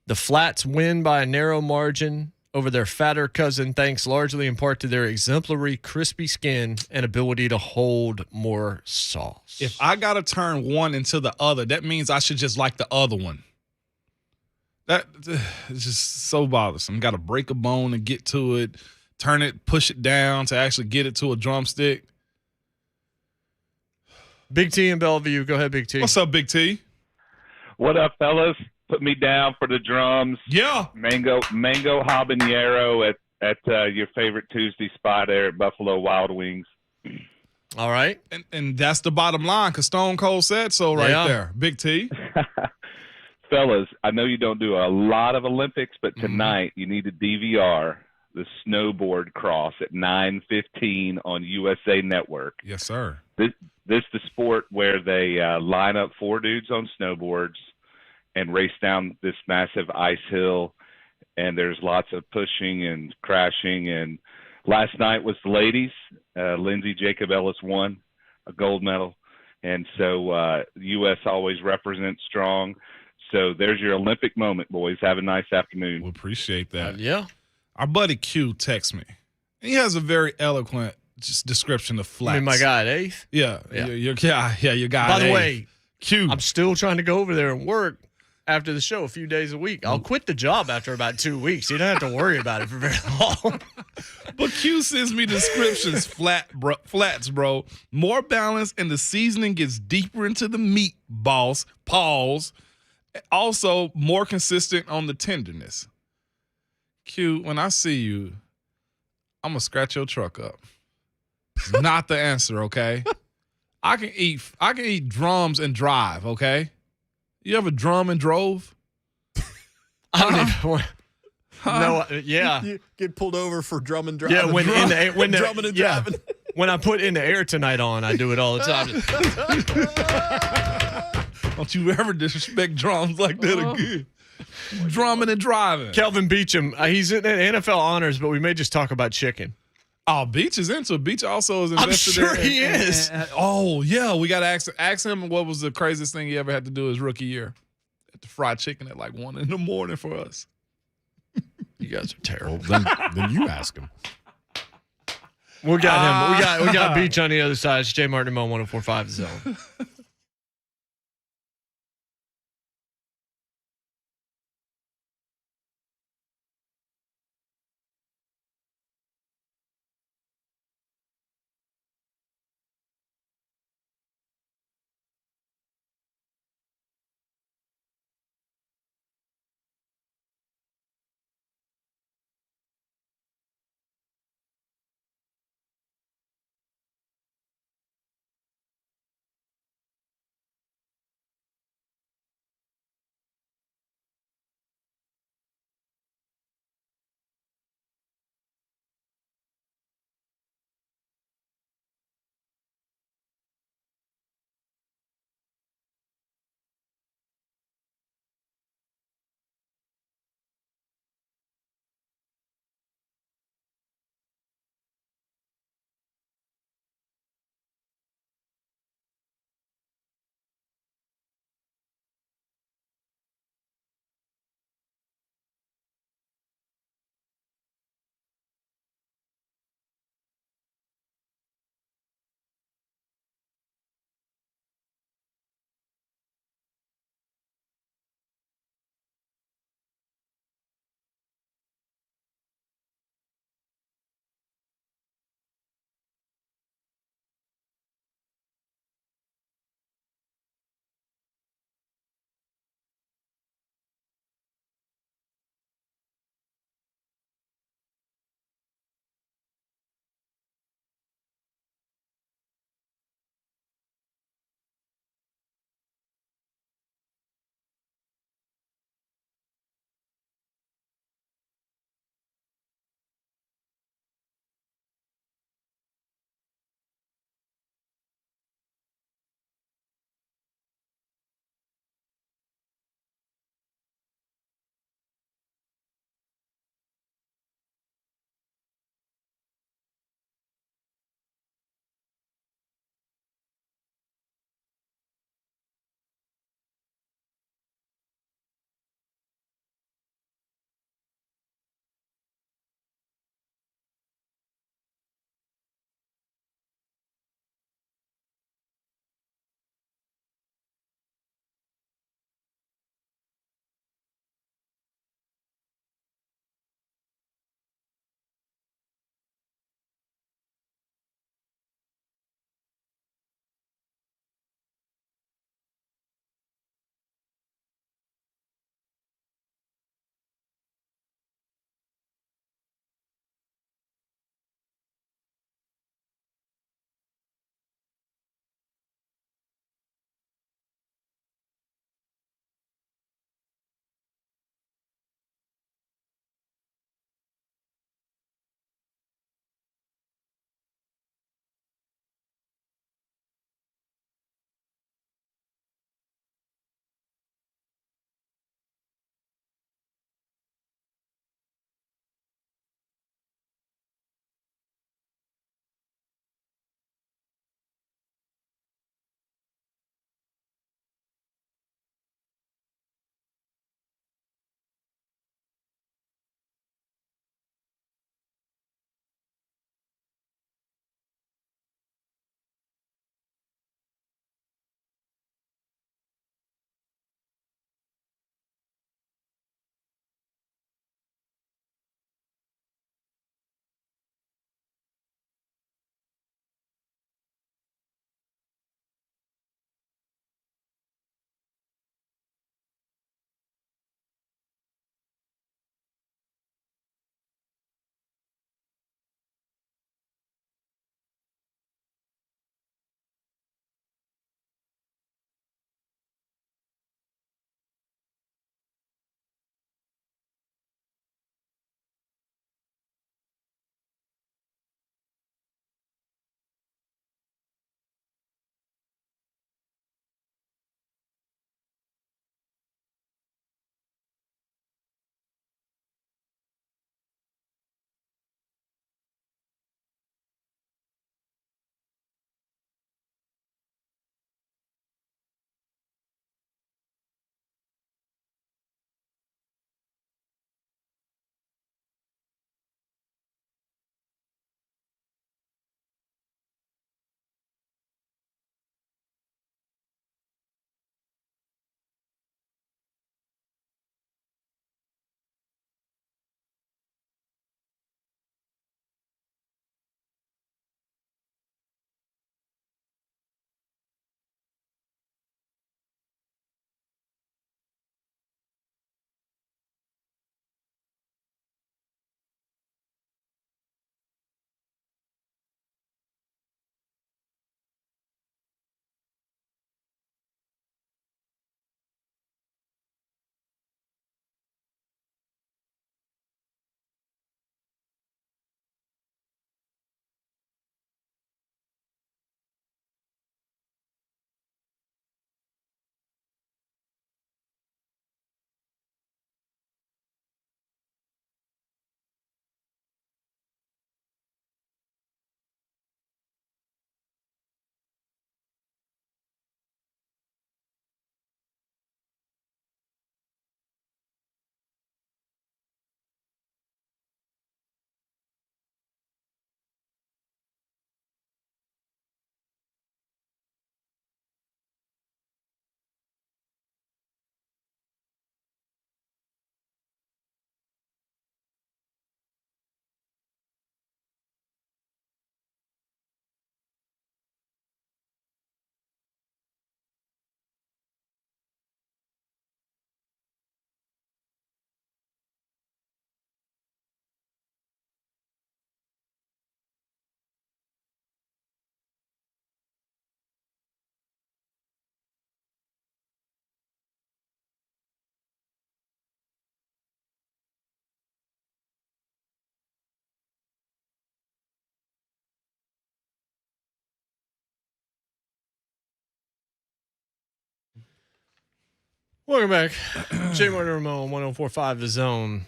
The flats win by a narrow margin over their fatter cousin, thanks largely in part to their exemplary crispy skin and ability to hold more sauce. If I got to turn one into the other, that means I should just like the other one. That is just so bothersome. Got to break a bone and get to it, turn it, push it down to actually get it to a drumstick. Big T in Bellevue. Go ahead, Big T. What's up, Big T? What up, fellas? Put me down for the drums. Yeah. Mango habanero at your favorite Tuesday spot there at Buffalo Wild Wings. All right. And that's the bottom line because Stone Cold said so right there. Big T. Fellas, I know you don't do a lot of Olympics, but tonight you need to DVR the snowboard cross at 9:15 on USA Network. Yes, sir. This the sport where they line up 4 dudes on snowboards and race down this massive ice hill, and there's lots of pushing and crashing. And last night was the ladies. Lindsay Jacob Ellis won a gold medal, and so U.S. always represents strong. So there's your Olympic moment, boys. Have a nice afternoon. We appreciate that. Yeah. Our buddy Q texts me. He has a very eloquent just description of flats. I mean, my guy at 8th? Yeah. Yeah. Your guy. By the at way, 8th. Q. I'm still trying to go over there and work after the show a few days a week. I'll quit the job after about 2 weeks. You don't have to worry about it for very long. But Q sends me descriptions, flats, bro. More balance and the seasoning gets deeper into the meat, boss. Pause. Also, more consistent on the tenderness. Q, when I see you, I'm going to scratch your truck up. It's not the answer, okay? I can eat drums and drive, okay? You ever drum and drove? I don't even. No, yeah. You get pulled over for drum and driving. Yeah, when drumming and driving. When I put In the Air Tonight on, I do it all the time. Don't you ever disrespect drums like that again. Drumming and driving. Kelvin Beachum, he's in NFL honors, but we may just talk about chicken. Oh, Beach is into it. Beach also is invested I'm sure he is. Oh, yeah. We got to ask him what was the craziest thing he ever had to do his rookie year. Had to fry chicken at like 1 a.m. for us. You guys are terrible. Then you ask him. We got him. We got Beach on the other side. It's JMart and Ramon 104.5 Zone. Welcome back. JMart and Ramon, 104.5 The Zone.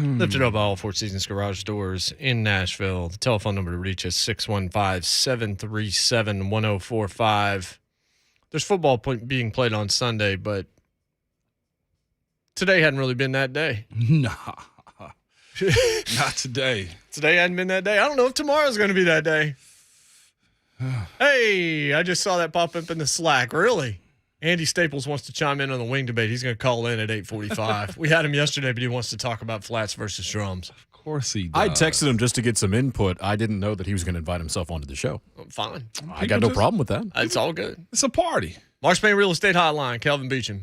Lifted up by all Four Seasons Garage Doors in Nashville. The telephone number to reach is 615-737-1045. There's football being played on Sunday, but today hadn't really been that day. Nah. Not today. Today hadn't been that day. I don't know if tomorrow's going to be that day. Hey, I just saw that pop up in the Slack. Really? Andy Staples wants to chime in on the wing debate. He's going to call in at 8:45. We had him yesterday, but he wants to talk about flats versus drums. Of course he does. I texted him just to get some input. I didn't know that he was going to invite himself onto the show. Fine. I got no problem with that. It's all good. It's a party. Marshman Real Estate Hotline, Kelvin Beachum,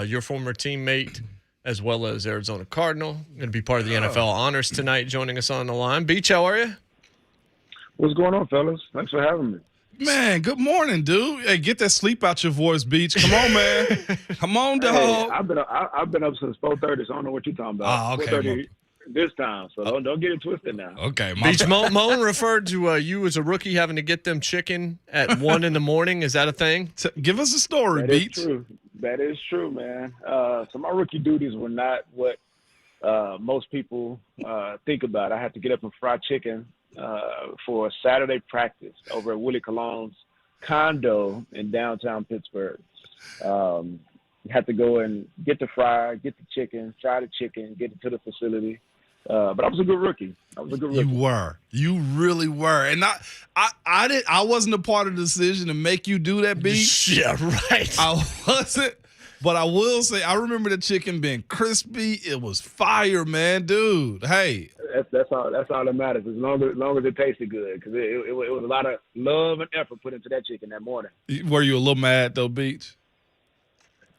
your former teammate as well as Arizona Cardinal. Going to be part of the NFL honors tonight, joining us on the line. Beach, how are you? What's going on, fellas? Thanks for having me. Man, good morning, dude. Hey, get that sleep out your voice, Beach. Come on, man. Come on, dog. Hey, I've been up since 4:30, so I don't know what you're talking about. Oh, okay. 4:30 this time, so don't get it twisted now. Okay, Beach, Moan referred to you as a rookie having to get them chicken at 1 in the morning. Is that a thing? Give us a story, That Beach. is true. That is true, man. So my rookie duties were not what most people think about. I had to get up and fry chicken for a Saturday practice over at Willie Cologne's condo in downtown Pittsburgh. You had to go and get the fryer, get the chicken, fry the chicken, get it to the facility. But I was a good rookie. You really were. And I wasn't a part of the decision to make you do that, Beach. Yeah, right. I wasn't. But I will say, I remember the chicken being crispy. It was fire, man, dude. Hey, that's all that matters. As long as it tasted good, because it was a lot of love and effort put into that chicken that morning. Were you a little mad though, Beach?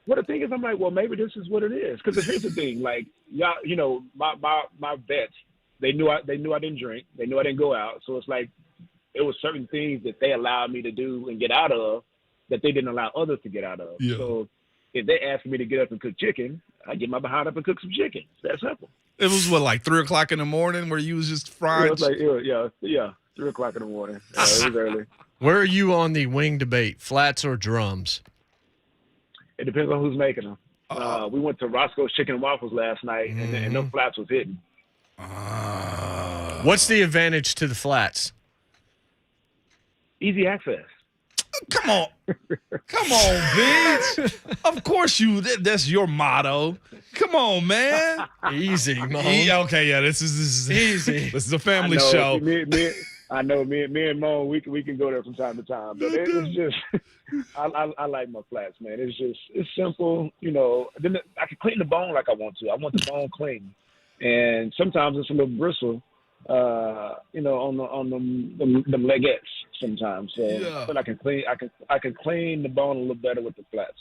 Well, the thing is, I'm like, well, maybe this is what it is. Because here's the thing, like, y'all, you know, my vets, they knew I didn't drink, they knew I didn't go out, so it's like it was certain things that they allowed me to do and get out of that they didn't allow others to get out of. Yeah. So if they asked me to get up and cook chicken, I get my behind up and cook some chicken. It's that simple. It was what, like 3 o'clock in the morning, where you was just frying. Yeah, 3 o'clock in the morning. It was early. Where are you on the wing debate, flats or drums? It depends on who's making them. We went to Roscoe's Chicken and Waffles last night, and no flats was hitting. What's the advantage to the flats? Easy access. Come on, bitch. Of course that's your motto. Come on, man. Easy, Mom. Okay, yeah, this is easy. This is a family show. I know me and Mo, we can go there from time to time, but it's just I like my flats, man. It's simple, you know. Then I can clean the bone like I want to. I want the bone clean, and sometimes it's a little bristle, you know, on them legettes sometimes. So, yeah. But I can clean the bone a little better with the flats.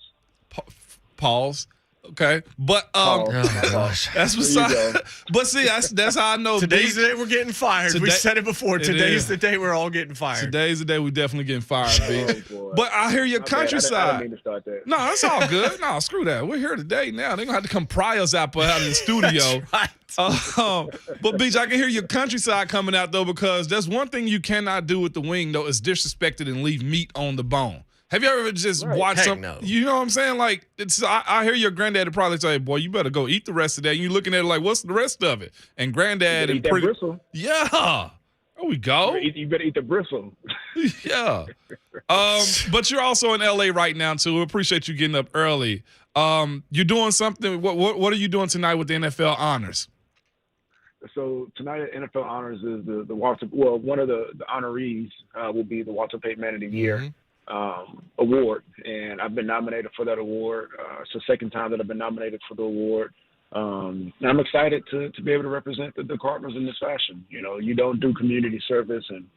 Pause. Okay, but oh gosh, that's what's up. But see, that's how I know. Today's the day we're getting fired. We said it before. Today's the day we're all getting fired. Today's the day we definitely getting fired, bitch. But I hear your countryside. I didn't mean to start that. No, that's all good. No, screw that. We're here today now. They're gonna have to come pry us out of the studio. That's right. But Beach, I can hear your countryside coming out though, because there's one thing you cannot do with the wing though, is disrespect it and leave meat on the bone. Have you ever just watched something? No. You know what I'm saying? Like, I hear your granddad probably say, "Boy, you better go eat the rest of that." And you're looking at it like, "What's the rest of it?" And granddad and eat that bristle. Yeah, there we go. You better eat the bristle. Yeah. But you're also in LA right now too. We appreciate you getting up early. You're doing something. What are you doing tonight with the NFL honors? So tonight at NFL honors is the Walter. Well, one of the honorees will be the Walter Payton Man of the Year. Award, and I've been nominated for that award. It's the second time that I've been nominated for the award. And I'm excited to be able to represent the Cardinals in this fashion. You know, you don't do community service and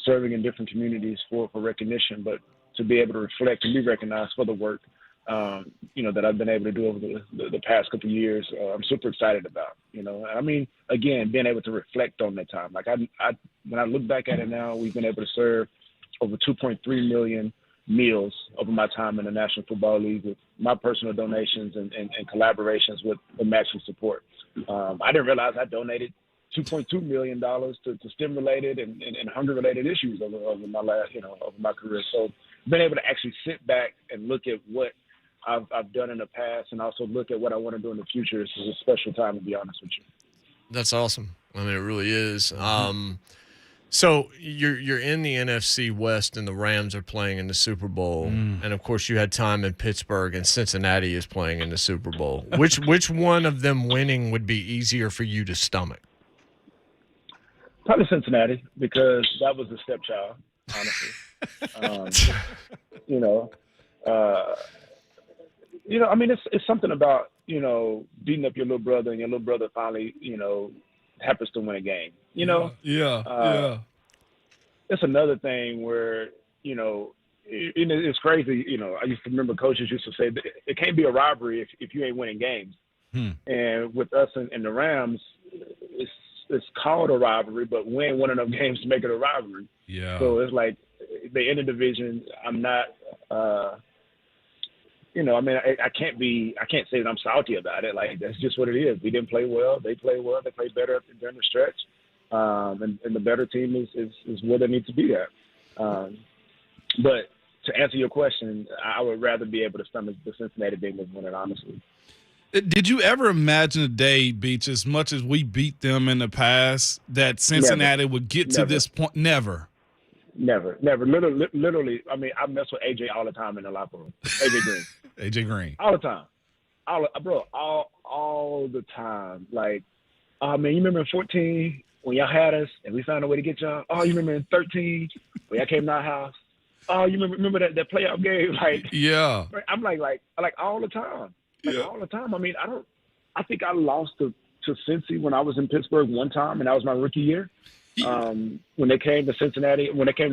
serving in different communities for recognition, but to be able to reflect and be recognized for the work, you know, that I've been able to do over the past couple of years, I'm super excited about. You know, I mean, again, being able to reflect on that time. Like when I look back at it now, we've been able to serve over 2.3 million meals over my time in the National Football League with my personal donations and collaborations with the matching support. I didn't realize I donated $2.2 million to STEM-related and hunger-related issues over my career. So being able to actually sit back and look at what I've done in the past, and also look at what I want to do in the future. This is a special time, to be honest with you. That's awesome. I mean, it really is. So you're in the NFC West, and the Rams are playing in the Super Bowl, and of course you had time in Pittsburgh, and Cincinnati is playing in the Super Bowl. Which one of them winning would be easier for you to stomach? Probably Cincinnati, because that was the stepchild, honestly. I mean, it's something about, beating up your little brother, and your little brother finally, happens to win a game, Yeah. It's another thing where, it's crazy. I used to remember coaches used to say that it can't be a rivalry if you ain't winning games. And with us and the Rams, it's called a rivalry, but win one of them games to make it a rivalry. Yeah. So it's like they in the division. I'm not, I can't say that I'm salty about it. Like, that's just what it is. We didn't play well. They played well. They played better during the stretch. And the better team is where they need to be at. But to answer your question, I would rather be able to stomach the Cincinnati Bengals winning, honestly. Did you ever imagine a day, Beach, as much as we beat them in the past, that Cincinnati would get to this point? Never. Never. Literally, I mean, I mess with AJ all the time in the locker room. AJ Green. All the time. All the time. Like, man, you remember in 14 when y'all had us and we found a way to get y'all? Oh, you remember in 13 when y'all came to our house? Oh, you remember that playoff game? Like, yeah. I'm like all the time. All the time. I mean, I think I lost to Cincy when I was in Pittsburgh one time, and that was my rookie year. When they came to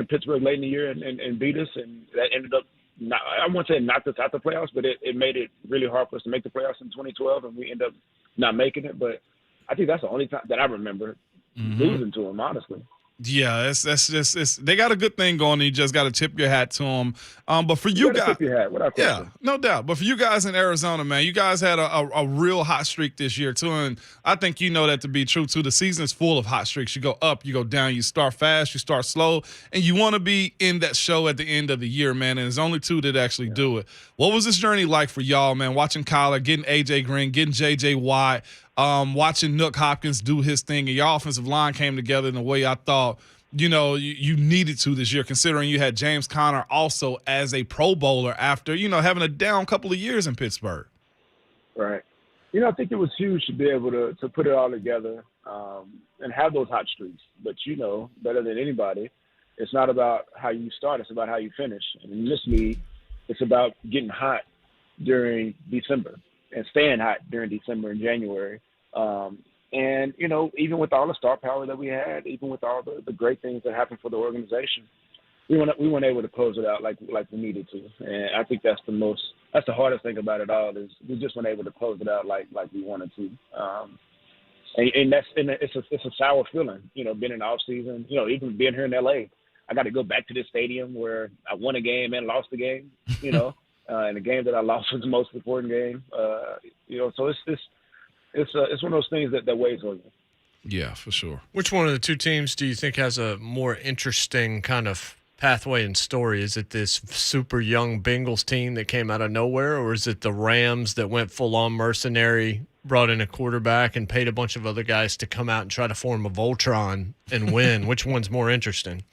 Pittsburgh late in the year and beat us, and that ended up, I won't say knocked us out the playoffs, but it made it really hard for us to make the playoffs in 2012, and we ended up not making it. But I think that's the only time that I remember losing to them, honestly. Yeah, that's just they got a good thing going. You just got to tip your hat to them. But for you guys, tip your hat, without question. No doubt. But for you guys in Arizona, man, you guys had a real hot streak this year too, and I think you know that to be true too. The season is full of hot streaks. You go up, you go down. You start fast, you start slow, and you want to be in that show at the end of the year, man. And there's only two that actually do it. What was this journey like for y'all, man? Watching Kyler, getting AJ Green, getting JJ Watt. Watching Nook Hopkins do his thing, and your offensive line came together in the way I thought, you needed to this year, considering you had James Conner also as a Pro Bowler after, having a down couple of years in Pittsburgh. Right. I think it was huge to be able to put it all together and have those hot streaks. But better than anybody, it's not about how you start, it's about how you finish. And in this league, it's about getting hot during December and staying hot during December and January. And, even with all the star power that we had, even with all the great things that happened for the organization, we weren't able to close it out like we needed to. And I think that's the hardest thing about it all is we just weren't able to close it out like we wanted to. And it's a sour feeling, being in the off season, even being here in LA, I got to go back to this stadium where I won a game and lost a game, and the game that I lost was the most important game. So it's one of those things that weighs on you. Yeah, for sure. Which one of the two teams do you think has a more interesting kind of pathway and story? Is it this super young Bengals team that came out of nowhere, or is it the Rams that went full-on mercenary, brought in a quarterback, and paid a bunch of other guys to come out and try to form a Voltron and win? Which one's more interesting?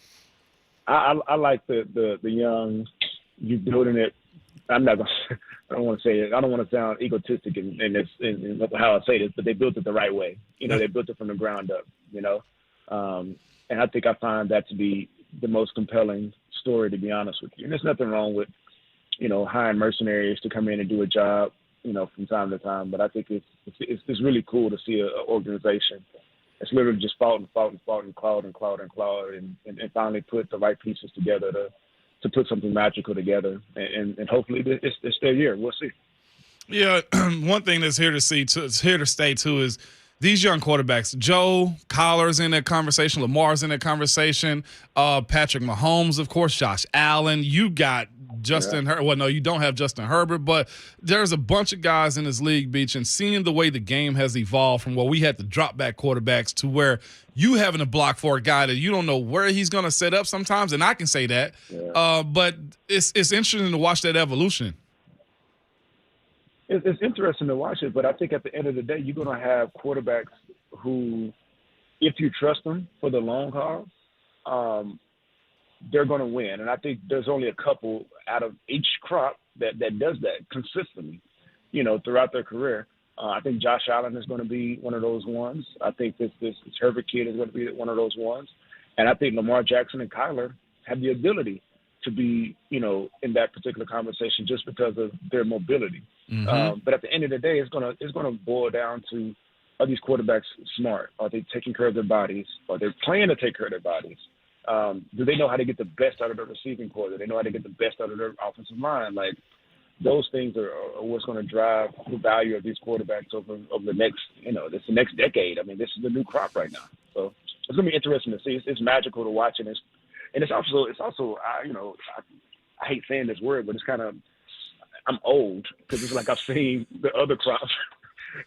I like the young, you building it. I'm not gonna. I don't want to say it. I don't want to sound egotistic in how I say this, but they built it the right way. They built it from the ground up. And I think I find that to be the most compelling story, to be honest with you. And there's nothing wrong with, hiring mercenaries to come in and do a job, from time to time. But I think it's really cool to see an organization that's literally just fought and clawed and finally put the right pieces together to put something magical together, and hopefully it's their year. We'll see. Yeah, one thing that's here to stay too is these young quarterbacks. Joe Collar's in that conversation. Lamar's in that conversation. Patrick Mahomes, of course. Josh Allen. You got Justin Herbert. Well, no, you don't have Justin Herbert, but there's a bunch of guys in this league, Beach, and seeing the way the game has evolved from where we had the drop back quarterbacks to where you having to block for a guy that you don't know where he's going to set up sometimes, and I can say that. But it's interesting to watch that evolution. it's interesting to watch it, but I think at the end of the day, you're going to have quarterbacks who, if you trust them for the long haul, they're going to win. And I think there's only a couple out of each crop that does that consistently, throughout their career. I think Josh Allen is going to be one of those ones. I think this Herbert kid is going to be one of those ones. And I think Lamar Jackson and Kyler have the ability to be, in that particular conversation just because of their mobility. Mm-hmm. But at the end of the day, it's gonna boil down to, are these quarterbacks smart? Are they taking care of their bodies? Are they planning to take care of their bodies? Do they know how to get the best out of their receiving core? Do they know how to get the best out of their offensive line? Like, those things are what's going to drive the value of these quarterbacks over the next, this the next decade. I mean, this is the new crop right now. So it's going to be interesting to see. It's magical to watch, and it's also I hate saying this word, but it's kind of, I'm old because it's like I've seen the other crop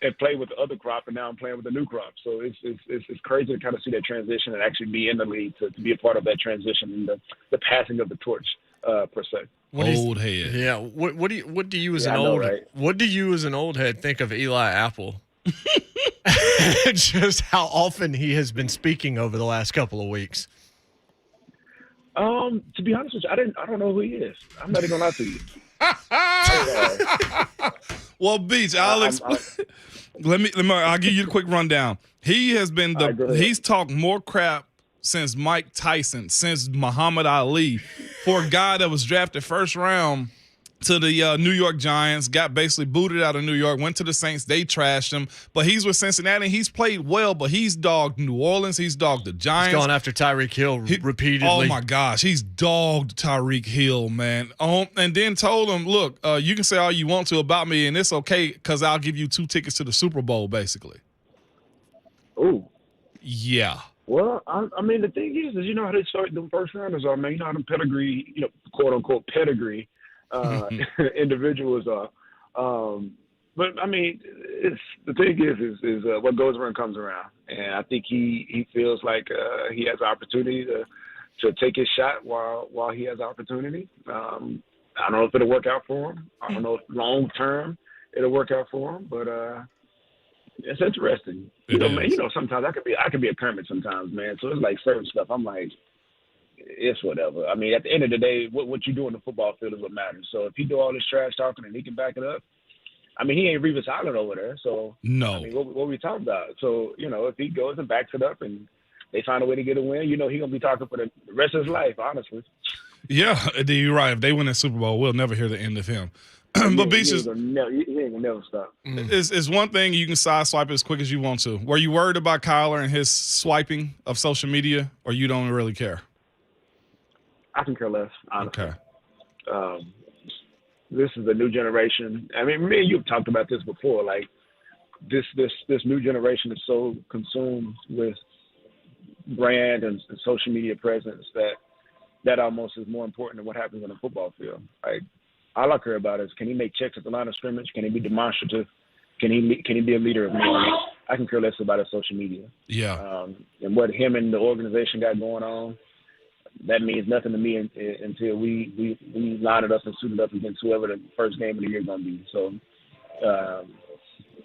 and play with the other crop, and now I'm playing with the new crop. So it's crazy to kind of see that transition and actually be in the league to be a part of that transition and the passing of the torch per se. Old head. Yeah. What do you as Yeah, an I know, old right? What do you as an old head think of Eli Apple? Just how often he has been speaking over the last couple of weeks. To be honest with you, I don't know who he is. I'm not even gonna lie to you. Well, Beach, Alex, I'll give you a quick rundown. He has been he's talked more crap since Mike Tyson, since Muhammad Ali, for a guy that was drafted first round to the New York Giants, got basically booted out of New York, went to the Saints, they trashed him, but he's with Cincinnati, he's played well, but he's dogged New Orleans, he's dogged the Giants. He's gone after Tyreek Hill repeatedly. Oh my gosh, he's dogged Tyreek Hill, man. And then told him, look, you can say all you want to about me, and it's okay because I'll give you 2 tickets to the Super Bowl, basically. Ooh. Yeah. Well, I mean, the thing is you know how they start them first rounders are, man. You know how them pedigree, quote unquote pedigree individuals are. But I mean, the thing is what goes around comes around, and I think he feels like he has the opportunity to take his shot while he has the opportunity. I don't know if it'll work out for him. I don't know if long term it'll work out for him, but it's interesting. Man, sometimes I could be a Kermit sometimes, man. So it's like certain stuff. I'm like, it's whatever. I mean, at the end of the day, what you do in the football field is what matters. So if he do all this trash talking and he can back it up, I mean, he ain't Revis Island over there. So no. I mean, what are we talking about? So if he goes and backs it up and they find a way to get a win, he's gonna be talking for the rest of his life, honestly. Yeah, you're right. If they win the Super Bowl, we'll never hear the end of him. But Beach he ain't gonna never stop. It's one thing you can side swipe as quick as you want to. Were you worried about Kyler and his swiping of social media, or you don't really care? I can care less, honestly. Okay. This is the new generation. I mean, me and you have talked about this before. Like this new generation is so consumed with brand and social media presence that almost is more important than what happens on the football field. Like, all I care about is, can he make checks at the line of scrimmage? Can he be demonstrative? Can he be a leader of men? I can care less about his social media. Yeah. And what him and the organization got going on, that means nothing to me until we line it up and suit it up against whoever the first game of the year is going to be. So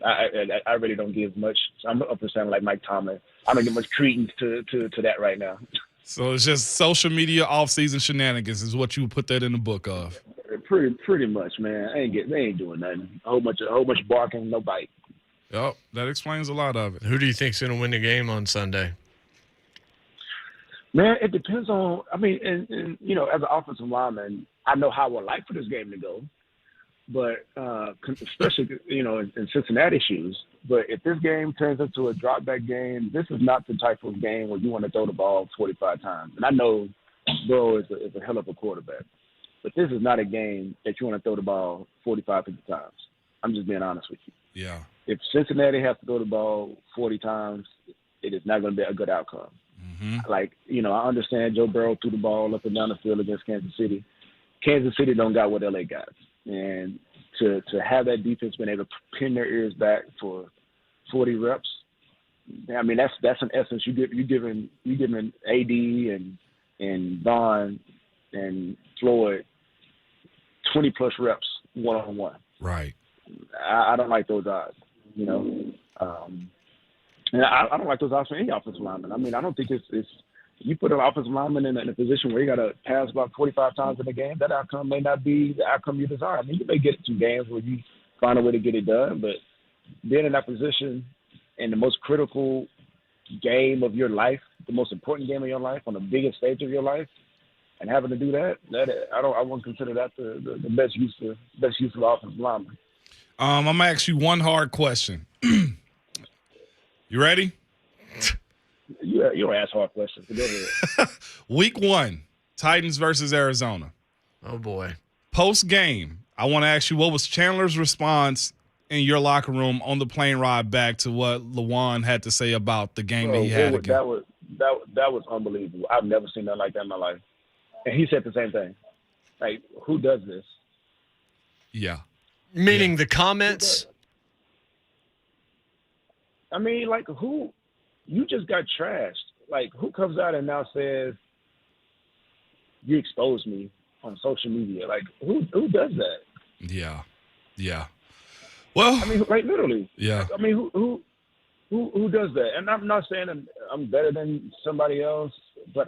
I really don't give much. I'm up to sounding like Mike Tomlin. I don't give much credence to that right now. So it's just social media off-season shenanigans is what you put that in the book of. Pretty much, man. They ain't doing nothing. A whole bunch of barking, no bite. Yep, that explains a lot of it. Who do you think's going to win the game on Sunday? Man, it depends on. I mean, and as an offensive lineman, I know how I would like for this game to go, but especially in Cincinnati shoes. But if this game turns into a drop back game, this is not the type of game where you want to throw the ball 45 times. And I know Burrow is a hell of a quarterback. But this is not a game that you want to throw the ball 45, 50 times. I'm just being honest with you. Yeah. If Cincinnati has to throw the ball 40 times, it is not going to be a good outcome. Mm-hmm. Like, I understand Joe Burrow threw the ball up and down the field against Kansas City. Kansas City don't got what LA got. And to have that defense been able to pin their ears back for 40 reps, I mean, that's in essence you giving AD and Vaughn and Floyd 20 plus reps one-on-one. Right. I don't like those odds. You know, and I don't like those odds for any offensive lineman. I mean, I don't think it's you put an offensive lineman in a position where you got to pass about 45 times in a game. That outcome may not be the outcome you desire. I mean, you may get some games where you find a way to get it done, but being in that position in the most critical game of your life, the most important game of your life, on the biggest stage of your life, and having to do that I wouldn't consider that the best use of offensive lineman. I'm gonna ask you one hard question. You ready? You don't ask hard questions. Go ahead. Week 1, Titans versus Arizona. Oh boy. Post game, I want to ask you, what was Chandler's response in your locker room on the plane ride back to what Lawan had to say about the game that he had again? That was unbelievable. I've never seen nothing like that in my life. And he said the same thing. Like, who does this? Yeah. Meaning the comments? I mean, like, who? You just got trashed. Like, who comes out and now says, you exposed me on social media? Like, who does that? Yeah. Yeah. Well, I mean, like, literally. Yeah. I mean, who does that? And I'm not saying I'm better than somebody else, but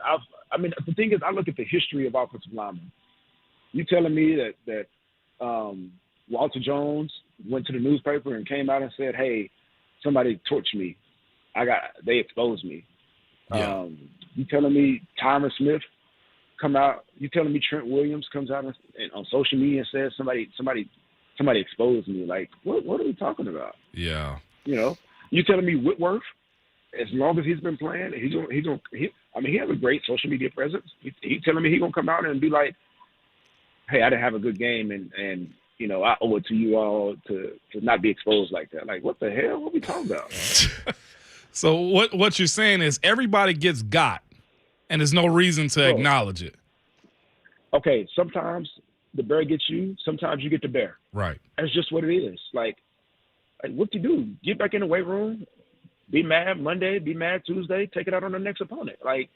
I mean, the thing is, I look at the history of offensive linemen. You telling me that Walter Jones went to the newspaper and came out and said, "Hey, somebody torched me. They exposed me." Yeah. You telling me Tyron Smith come out? You telling me Trent Williams comes out and on social media and says somebody exposed me? Like, what are we talking about? Yeah. You know, you telling me Whitworth, as long as he's been playing, he has a great social media presence. He telling me he's gonna come out and be like, "Hey, I didn't have a good game, and you know, I owe it to you all to not be exposed like that." Like, what the hell? What are we talking about? So what you're saying is everybody gets got, and there's no reason to acknowledge it. Okay, sometimes the bear gets you. Sometimes you get the bear. Right. That's just what it is. Like what you do? Get back in the weight room. Be mad Monday. Be mad Tuesday. Take it out on the next opponent. Like,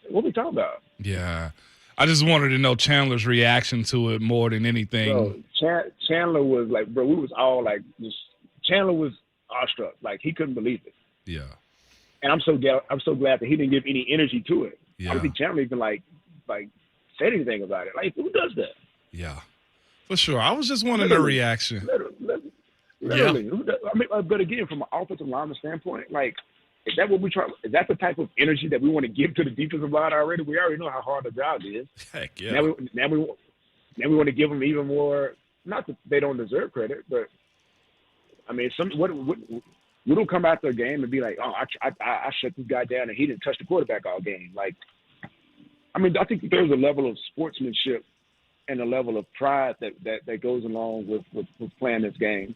what we talking about? Yeah. I just wanted to know Chandler's reaction to it more than anything. Bro, Chandler was like, bro, we was all like, Chandler was awestruck. Like, he couldn't believe it. Yeah. And I'm so glad that he didn't give any energy to it. Yeah. I don't think Chandler even like said anything about it. Like, who does that? Yeah. For sure. I was just wanting a reaction. Literally. Yeah. I mean, but again, from an offensive lineman standpoint, like, is that what we try? Is that the type of energy that we want to give to the defensive line already? We already know how hard the job is. Heck yeah. Now we want to give them even more. Not that they don't deserve credit, but I mean, we don't come after a game and be like, "Oh, I shut this guy down and he didn't touch the quarterback all game." Like, I mean, I think there's a level of sportsmanship and a level of pride that goes along with playing this game.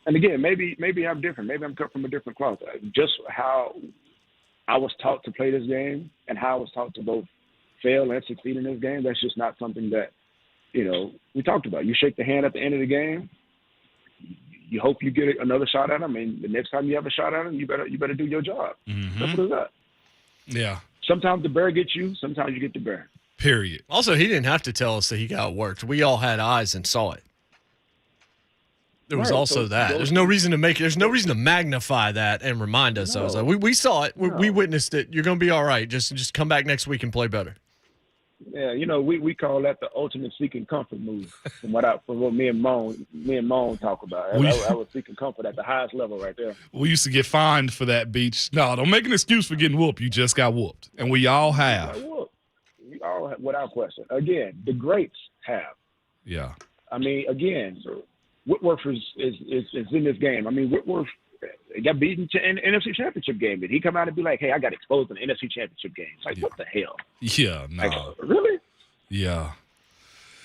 And again, maybe I'm different. Maybe I'm cut from a different cloth. Just how I was taught to play this game and how I was taught to both fail and succeed in this game, that's just not something that, you know, we talked about. You shake the hand at the end of the game. You hope you get another shot at him, and the next time you have a shot at him, you better do your job. Mm-hmm. Simple as that. Yeah. Sometimes the bear gets you. Sometimes you get the bear. Period. Also, he didn't have to tell us that he got worked. We all had eyes and saw it. There was also that. There's no reason to make it. There's no reason to magnify that and remind us. No. So we saw it. We witnessed it. You're going to be all right. Just come back next week and play better. Yeah, you know, we call that the ultimate seeking comfort move. From what me and Moan talk about. I was seeking comfort at the highest level right there. We used to get fined for that, Beach. No, don't make an excuse for getting whooped. You just got whooped, and we all have. We all have, without question. Again, the greats have. Yeah. I mean, again, Whitworth is in this game. I mean, Whitworth got beaten in the NFC Championship game. Did he come out and be like, "Hey, I got exposed in the NFC Championship game"? Like, what the hell? Yeah, no. Like, really? Yeah.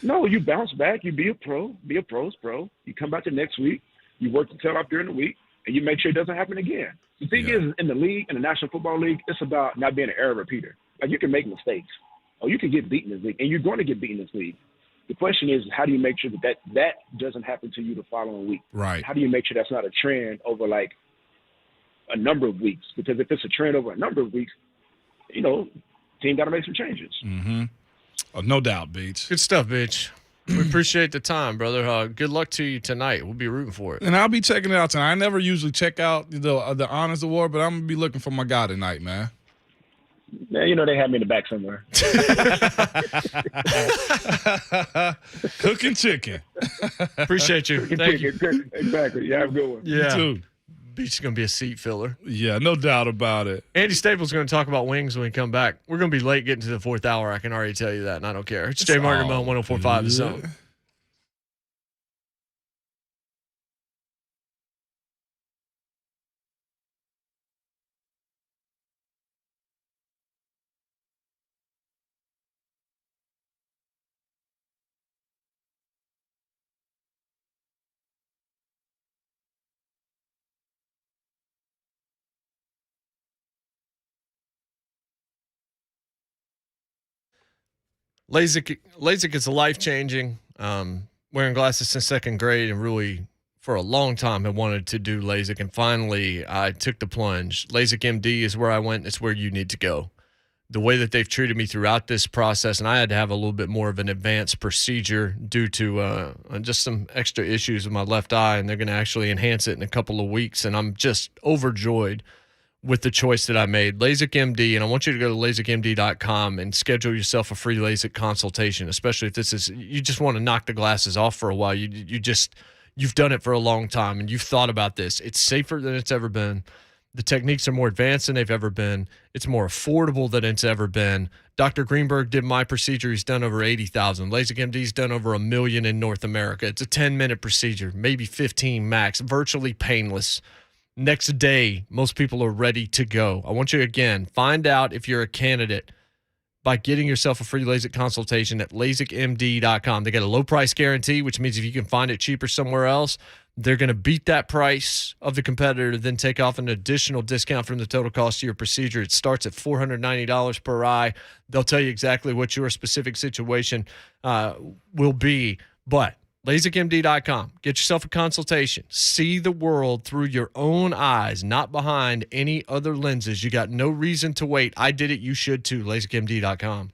No, you bounce back. You be a pro. Be a pro's pro. You come back the next week. You work your tail off during the week, and you make sure it doesn't happen again. The thing is, in the league, in the National Football League, it's about not being an error repeater. Like, you can make mistakes, or you can get beaten in this league, and you're going to get beaten in this league. The question is, how do you make sure that doesn't happen to you the following week? Right. How do you make sure that's not a trend over, like, a number of weeks? Because if it's a trend over a number of weeks, you know, team got to make some changes. Mm-hmm. Oh, no doubt, Beach. Good stuff, Beach. We appreciate the time, brother. Good luck to you tonight. We'll be rooting for it. And I'll be checking it out tonight. I never usually check out the Honors Award, but I'm going to be looking for my guy tonight, man. Man, you know they have me in the back somewhere. Cooking chicken. Appreciate you. Thank you. Exactly. Yeah, have a good one. Yeah. You too. Beach is going to be a seat filler. Yeah, no doubt about it. Andy Staples is going to talk about wings when we come back. We're going to be late getting to the fourth hour. I can already tell you that, and I don't care. It's JMart and Ramon, 104.5 The Zone. LASIK is life-changing. Wearing glasses since second grade and really for a long time have wanted to do LASIK. And finally, I took the plunge. LASIK MD is where I went. It's where you need to go. The way that they've treated me throughout this process, and I had to have a little bit more of an advanced procedure due to just some extra issues with my left eye, and they're going to actually enhance it in a couple of weeks. And I'm just overjoyed with the choice that I made. LASIK MD, and I want you to go to LASIKMD.com and schedule yourself a free LASIK consultation, especially if you just want to knock the glasses off for a while. You've done it for a long time, and you've thought about this. It's safer than it's ever been. The techniques are more advanced than they've ever been. It's more affordable than it's ever been. Dr. Greenberg did my procedure. He's done over 80,000. LASIK MD's done over 1 million in North America. It's a 10-minute procedure, maybe 15 max, virtually painless. Next day, most people are ready to go. I want you to, again, find out if you're a candidate by getting yourself a free LASIK consultation at LASIKMD.com. They got a low price guarantee, which means if you can find it cheaper somewhere else, they're going to beat that price of the competitor, then take off an additional discount from the total cost of your procedure. It starts at $490 per eye. They'll tell you exactly what your specific situation will be, but LASIKMD.com. Get yourself a consultation. See the world through your own eyes, not behind any other lenses. You got no reason to wait. I did it. You should too. LASIKMD.com.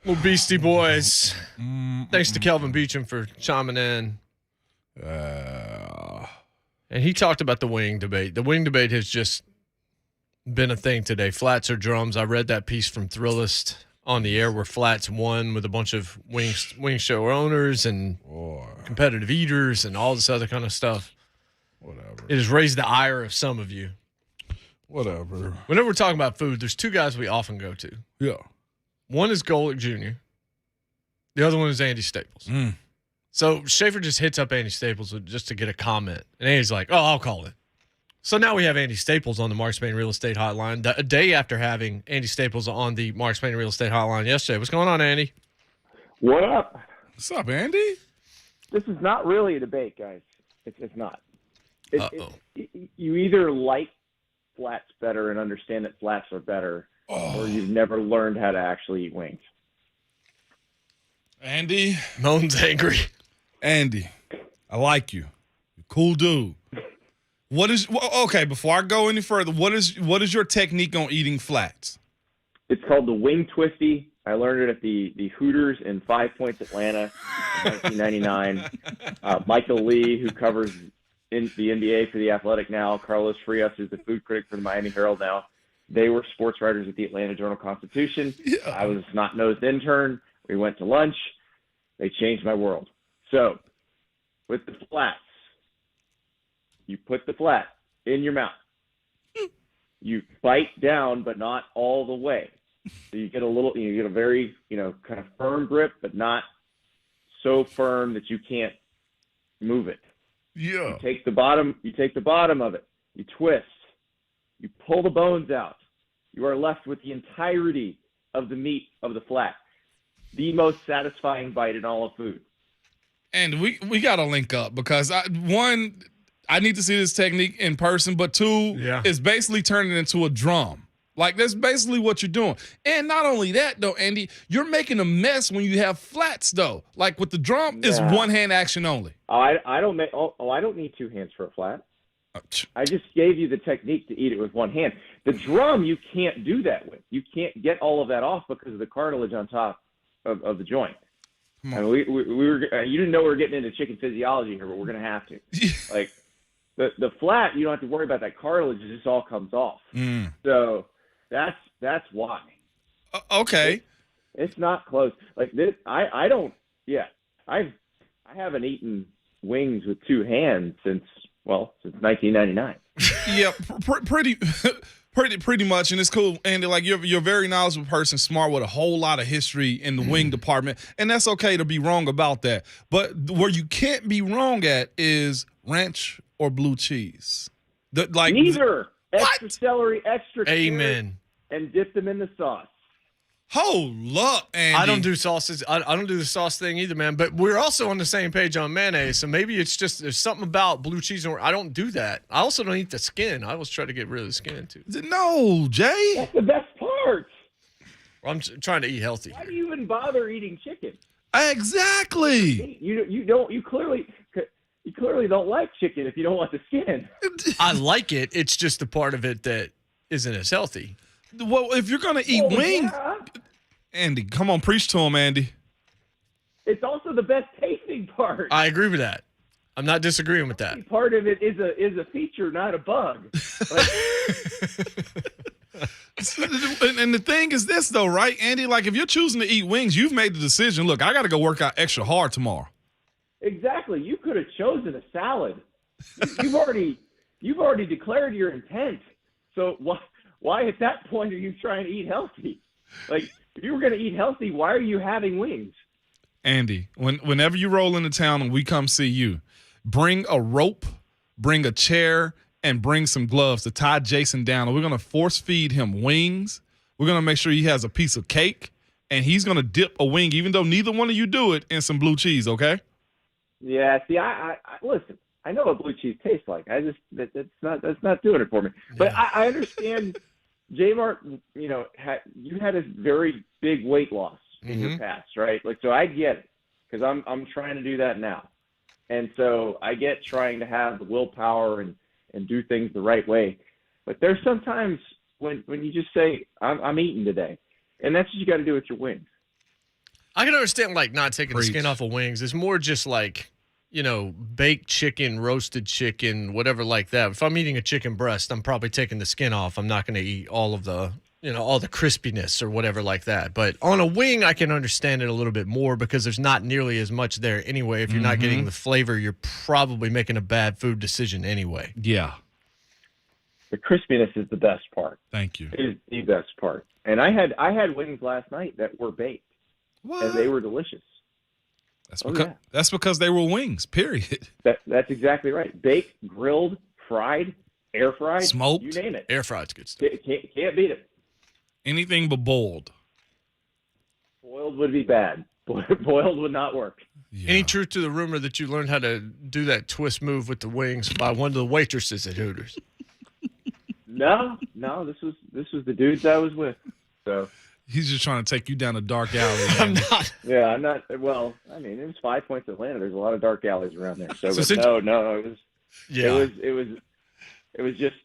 Well, Beastie Boys. Thanks to Kelvin Beachum for chiming in. And he talked about the wing debate. The wing debate has just been a thing today. Flats or drums. I read that piece from Thrillist on the air where Flats won with a bunch of wing show owners and competitive eaters and all this other kind of stuff. Whatever. It has raised the ire of some of you. Whatever. Whenever we're talking about food, there's two guys we often go to. Yeah. One is Golick Jr. The other one is Andy Staples. So Schaefer just hits up Andy Staples just to get a comment. And Andy's like, oh, I'll call it. So now we have Andy Staples on the Mark Spain Real Estate Hotline. A day after having Andy Staples on the Mark Spain Real Estate Hotline yesterday. What's going on, Andy? What up? What's up, Andy? This is not really a debate, guys. It's not. You either like flats better and understand that flats are better, or you've never learned how to actually eat wings. Andy? Moan's angry. Andy, I like you. You're a cool dude. Okay, before I go any further, what is your technique on eating flats? It's called the wing twisty. I learned it at the Hooters in 5 Points, Atlanta in 1999. Michael Lee, who covers in the NBA for The Athletic now, Carlos Frias, who's the food critic for the Miami Herald now, they were sports writers at the Atlanta Journal-Constitution. Yeah. I was a snot-nosed intern. We went to lunch. They changed my world. So, with the flats, you put the flat in your mouth. You bite down, but not all the way. So you get a very, kind of firm grip, but not so firm that you can't move it. Yeah. You take the bottom of it. You twist. You pull the bones out. You are left with the entirety of the meat of the flat. The most satisfying bite in all of food. And we got to link up because I need to see this technique in person, but two, it's basically turning it into a drum. Like, that's basically what you're doing. And not only that, though, Andy, you're making a mess when you have flats, though. Like, with the drum, it's one-hand action only. I don't need two hands for a flat. I just gave you the technique to eat it with one hand. The drum, you can't do that with. You can't get all of that off because of the cartilage on top of the joint. I mean, we were you didn't know we were getting into chicken physiology here, but we're going to have to. Like, the flat, you don't have to worry about that cartilage. It just all comes off. So that's why. Okay. It's not close. Like this, I don't. Yeah, I haven't eaten wings with two hands since 1999. Yeah, pretty much, and it's cool, Andy. Like you're a very knowledgeable person, smart with a whole lot of history in the wing department, and that's okay to be wrong about that. But where you can't be wrong at is ranch or blue cheese. Neither. Extra celery, extra Amen. Carrot, and dip them in the sauce. Hold up, Andy. I don't do sauces. I don't do the sauce thing either, man. But we're also on the same page on mayonnaise, so maybe it's just there's something about blue cheese. I don't do that. I also don't eat the skin. I always try to get rid of the skin too. No, Jay. That's the best part. I'm trying to eat healthy. Why do you even bother eating chicken? Exactly. You clearly don't like chicken if you don't want the skin. I like it. It's just the part of it that isn't as healthy. Well, if you're gonna eat wings, Andy, come on, preach to him, Andy. It's also the best tasting part. I agree with that. I'm not disagreeing with that. Part of it is a feature, not a bug. And the thing is this, though, right, Andy? Like, if you're choosing to eat wings, you've made the decision. Look, I got to go work out extra hard tomorrow. Exactly. You could have chosen a salad. You've already declared your intent. So why at that point are you trying to eat healthy? Like, if you were going to eat healthy, why are you having wings? Andy, whenever you roll into town and we come see you, bring a rope, bring a chair, and bring some gloves to tie Jason down. And we're going to force feed him wings. We're going to make sure he has a piece of cake, and he's going to dip a wing, even though neither one of you do it, in some blue cheese, okay? Yeah, see, I listen, I know what blue cheese tastes like. That's not doing it for me. But I understand, JMart, you had a very big weight loss in your past, right? Like, so I get it because I'm trying to do that now. And so I get trying to have the willpower and do things the right way. But there's sometimes when you just say, I'm eating today. And that's what you got to do with your wings. I can understand like not taking Preach. the skin off of wings. It's more just like, baked chicken, roasted chicken, whatever like that. If I'm eating a chicken breast, I'm probably taking the skin off. I'm not going to eat all of the, all the crispiness or whatever like that. But on a wing, I can understand it a little bit more because there's not nearly as much there anyway. If you're not getting the flavor, you're probably making a bad food decision anyway. Yeah. The crispiness is the best part. Thank you. It is the best part. And I had wings last night that were baked. What? And they were delicious. That's because they were wings, period. That's exactly right. Baked, grilled, fried, air fried, smoked. You name it. Air fried's good stuff. Can't beat it. Anything but boiled. Boiled would be bad. Boiled would not work. Yeah. Any truth to the rumor that you learned how to do that twist move with the wings by one of the waitresses at Hooters? No. This was the dudes I was with. So he's just trying to take you down a dark alley. I'm not. Yeah, I'm not. Well, I mean, it was 5 Points, Atlanta. There's a lot of dark alleys around there. So, no. It was. Yeah. It was just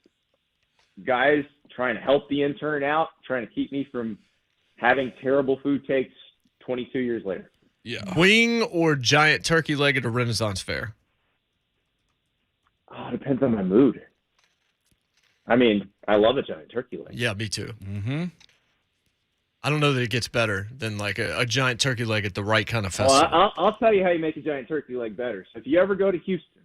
guys trying to help the intern out, trying to keep me from having terrible food takes 22 years later. Yeah. Wing or giant turkey leg at a Renaissance fair? Oh, it depends on my mood. I mean, I love a giant turkey leg. Yeah, me too. Mm-hmm. I don't know that it gets better than like a giant turkey leg at the right kind of festival. Well, I'll tell you how you make a giant turkey leg better. So if you ever go to Houston,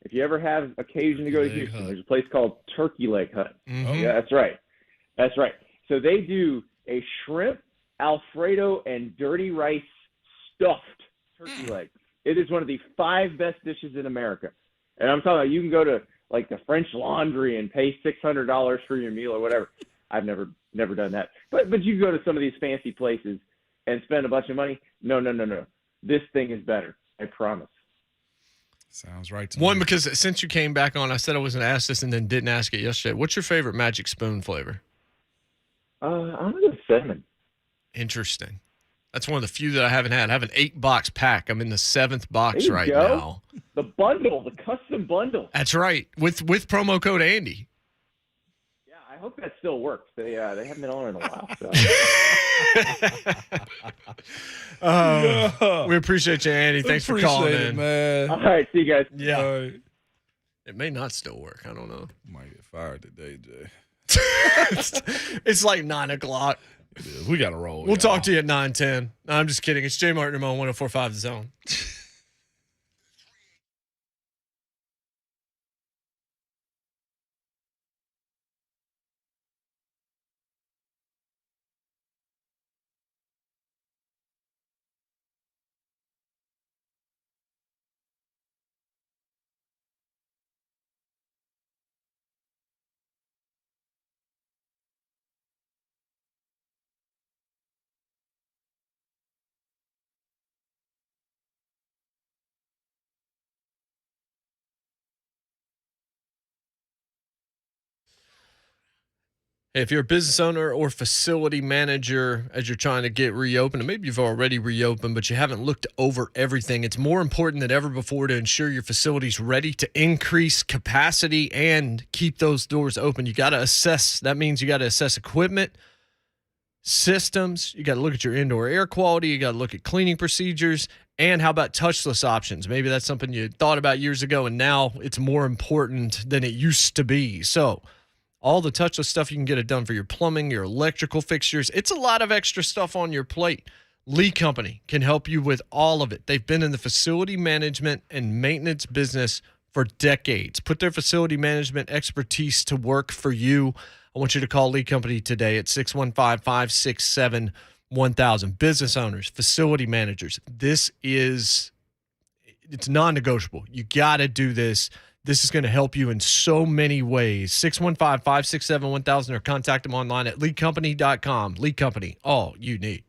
if you ever have occasion to go to Houston, there's a place called Turkey Leg Hut. Mm-hmm. Yeah, that's right. So they do a shrimp, Alfredo, and dirty rice stuffed turkey leg. It is one of the 5 best dishes in America. And I'm talking about you can go to like the French Laundry and pay $600 for your meal or whatever. I've never done that. But you can go to some of these fancy places and spend a bunch of money. No. This thing is better. I promise. Sounds right to One, me. because since you came back on, I said I was going to ask this and then didn't ask it yesterday. What's your favorite Magic Spoon flavor? I'm going to go cinnamon. Interesting. That's one of the few that I haven't had. I have an 8-box pack. I'm in the 7th box There you right go. now. The bundle, the custom bundle. That's right. With promo code Andy. Yeah, I hope that still works. They haven't been on in a while. So. We appreciate you, Andy. Thanks for calling in. Man. All right, see you guys. Yeah. All right. It may not still work. I don't know. Might get fired today, Jay. It's like 9 o'clock. It is. We got to roll. We'll talk to you at 9:10. No, I'm just kidding. It's JMart and Ramon, 104.5 The Zone. If you're a business owner or facility manager as you're trying to get reopened, and maybe you've already reopened, but you haven't looked over everything, it's more important than ever before to ensure your facility's ready to increase capacity and keep those doors open. You got to assess. That means you got to assess equipment, systems. You got to look at your indoor air quality. You got to look at cleaning procedures. And how about touchless options? Maybe that's something you thought about years ago, and now it's more important than it used to be. So all the touchless stuff, you can get it done for your plumbing, your electrical fixtures. It's a lot of extra stuff on your plate. Lee Company can help you with all of it. They've been in the facility management and maintenance business for decades. Put their facility management expertise to work for you. I want you to call Lee Company today at 615-567-1000. Business owners, facility managers, it's non-negotiable. You got to do this. This is going to help you in so many ways. 615-567-1000 or contact them online at leecompany.com. Lee Company, all you need.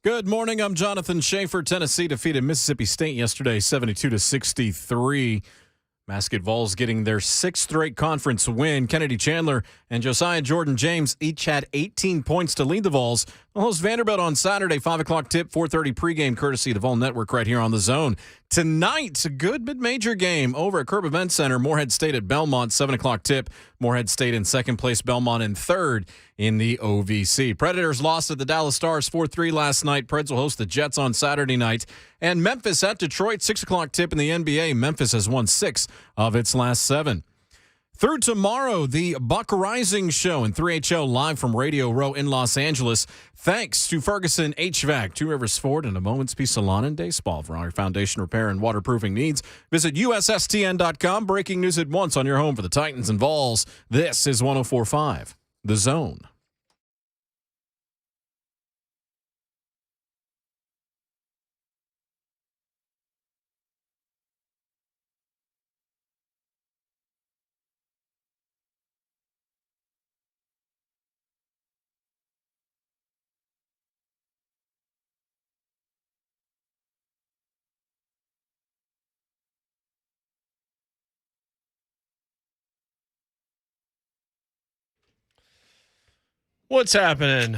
Good morning. I'm Jonathan Schaefer. Tennessee defeated Mississippi State yesterday, 72-63. Mascot Vols getting their 6th straight conference win. Kennedy Chandler and Josiah Jordan James each had 18 points to lead the Vols. They'll host Vanderbilt on Saturday, 5 o'clock tip, 4:30 pregame, courtesy of the Vol Network right here on The Zone. Tonight, a good mid-major game over at Curb Event Center. Morehead State at Belmont, 7 o'clock tip. Morehead State in second place, Belmont in third in the OVC. Predators lost at the Dallas Stars 4-3 last night. Preds will host the Jets on Saturday night. And Memphis at Detroit, 6 o'clock tip in the NBA. Memphis has won 6 of its last 7. Through tomorrow, the Buck Rising Show in 3HO live from Radio Row in Los Angeles. Thanks to Ferguson HVAC, Two Rivers Ford, and a Moment's Peace Salon and Day Spa. For all your foundation repair and waterproofing needs, visit USSTN.com. Breaking news at once on your home for the Titans and Vols. This is 104.5, The Zone. What's happening?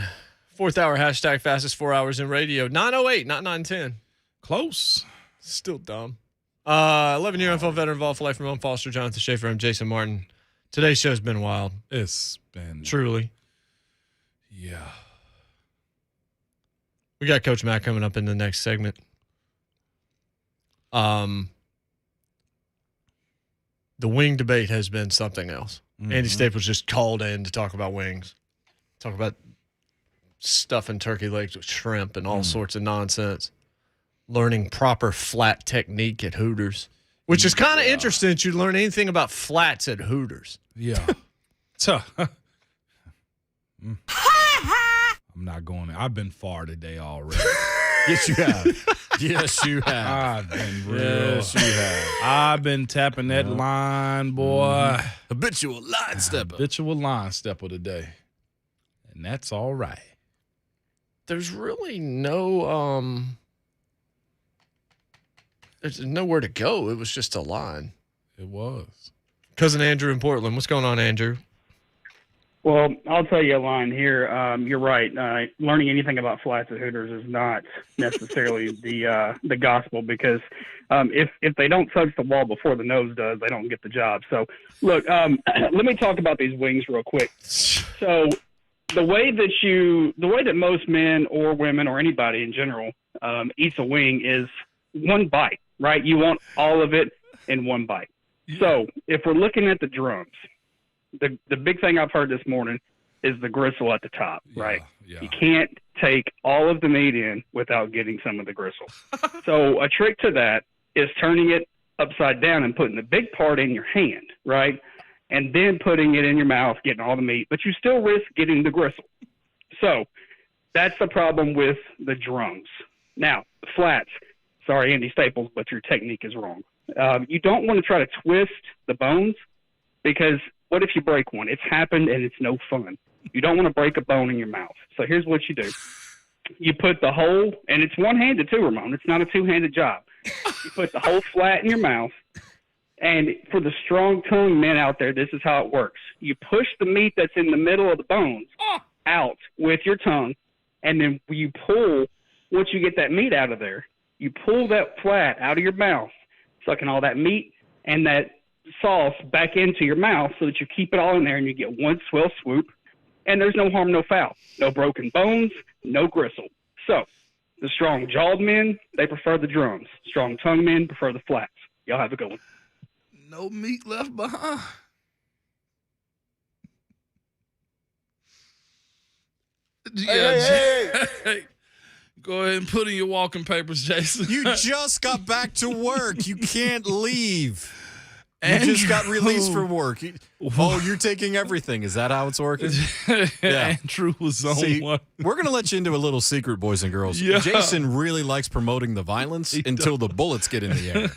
4th hour hashtag fastest 4 hours in radio. 9:08, not 9:10. Close. Still dumb. 11-year NFL veteran Vol for life, Ramon Foster, Jonathan Schaefer. I'm Jason Martin. Today's show's been wild. It's been truly. Yeah. We got Coach Matt coming up in the next segment. The wing debate has been something else. Mm-hmm. Andy Staples just called in to talk about wings. Talk about stuffing turkey legs with shrimp and all sorts of nonsense. Learning proper flat technique at Hooters, which is kind of interesting that you learn anything about flats at Hooters. Yeah. I'm not going there. I've been far today already. Yes, you have. Yes, you have. I've been real. Yes, you have. I've been tapping that line, boy. Habitual line stepper. Habitual line stepper today. And that's all right. There's really no there's nowhere to go. It was just a line. It was. Cousin Andrew in Portland. What's going on, Andrew? Well, I'll tell you a line here. You're right. Learning anything about flats at Hooters is not necessarily the gospel, because if they don't touch the wall before the nose does, they don't get the job. So, look, let me talk about these wings real quick. So, the way that most men or women or anybody in general eats a wing is one bite, right? You want all of it in one bite. So, if we're looking at the drums, the big thing I've heard this morning is the gristle at the top, right? Yeah. You can't take all of the meat in without getting some of the gristle. So a trick to that is turning it upside down and putting the big part in your hand, right? And then putting it in your mouth, getting all the meat, but you still risk getting the gristle. So that's the problem with the drums. Now, the flats, sorry, Andy Staples, but your technique is wrong. You don't want to try to twist the bones, because what if you break one? It's happened and it's no fun. You don't want to break a bone in your mouth. So here's what you do. You put the whole, and it's one-handed too, Ramon. It's not a two-handed job. You put the whole flat in your mouth, and for the strong-tongued men out there, this is how it works. You push the meat that's in the middle of the bones out with your tongue, and then you pull, once you get that meat out of there, you pull that flat out of your mouth, sucking all that meat and that sauce back into your mouth so that you keep it all in there and you get one swell swoop, and there's no harm, no foul, no broken bones, no gristle. So the strong-jawed men, they prefer the drums. Strong-tongued men prefer the flats. Y'all have a good one. No meat left behind. Hey. Go ahead and put in your walking papers, Jason. You just got back to work. You can't leave. You just got released from work. You're taking everything. Is that how it's working? Yeah. Andrew was on one. We're going to let you into a little secret, boys and girls. Yeah. Jason really likes promoting the violence until the bullets get in the air.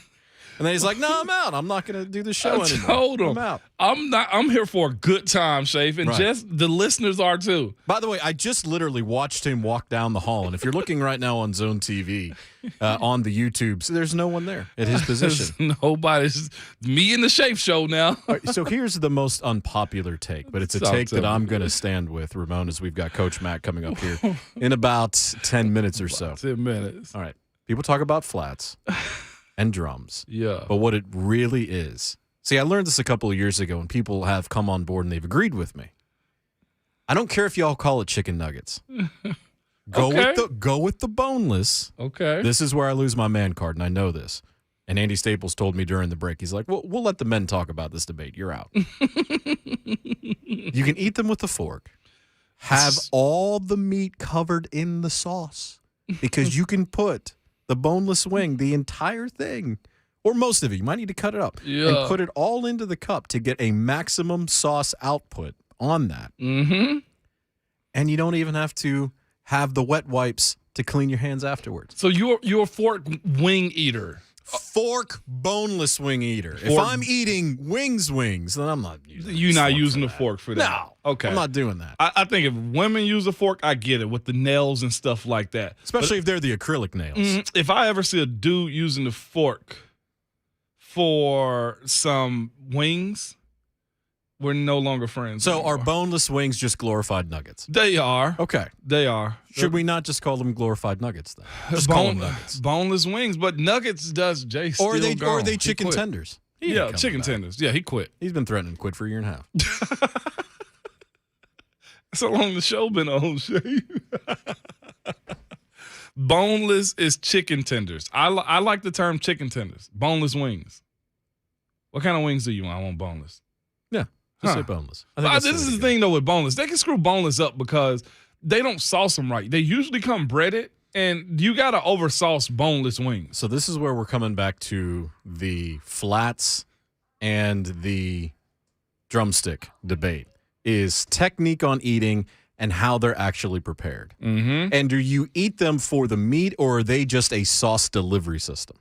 And then he's like, "No, I'm out. I'm not going to do the show I anymore. told him, I'm out." I'm here for a good time, Shafe, and Right. just the listeners are too. By the way, I just literally watched him walk down the hall, and if you're looking right now on Zone TV, on the YouTubes, there's no one there at his position. Nobody's me and the Shafe show now. All right, so here's the most unpopular take, but it's a Talk take to that me. I'm going to stand with, Ramon, as we've got Coach Matt coming up here in about 10 minutes or so. 10 minutes. All right. People talk about flats and drums. Yeah. But what it really is. See, I learned this a couple of years ago, and people have come on board and they've agreed with me. I don't care if y'all call it chicken nuggets. Go with the boneless. Okay. This is where I lose my man card, and I know this. And Andy Staples told me during the break, he's like, we'll let the men talk about this debate. You're out. You can eat them with a fork. Have all the meat covered in the sauce, because you can put the boneless wing, the entire thing, or most of it, you might need to cut it up, and put it all into the cup to get a maximum sauce output on that. Mm-hmm. And you don't even have to have the wet wipes to clean your hands afterwards. So you're a fork wing eater. Fork boneless wing eater. If Fork- I'm eating wings, then I'm not using You're not fork using for the that. fork for that. No. Okay. I'm not doing that. I think if women use a fork, I get it with the nails and stuff like that. Especially if they're the acrylic nails. If I ever see a dude using the fork for some wings, we're no longer friends. So anymore. are boneless wings just glorified nuggets? They are. Okay. They are. Should we not just call them glorified nuggets then? Just call them nuggets. Boneless wings, but nuggets does Jay still Or are they gone. He chicken quit. tenders? He ain't Yeah, coming chicken back. tenders. Yeah, he quit. He's been threatening to quit for a year and a half. That's how long the show been on, Shay. Boneless is chicken tenders. I like the term chicken tenders. Boneless wings. What kind of wings do you want? I want boneless. Yeah, just Huh. say boneless. I think that's This the is way the to go. thing, though, with boneless. They can screw boneless up because they don't sauce them right. They usually come breaded, and you got to oversauce boneless wings. So this is where we're coming back to the flats and the drumstick debate, is technique on eating and how they're actually prepared. Mm-hmm. And do you eat them for the meat, or are they just a sauce delivery system?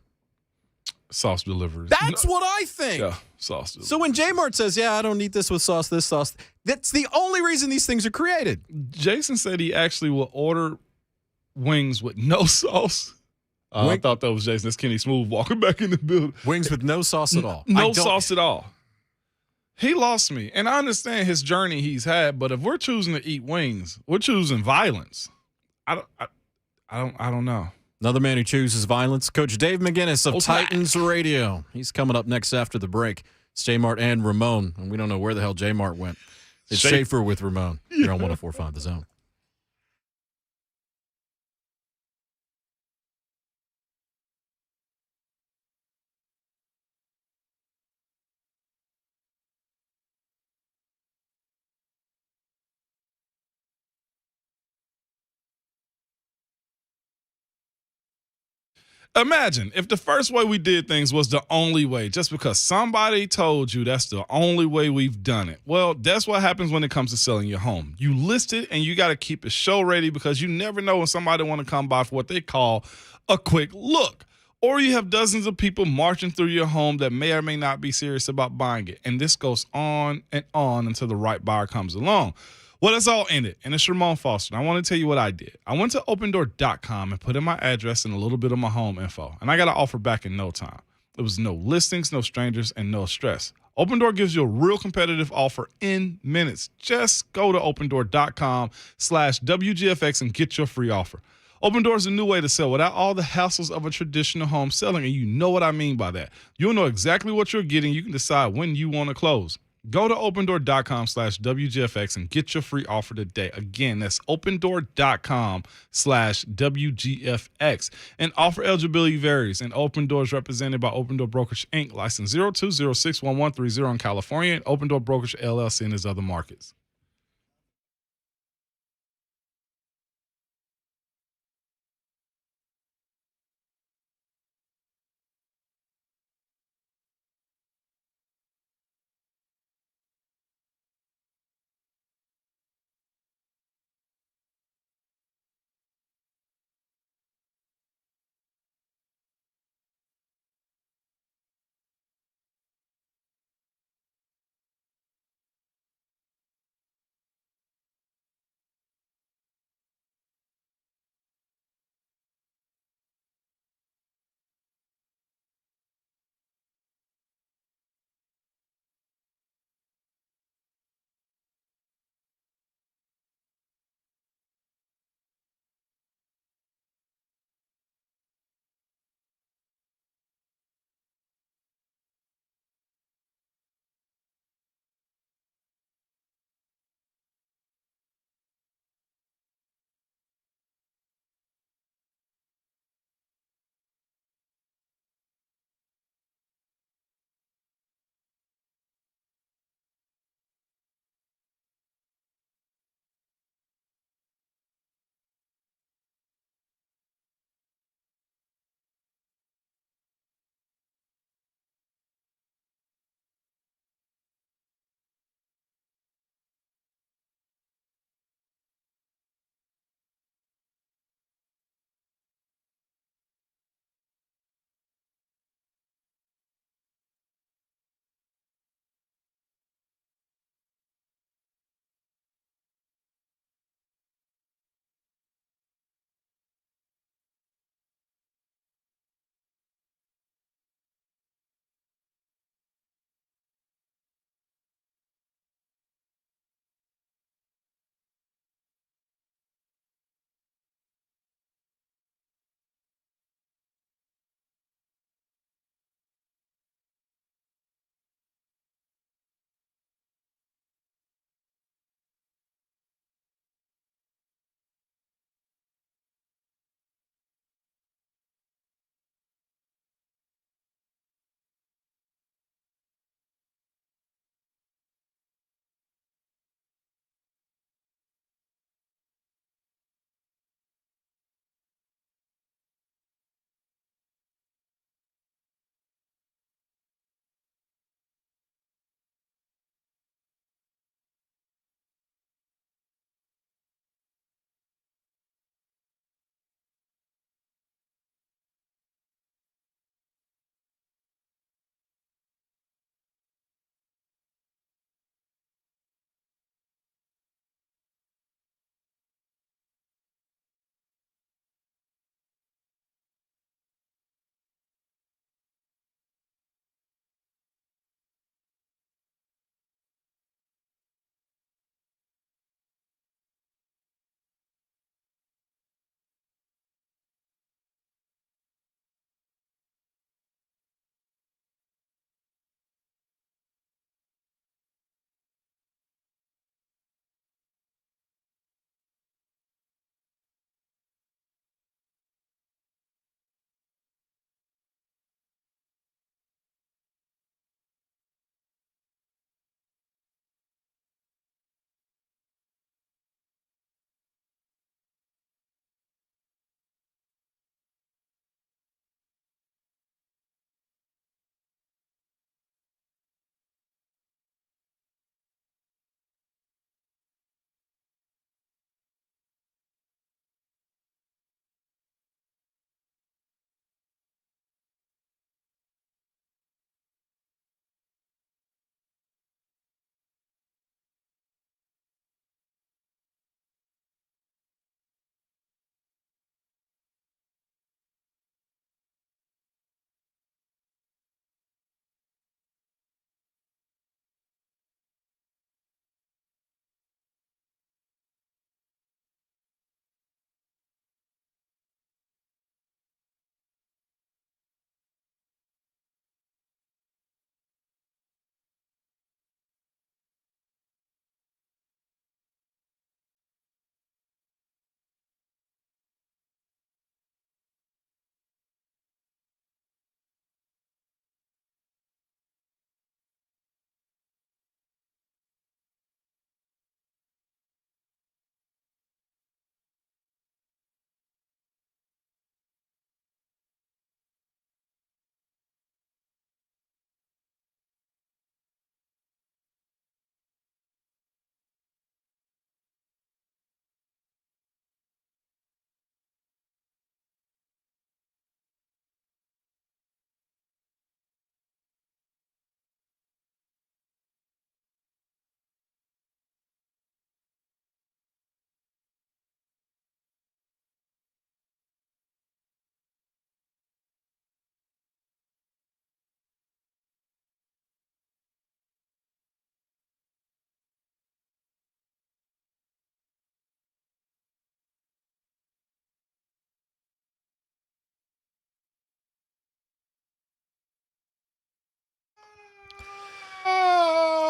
Sauce deliveries. That's what I think. Yeah, sauce deliveries. So when JMart says, yeah, I don't eat this with sauce, this sauce, that's the only reason these things are created. Jason said he actually will order wings with no sauce. I thought that was Jason. That's Kenny Smooth walking back in the building. Wings with no sauce at all. No sauce at all. He lost me. And I understand his journey he's had, but if we're choosing to eat wings, we're choosing violence. I don't know. Another man who chooses violence, Coach Dave McGinnis of Titans Radio. He's coming up next after the break. It's JMart and Ramon, and we don't know where the hell JMart went. It's Schaefer with Ramon here on 104.5 The Zone. Imagine if the first way we did things was the only way, just because somebody told you that's the only way we've done it. Well, that's what happens when it comes to selling your home. You list it and you got to keep it show ready, because you never know when somebody want to come by for what they call a quick look. Or you have dozens of people marching through your home that may or may not be serious about buying it. And this goes on and on until the right buyer comes along. Well, that's all ended, and it's Ramon Foster. And I want to tell you what I did. I went to opendoor.com and put in my address and a little bit of my home info, and I got an offer back in no time. There was no listings, no strangers, and no stress. Open Door gives you a real competitive offer in minutes. Just go to opendoor.com/WGFX and get your free offer. Open Door is a new way to sell without all the hassles of a traditional home selling, and you know what I mean by that. You'll know exactly what you're getting. You can decide when you want to close. Go to opendoor.com/WGFX and get your free offer today. Again, that's opendoor.com/WGFX. And offer eligibility varies. And Open Door is represented by Open Door Brokerage, Inc., license 02061130 in California, and Open Door Brokerage, LLC in his other markets.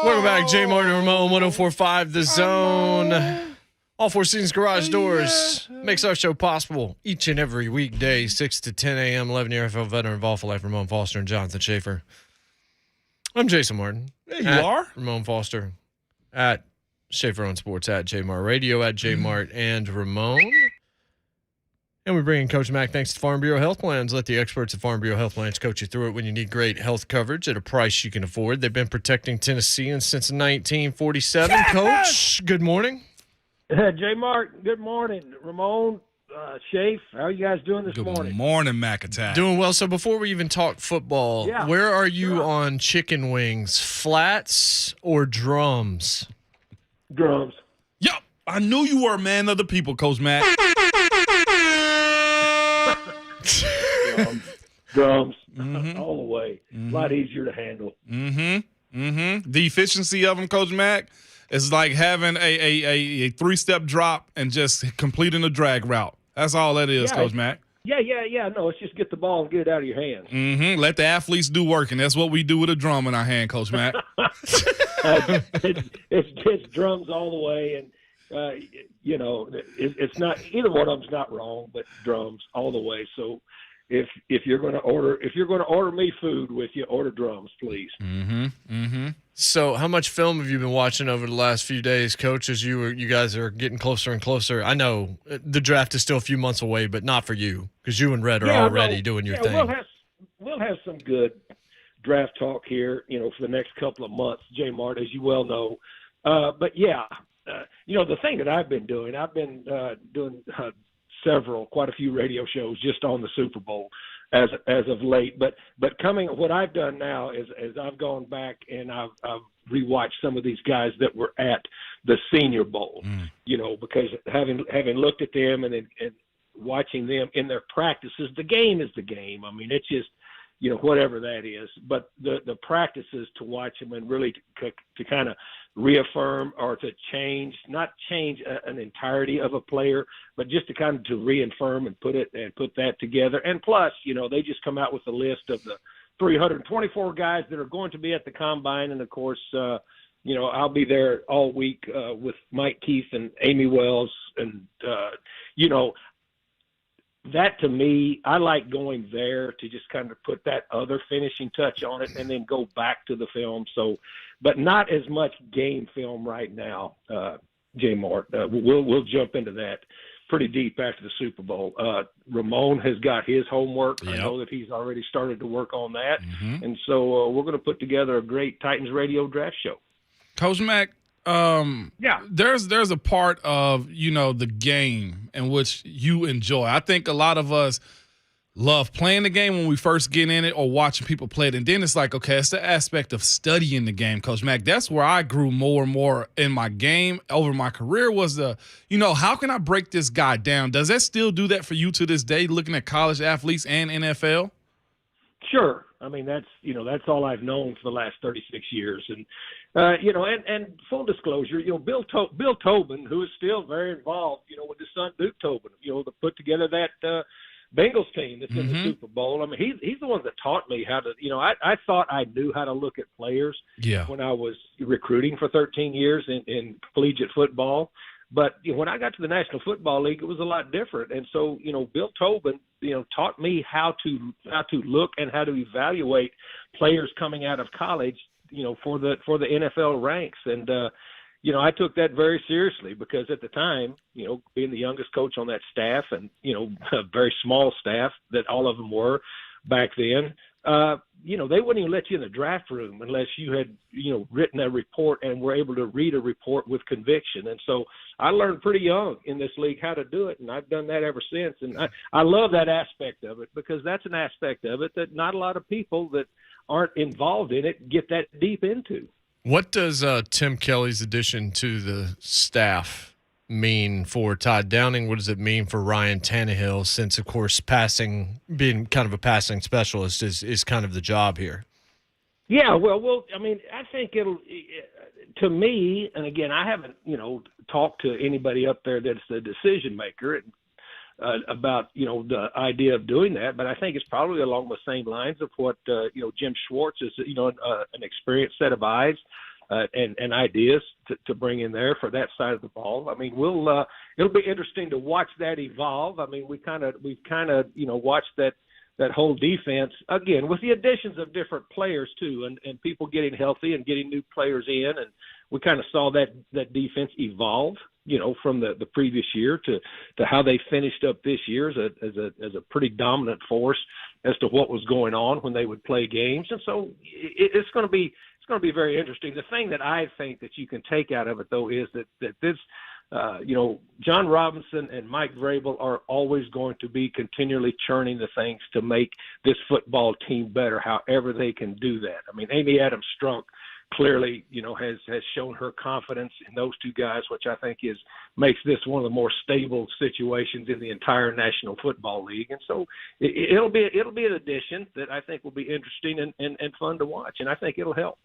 Welcome back, JMart and Ramon, 104.5 The Zone. All Four Seasons Garage Doors makes our show possible each and every weekday, 6 to 10 a.m. 11-year NFL veteran of all for life, Ramon Foster and Jonathan Schaefer. I'm Jason Martin. There you are. Ramon Foster at Schaefer on Sports, at JMart Radio, at JMart and Ramon. And we bring in Coach Mack thanks to Farm Bureau Health Plans. Let the experts at Farm Bureau Health Plans coach you through it when you need great health coverage at a price you can afford. They've been protecting Tennesseans since 1947. Yes! Coach, good morning. JMart, good morning. Ramon, Shafe, how are you guys doing this morning? Good morning, McAttack. Doing well. So before we even talk football, where are you on chicken wings, flats or drums? Drums. Yep, I knew you were a man of the people, Coach Mack. Drums, all the way. A lot easier to handle. The efficiency of them, Coach Mack, is like having a three-step drop and just completing a drag route. That's all that is, Coach Mack. Yeah. No, it's just get the ball and get it out of your hands. Let the athletes do work, and that's what we do with a drum in our hand, Coach Mack. It's drums all the way, and it's not either one of them's not wrong, but drums all the way. So if you're going to order me food with you, order drums, please. So how much film have you been watching over the last few days, Coach, as you guys are getting closer and closer? I know the draft is still a few months away, but not for you, because you and Red are already doing your thing. We'll have some good draft talk here, for the next couple of months, JMart, as you well know. The thing that I've been doing doing quite a few radio shows just on the Super Bowl as of late. But what I've done now is I've gone back and I've rewatched some of these guys that were at the Senior Bowl, because having looked at them and watching them in their practices, the game is the game. I mean, it's just, whatever that is. But the practices to watch them and really to kind of reaffirm or to not change an entirety of a player, but just to kind of to reaffirm and put that together. And plus, they just come out with a list of the 324 guys that are going to be at the combine. And of course, I'll be there all week with Mike Keith and Amy Wells. And, that to me, I like going there to just kind of put that other finishing touch on it and then go back to the film. So, but not as much game film right now, JMart. We'll jump into that pretty deep after the Super Bowl. Ramon has got his homework. Yep. I know that he's already started to work on that. And so we're going to put together a great Titans radio draft show. Coach Mack, there's a part of, the game in which you enjoy. I think a lot of us love playing the game when we first get in it or watching people play it. And then it's like, okay, it's the aspect of studying the game, Coach Mack. That's where I grew more and more in my game over my career was how can I break this guy down? Does that still do that for you to this day, looking at college athletes and NFL? Sure. I mean, that's all I've known for the last 36 years. And, and full disclosure, Bill Tobin, who is still very involved, with his son, Duke Tobin, to put together that Bengals team that's in the Super Bowl. I mean, he's the one that taught me how to, I thought I knew how to look at players when I was recruiting for 13 years in collegiate football. But when I got to the National Football League, it was a lot different. And so, Bill Tobin, taught me how to look and how to evaluate players coming out of college, for the NFL ranks. And, I took that very seriously because at the time, being the youngest coach on that staff and, a very small staff that all of them were back then, they wouldn't even let you in the draft room unless you had, written a report and were able to read a report with conviction. And so I learned pretty young in this league how to do it, and I've done that ever since. And I love that aspect of it because that's an aspect of it that not a lot of people that aren't involved in it get that deep into. What does Tim Kelly's addition to the staff mean for Todd Downing? What does it mean for Ryan Tannehill since, of course, being kind of a passing specialist is kind of the job here? Yeah, well, I mean, I think to me, and again, I haven't, talked to anybody up there that's the decision maker about, the idea of doing that, but I think it's probably along the same lines of what, Jim Schwartz is, an experienced set of eyes and ideas to bring in there for that side of the ball. I mean, it'll be interesting to watch that evolve. I mean, we've kind of watched that whole defense again with the additions of different players too, and people getting healthy and getting new players in, and we kind of saw that defense evolve, from the previous year to how they finished up this year as a pretty dominant force as to what was going on when they would play games. And so it's going to be very interesting. The thing that I think that you can take out of it though is that this John Robinson and Mike Vrabel are always going to be continually churning the things to make this football team better, however they can do that. I mean, Amy Adams-Strunk clearly, has shown her confidence in those two guys, which I think makes this one of the more stable situations in the entire National Football League. And so it'll be an addition that I think will be interesting and fun to watch, and I think it'll help.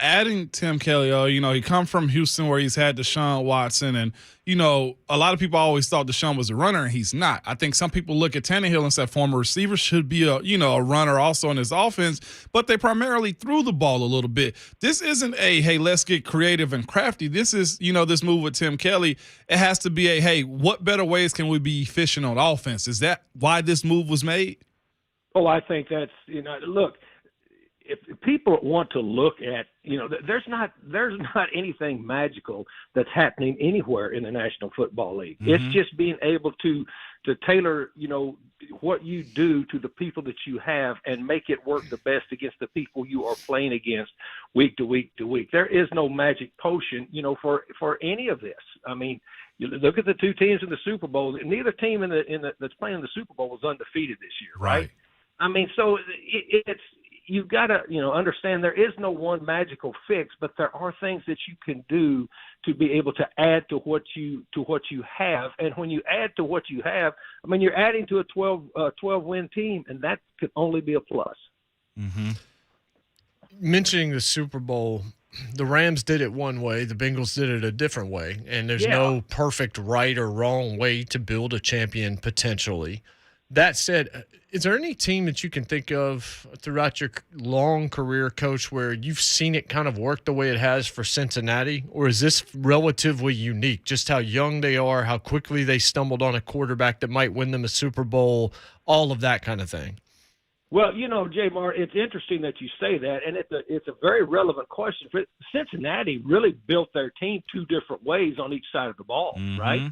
Adding Tim Kelly, he come from Houston where he's had Deshaun Watson, and, a lot of people always thought Deshaun was a runner, and he's not. I think some people look at Tannehill and say former receiver should be a runner also in his offense, but they primarily threw the ball a little bit. This isn't hey, let's get creative and crafty. This is, this move with Tim Kelly. It has to be hey, what better ways can we be efficient on offense? Is that why this move was made? Oh, I think that's, look, if people want to look at, there's not anything magical that's happening anywhere in the National Football League. Mm-hmm. It's just being able to tailor, what you do to the people that you have and make it work the best against the people you are playing against week to week to week. There is no magic potion, for any of this. I mean, you look at the two teams in the Super Bowl. Neither team that's playing in the Super Bowl was undefeated this year, right? I mean, so it's. You've got to, understand there is no one magical fix, but there are things that you can do to be able to add to what you have. And when you add to what you have, I mean, you're adding to a 12-win team, and that could only be a plus. Mm-hmm. Mentioning the Super Bowl, the Rams did it one way, the Bengals did it a different way, and there's no perfect right or wrong way to build a champion potentially. That said, is there any team that you can think of throughout your long career, Coach, where you've seen it kind of work the way it has for Cincinnati? Or is this relatively unique, just how young they are, how quickly they stumbled on a quarterback that might win them a Super Bowl, all of that kind of thing? Well, JMart, it's interesting that you say that, and it's a very relevant question. Cincinnati really built their team two different ways on each side of the ball, right?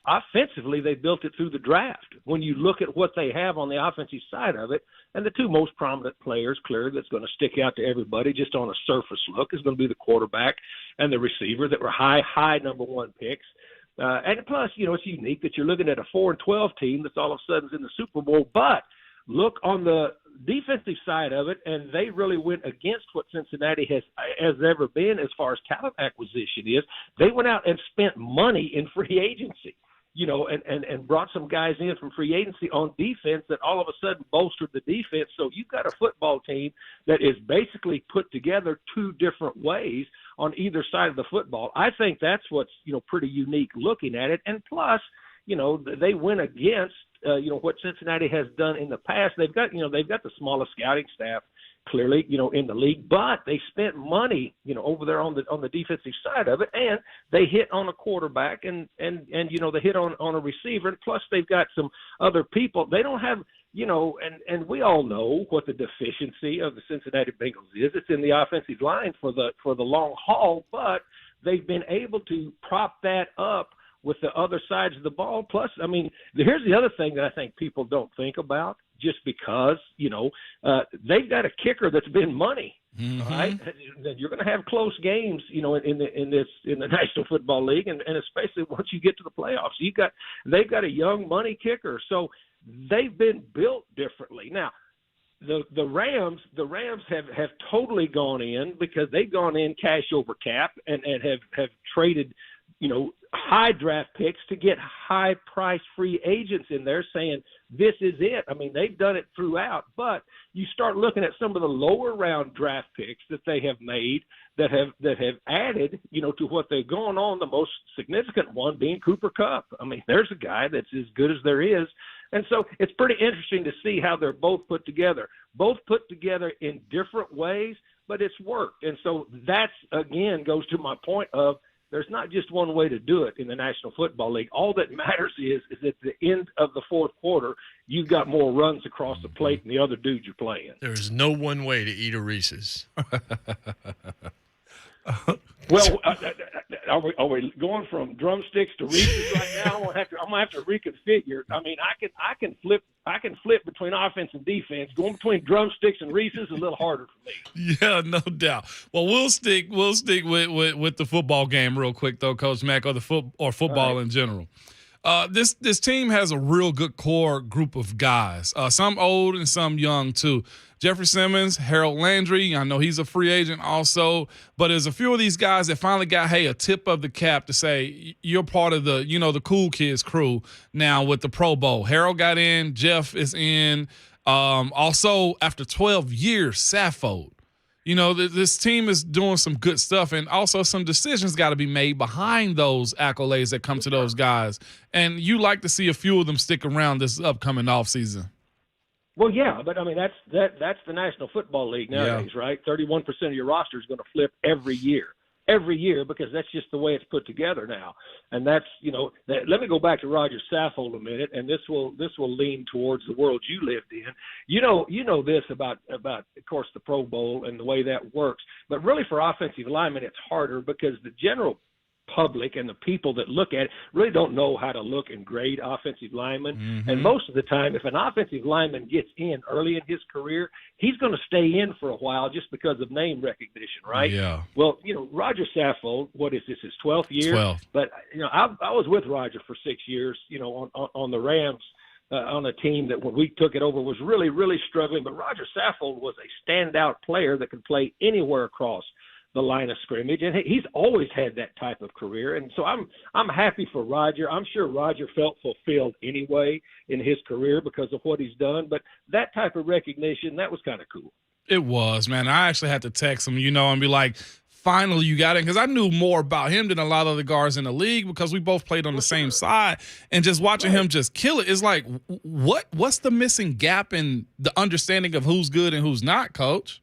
Offensively, they built it through the draft. When you look at what they have on the offensive side of it, and the two most prominent players, clearly, that's going to stick out to everybody just on a surface look is going to be the quarterback and the receiver that were high number one picks. And plus, it's unique that you're looking at a 4-12 team that's all of a sudden in the Super Bowl. But look on the defensive side of it, and they really went against what Cincinnati has ever been as far as talent acquisition is. They went out and spent money in free agency. And brought some guys in from free agency on defense that all of a sudden bolstered the defense. So you've got a football team that is basically put together two different ways on either side of the football. I think that's what's, pretty unique looking at it. And plus, they went against, what Cincinnati has done in the past. They've got the smallest scouting staff clearly, in the league, but they spent money, over there on the defensive side of it, and they hit on a quarterback and they hit on a receiver, and plus they've got some other people. They don't have, and we all know what the deficiency of the Cincinnati Bengals is. It's in the offensive line for the long haul, but they've been able to prop that up with the other sides of the ball. Plus, I mean, here's the other thing that I think people don't think about. Just because, they've got a kicker that's been money, right? You're going to have close games, in the National Football League, and especially once you get to the playoffs. They've got a young money kicker, so they've been built differently. Now, the Rams have totally gone in because they've gone in cash over cap and have traded, high draft picks to get high price free agents in there saying this is it. I mean, they've done it throughout, but you start looking at some of the lower round draft picks that they have made that have added, to what they've gone on, the most significant one being Cooper Kupp. I mean, there's a guy that's as good as there is. And so it's pretty interesting to see how they're both put together in different ways, but it's worked. And so that's, again, goes to my point of there's not just one way to do it in the National Football League. All that matters is at the end of the fourth quarter, you've got more runs across the plate than the other dude you're playing. There's no one way to eat a Reese's. Well, are we going from drumsticks to Reese's right now? I'm gonna have to reconfigure. I mean, I can flip between offense and defense. Going between drumsticks and Reese's is a little harder for me. Yeah, no doubt. Well, we'll stick with the football game real quick though, Coach Mack, or football in general. This team has a real good core group of guys. Some old and some young too. Jeffrey Simmons, Harold Landry, I know he's a free agent also, but there's a few of these guys that finally got, a tip of the cap to say you're part of the cool kids crew now with the Pro Bowl. Harold got in, Jeff is in. Also, after 12 years, Saffold. This team is doing some good stuff, and also some decisions got to be made behind those accolades that come to those guys. And you like to see a few of them stick around this upcoming offseason. Well, yeah, but I mean that's the National Football League nowadays, right? 31% of your roster is going to flip every year, because that's just the way it's put together now. And that's let me go back to Roger Saffold a minute, and this will lean towards the world you lived in. You know this about of course the Pro Bowl and the way that works, but really for offensive linemen it's harder because the general public and the people that look at it really don't know how to look and grade offensive linemen. Mm-hmm. And most of the time, if an offensive lineman gets in early in his career, he's going to stay in for a while just because of name recognition, right? Yeah. Well, Roger Saffold, what is this, his 12th year? 12. But, I was with Roger for 6 years, on the Rams, on a team that when we took it over was really, really struggling. But Roger Saffold was a standout player that could play anywhere across the line of scrimmage, and he's always had that type of career. And so I'm happy for Roger. I'm sure Roger felt fulfilled anyway in his career because of what he's done, but that type of recognition, that was kind of cool. It was, man. I actually had to text him, and be like, finally you got it, because I knew more about him than a lot of the guards in the league because we both played on the same side, and just watching him just kill it is like, what's the missing gap in the understanding of who's good and who's not, Coach?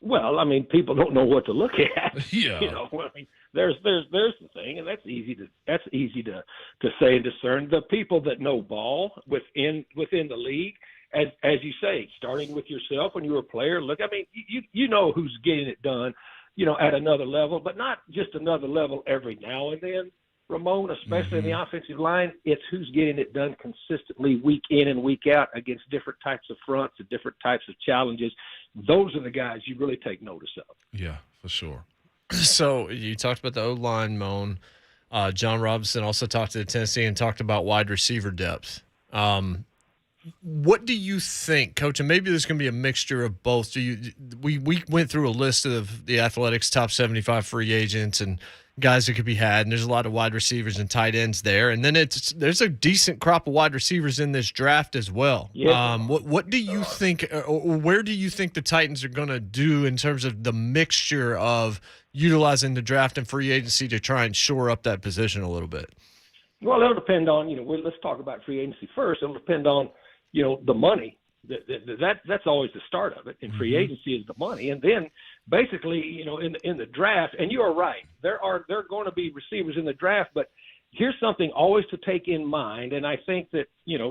Well, I mean, people don't know what to look at. Yeah. I mean, there's the thing, and that's easy to say and discern. The people that know ball within the league, as you say, starting with yourself when you were a player. Look, I mean, you know who's getting it done, at another level, but not just another level every now and then. Ramon, especially in the offensive line, it's who's getting it done consistently week in and week out against different types of fronts and different types of challenges. Those are the guys you really take notice of. Yeah, for sure. So you talked about the O-line, Moan. John Robinson also talked to the Tennessee and talked about wide receiver depth. What do you think, Coach? And maybe there's going to be a mixture of both. We went through a list of the Athletics' top 75 free agents and guys that could be had, and there's a lot of wide receivers and tight ends there. And then there's a decent crop of wide receivers in this draft as well. Yeah. What do you think, or where do you think the Titans are going to do in terms of the mixture of utilizing the draft and free agency to try and shore up that position a little bit? Well, it'll depend on, let's talk about free agency first. It'll depend on, the money. That's always the start of it. And free agency is the money. And then basically, in the draft, and you are right, there are going to be receivers in the draft, but here's something always to take in mind. And I think that,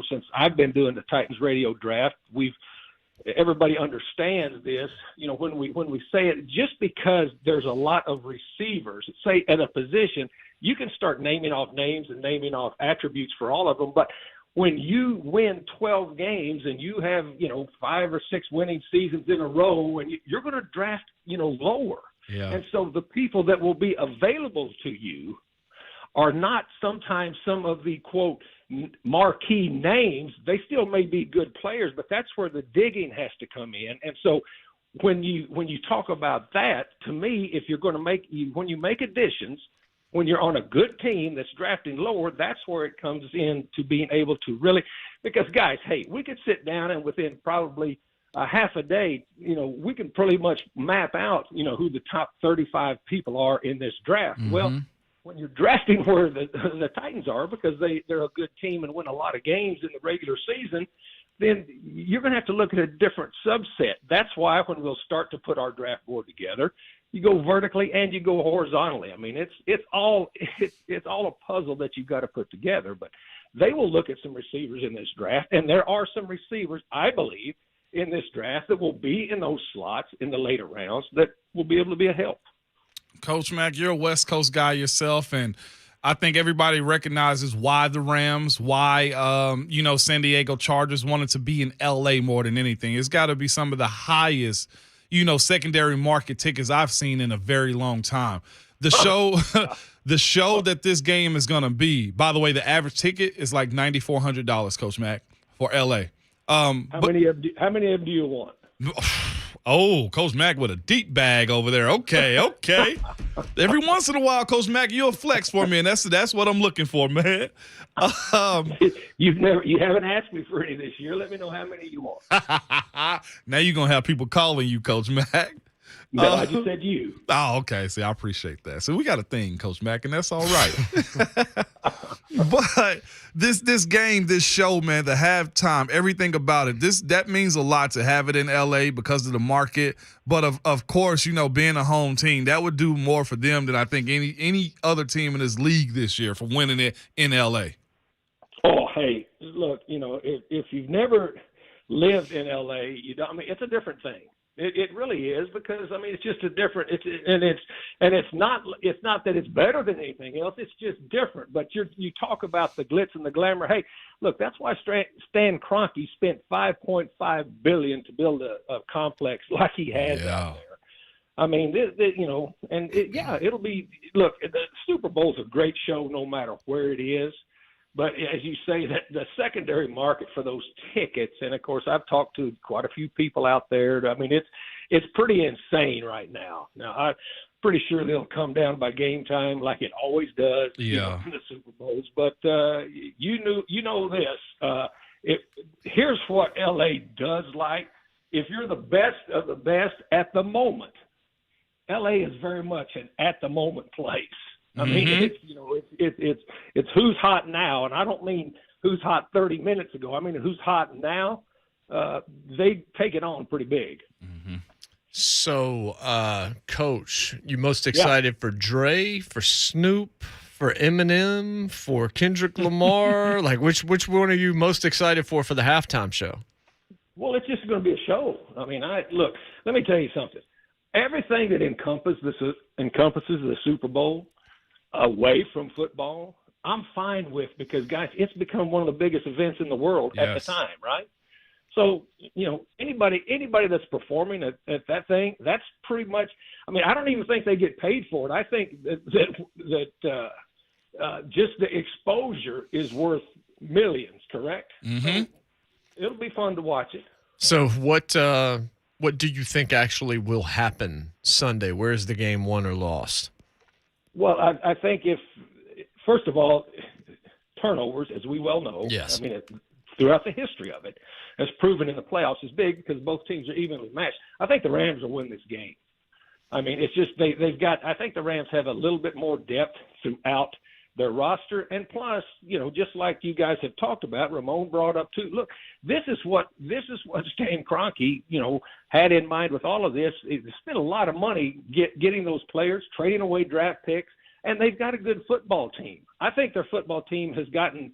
since I've been doing the Titans radio draft, everybody understands this, when we say it, just because there's a lot of receivers, say at a position, you can start naming off names and naming off attributes for all of them. But when you win 12 games and you have, 5 or 6 winning seasons in a row, and you're going to draft, lower. Yeah. And so the people that will be available to you are not sometimes some of the, quote, marquee names. They still may be good players, but that's where the digging has to come in. And so when you talk about that, to me, if you're going to when you make additions, when you're on a good team that's drafting lower, that's where it comes in to being able to really – because, guys, hey, we could sit down and within probably half a day, we can pretty much map out, who the top 35 people are in this draft. Mm-hmm. Well, when you're drafting where the Titans are, because they're a good team and win a lot of games in the regular season, then you're going to have to look at a different subset. That's why when we'll start to put our draft board together, you go vertically and you go horizontally. I mean, it's all a puzzle that you've got to put together. But they will look at some receivers in this draft, and there are some receivers, I believe, in this draft that will be in those slots in the later rounds that will be able to be a help. Coach Mack, you're a West Coast guy yourself, and I think everybody recognizes why the Rams, why San Diego Chargers wanted to be in L.A. more than anything. It's got to be some of the highest, secondary market tickets I've seen in a very long time. The show that this game is going to be, by the way, the average ticket is like $9,400, Coach Mack, for L.A. How many of them do you want? Oh, Coach Mack with a deep bag over there. Okay. Every once in a while, Coach Mack, you'll flex for me, and that's what I'm looking for, man. You haven't asked me for any this year. Let me know how many you want. Now you're gonna have people calling you, Coach Mack. No, I just said you. Oh, okay. See, I appreciate that. So we got a thing, Coach Mack, and that's all right. But this game, this show, man, the halftime, everything about it, that means a lot to have it in LA because of the market. But of course, being a home team, that would do more for them than I think any other team in this league this year for winning it in LA. Oh, hey, look, if you've never lived in LA, it's a different thing. It really is because it's just a different. It's not that it's better than anything else. It's just different. But you talk about the glitz and the glamour. Hey, look, that's why Stan Kroenke spent $5.5 billion to build a complex like he has out there. It'll be. Look, the Super Bowl's a great show no matter where it is. But as you say, that the secondary market for those tickets, and of course I've talked to quite a few people out there. It's pretty insane right now. Now I'm pretty sure they'll come down by game time like it always does. Yeah. In the Super Bowls. But this. Here's what LA does like. If you're the best of the best at the moment, LA is very much an at the moment place. It's who's hot now, and I don't mean who's hot 30 minutes ago. I mean who's hot now. They take it on pretty big. Mm-hmm. So, Coach, you most excited for Dre, for Snoop, for Eminem, for Kendrick Lamar? Like which one are you most excited for the halftime show? Well, it's just going to be a show. Look. Let me tell you something. Everything that encompasses the Super Bowl away from football, I'm fine with because, guys, it's become one of the biggest events in the world at the time, right? So, anybody that's performing at that thing, that's pretty much – I don't even think they get paid for it. I think that just the exposure is worth millions, correct? Mm-hmm. So it'll be fun to watch it. So what do you think actually will happen Sunday? Where is the game won or lost? Well, I think first of all, turnovers, as we well know, yes. Throughout the history of it, has proven in the playoffs is big because both teams are evenly matched. I think the Rams will win this game. It's just they've got. I think the Rams have a little bit more depth throughout their roster, and plus, just like you guys have talked about, Ramon brought up too. Look, this is what Stan Kroenke, had in mind with all of this. He spent a lot of money getting those players, trading away draft picks, and they've got a good football team. I think their football team has gotten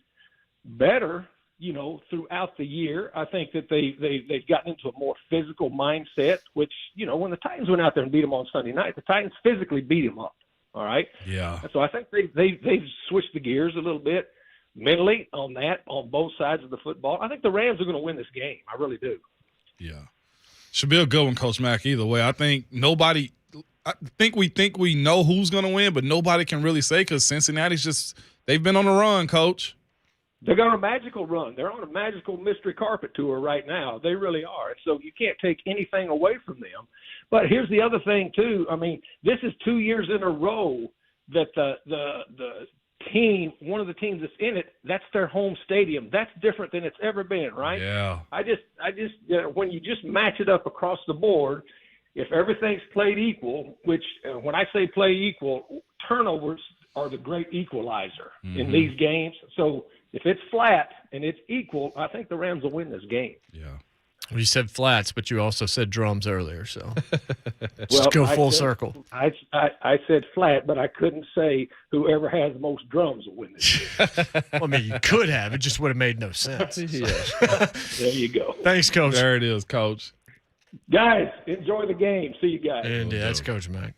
better, throughout the year. I think that they've gotten into a more physical mindset, which, when the Titans went out there and beat them on Sunday night, the Titans physically beat them up. All right. Yeah. And so I think they've switched the gears a little bit mentally on both sides of the football. I think the Rams are going to win this game. I really do. Yeah. Should be a good one, Coach Mack, either way. I think we know who's going to win, but nobody can really say because Cincinnati's they've been on a run, Coach. They're on a magical run. They're on a magical mystery carpet tour right now. They really are. So you can't take anything away from them. But here's the other thing, too. This is 2 years in a row that the team, one of the teams that's in it, that's their home stadium. That's different than it's ever been, right? Yeah. I just when you just match it up across the board, if everything's played equal, which when I say play equal, turnovers are the great equalizer in these games. So If it's flat and it's equal, I think the Rams will win this game. Yeah. Well, you said flats, but you also said drums earlier, so Well, just go I full said- circle. I said flat, but I couldn't say whoever has the most drums will win this game. Well, I mean, you could have. It just would have made no sense. There you go. Thanks, Coach. There it is, Coach. Guys, enjoy the game. See you guys. And yeah, that's Coach Mac.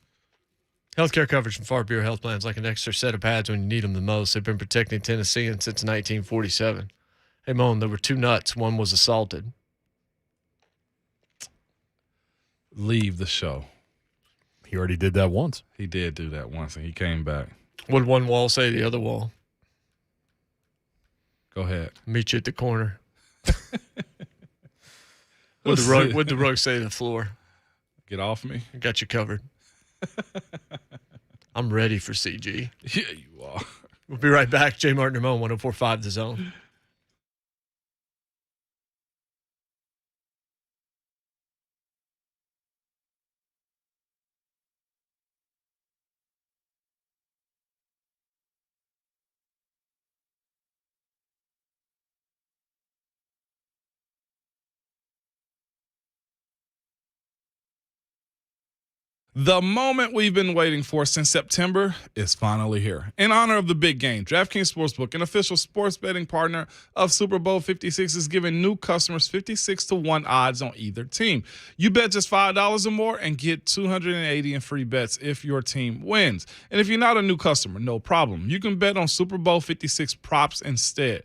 Healthcare coverage from Far Bureau Health Plans, like an extra set of pads when you need them the most. They've been protecting Tennesseans since 1947. Hey, Moan, there were 2 nuts. One was assaulted. Leave the show. He already did that once. He did do that once, and he came back. What did one wall say to the other wall? Go ahead. Meet you at the corner. What'd the rug say to the floor? Get off me. I got you covered. I'm ready for CG. Yeah, you are. We'll be right back. JMart and Ramon, 104.5 The Zone. The moment we've been waiting for since September is finally here. In honor of the big game, DraftKings Sportsbook, an official sports betting partner of Super Bowl 56, is giving new customers 56-1 odds on either team. You bet just $5 or more and get $280 in free bets if your team wins. And if you're not a new customer, no problem. You can bet on Super Bowl 56 props instead.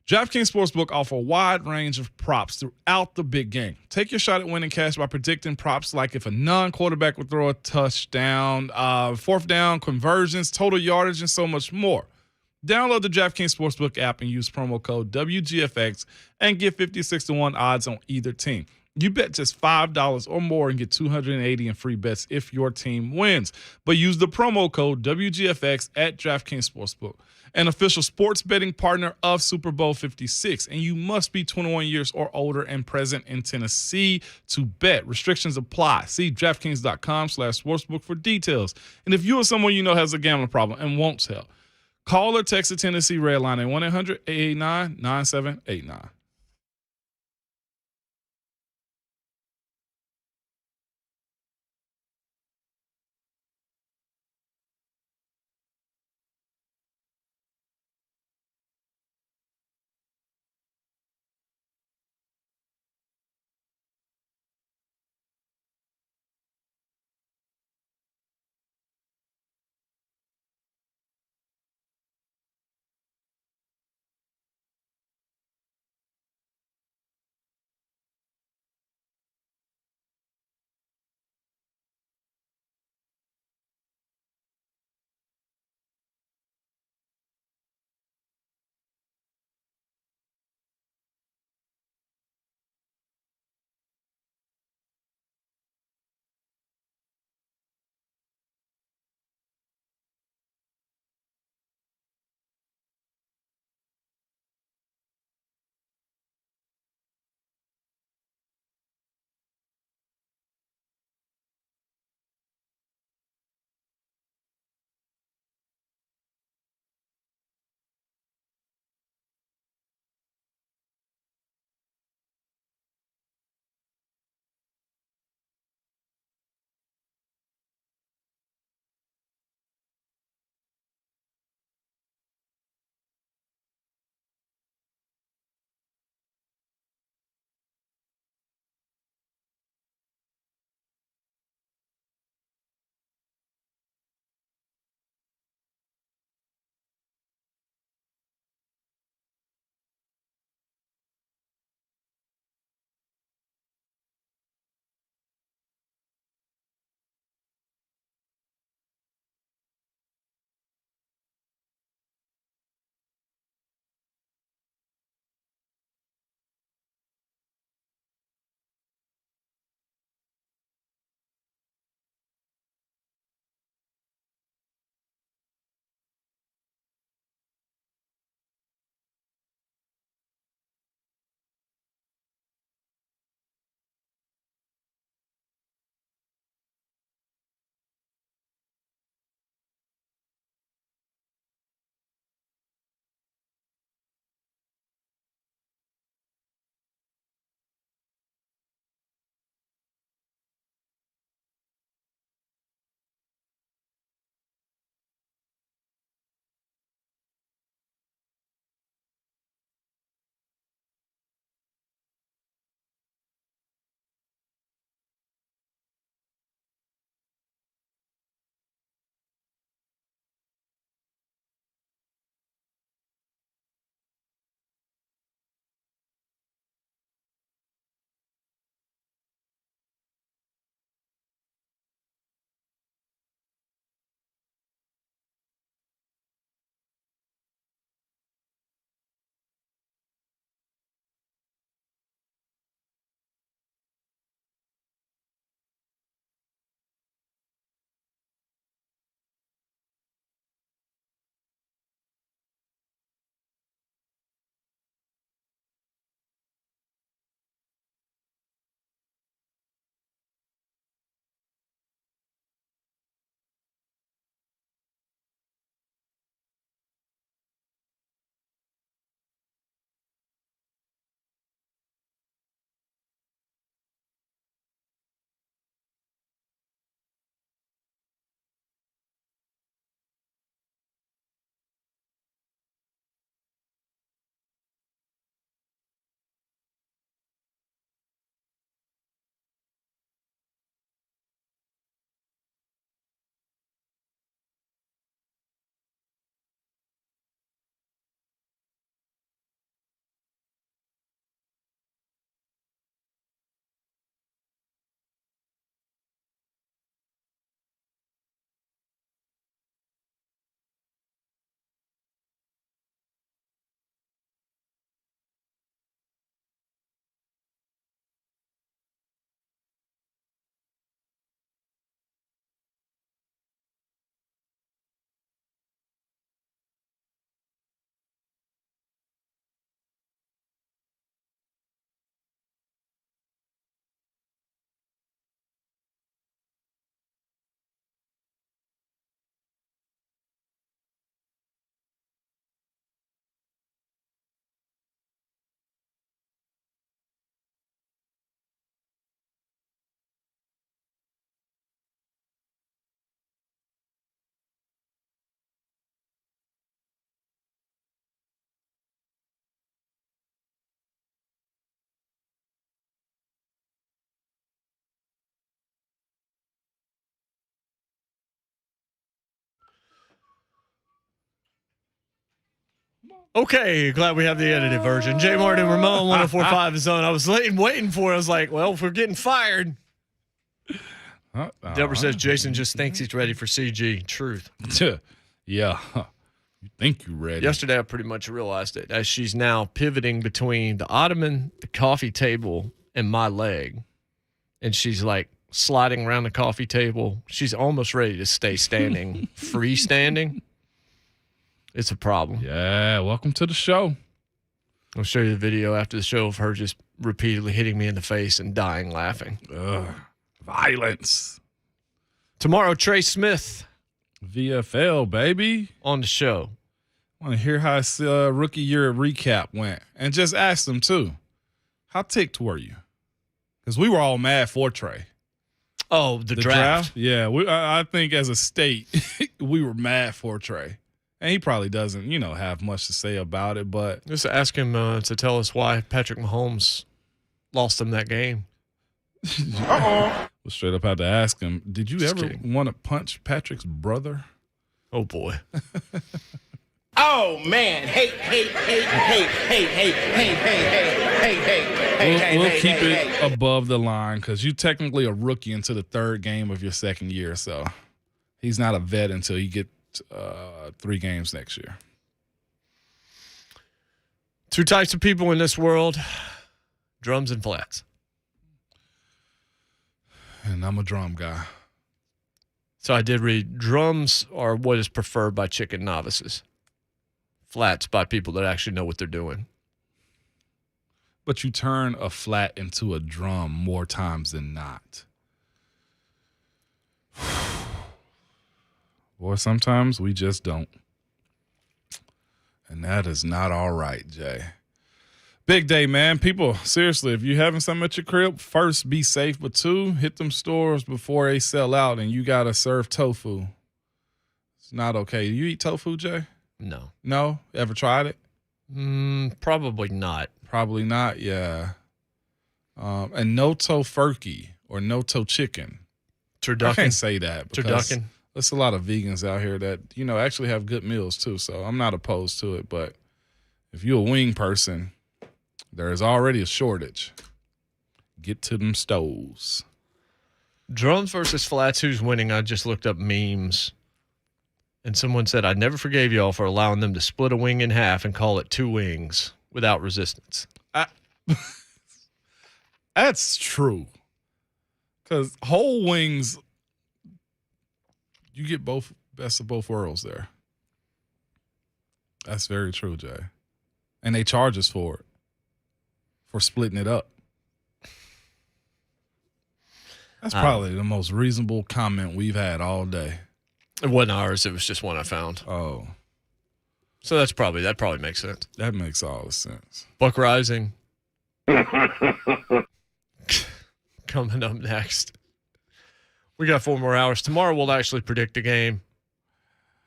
DraftKings Sportsbook offer a wide range of props throughout the big game. Take your shot at winning cash by predicting props like if a non-quarterback would throw a touchdown, fourth down, conversions, total yardage, and so much more. Download the DraftKings Sportsbook app and use promo code WGFX and get 56-1 odds on either team. You bet just $5 or more and get $280 in free bets if your team wins. But use the promo code WGFX at DraftKings Sportsbook, an official sports betting partner of Super Bowl 56. And you must be 21 years or older and present in Tennessee to bet. Restrictions apply. See DraftKings.com/sportsbook for details. And if you or someone you know has a gambling problem and wants help, call or text the Tennessee Red Line at 1-800-889-9789. Okay, glad we have the edited version. JMart and Ramon, 104.5 is on. I was waiting for it. I was like, well, if we're getting fired. Deborah says Jason just thinks he's ready for CG. Truth. Yeah. You think you're ready. Yesterday, I pretty much realized it as she's now pivoting between the ottoman, the coffee table, and my leg. And she's like sliding around the coffee table. She's almost ready to stay standing, freestanding. It's a problem. Yeah, welcome to the show. I'll show you the video after the show of her just repeatedly hitting me in the face and dying laughing. Violence. Tomorrow, Trey Smith. VFL, baby. On the show. I want to hear how his rookie year recap went. And just ask them, too, how ticked were you? Because we were all mad for Trey. Oh, the draft? Yeah, I think as a state, we were mad for Trey. And he probably doesn't, have much to say about it, but just ask him to tell us why Patrick Mahomes lost him that game. We'll straight up have to ask him, did you ever want to punch Patrick's brother? Oh, boy. Oh, man. Hey. We'll keep it above the line because you're technically a rookie into the third game of your second year, so he's not a vet until you get 3 games next year. 2 types of people in this world, drums and flats. And I'm a drum guy. So I did read drums are what is preferred by chicken novices. Flats by people that actually know what they're doing. But you turn a flat into a drum more times than not. Or sometimes we just don't. And that is not all right, Jay. Big day, man. People, seriously, if you're having something at your crib, first, be safe. But 2, hit them stores before they sell out and you got to serve tofu. It's not okay. Do you eat tofu, Jay? No. No? Ever tried it? Probably not. Probably not, yeah. And no tofurkey or no to chicken. Turducken. I can't say that. Turducken. There's a lot of vegans out here that, actually have good meals too. So I'm not opposed to it. But if you're a wing person, there is already a shortage. Get to them stoves. Drums versus flats, who's winning? I just looked up memes. And someone said, I never forgave y'all for allowing them to split a wing in half and call it 2 wings without resistance. That's true. Because whole wings, you get both best of both worlds there. That's very true, Jay. And they charge us for it, for splitting it up. That's probably the most reasonable comment we've had all day. It wasn't ours. It was just one I found. Oh. So that probably makes sense. That makes all the sense. Buck Rising. Coming up next. We got 4 more hours. Tomorrow we'll actually predict the game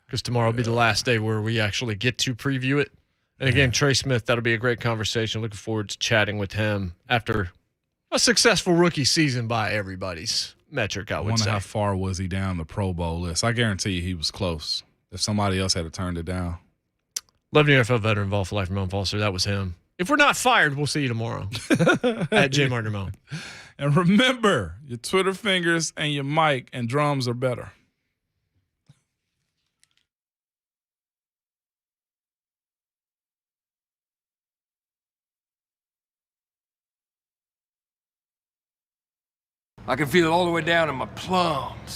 because tomorrow will be the last day where we actually get to preview it. And again, Trey Smith, that'll be a great conversation. Looking forward to chatting with him after a successful rookie season by everybody's metric, I would say. How far was he down the Pro Bowl list? I guarantee you he was close. If somebody else had turned it down. 11 NFL veteran involved for life, Ramon Foster. That was him. If we're not fired, we'll see you tomorrow at JMart Ramon. And remember, your Twitter fingers and your mic and drums are better. I can feel it all the way down in my plums.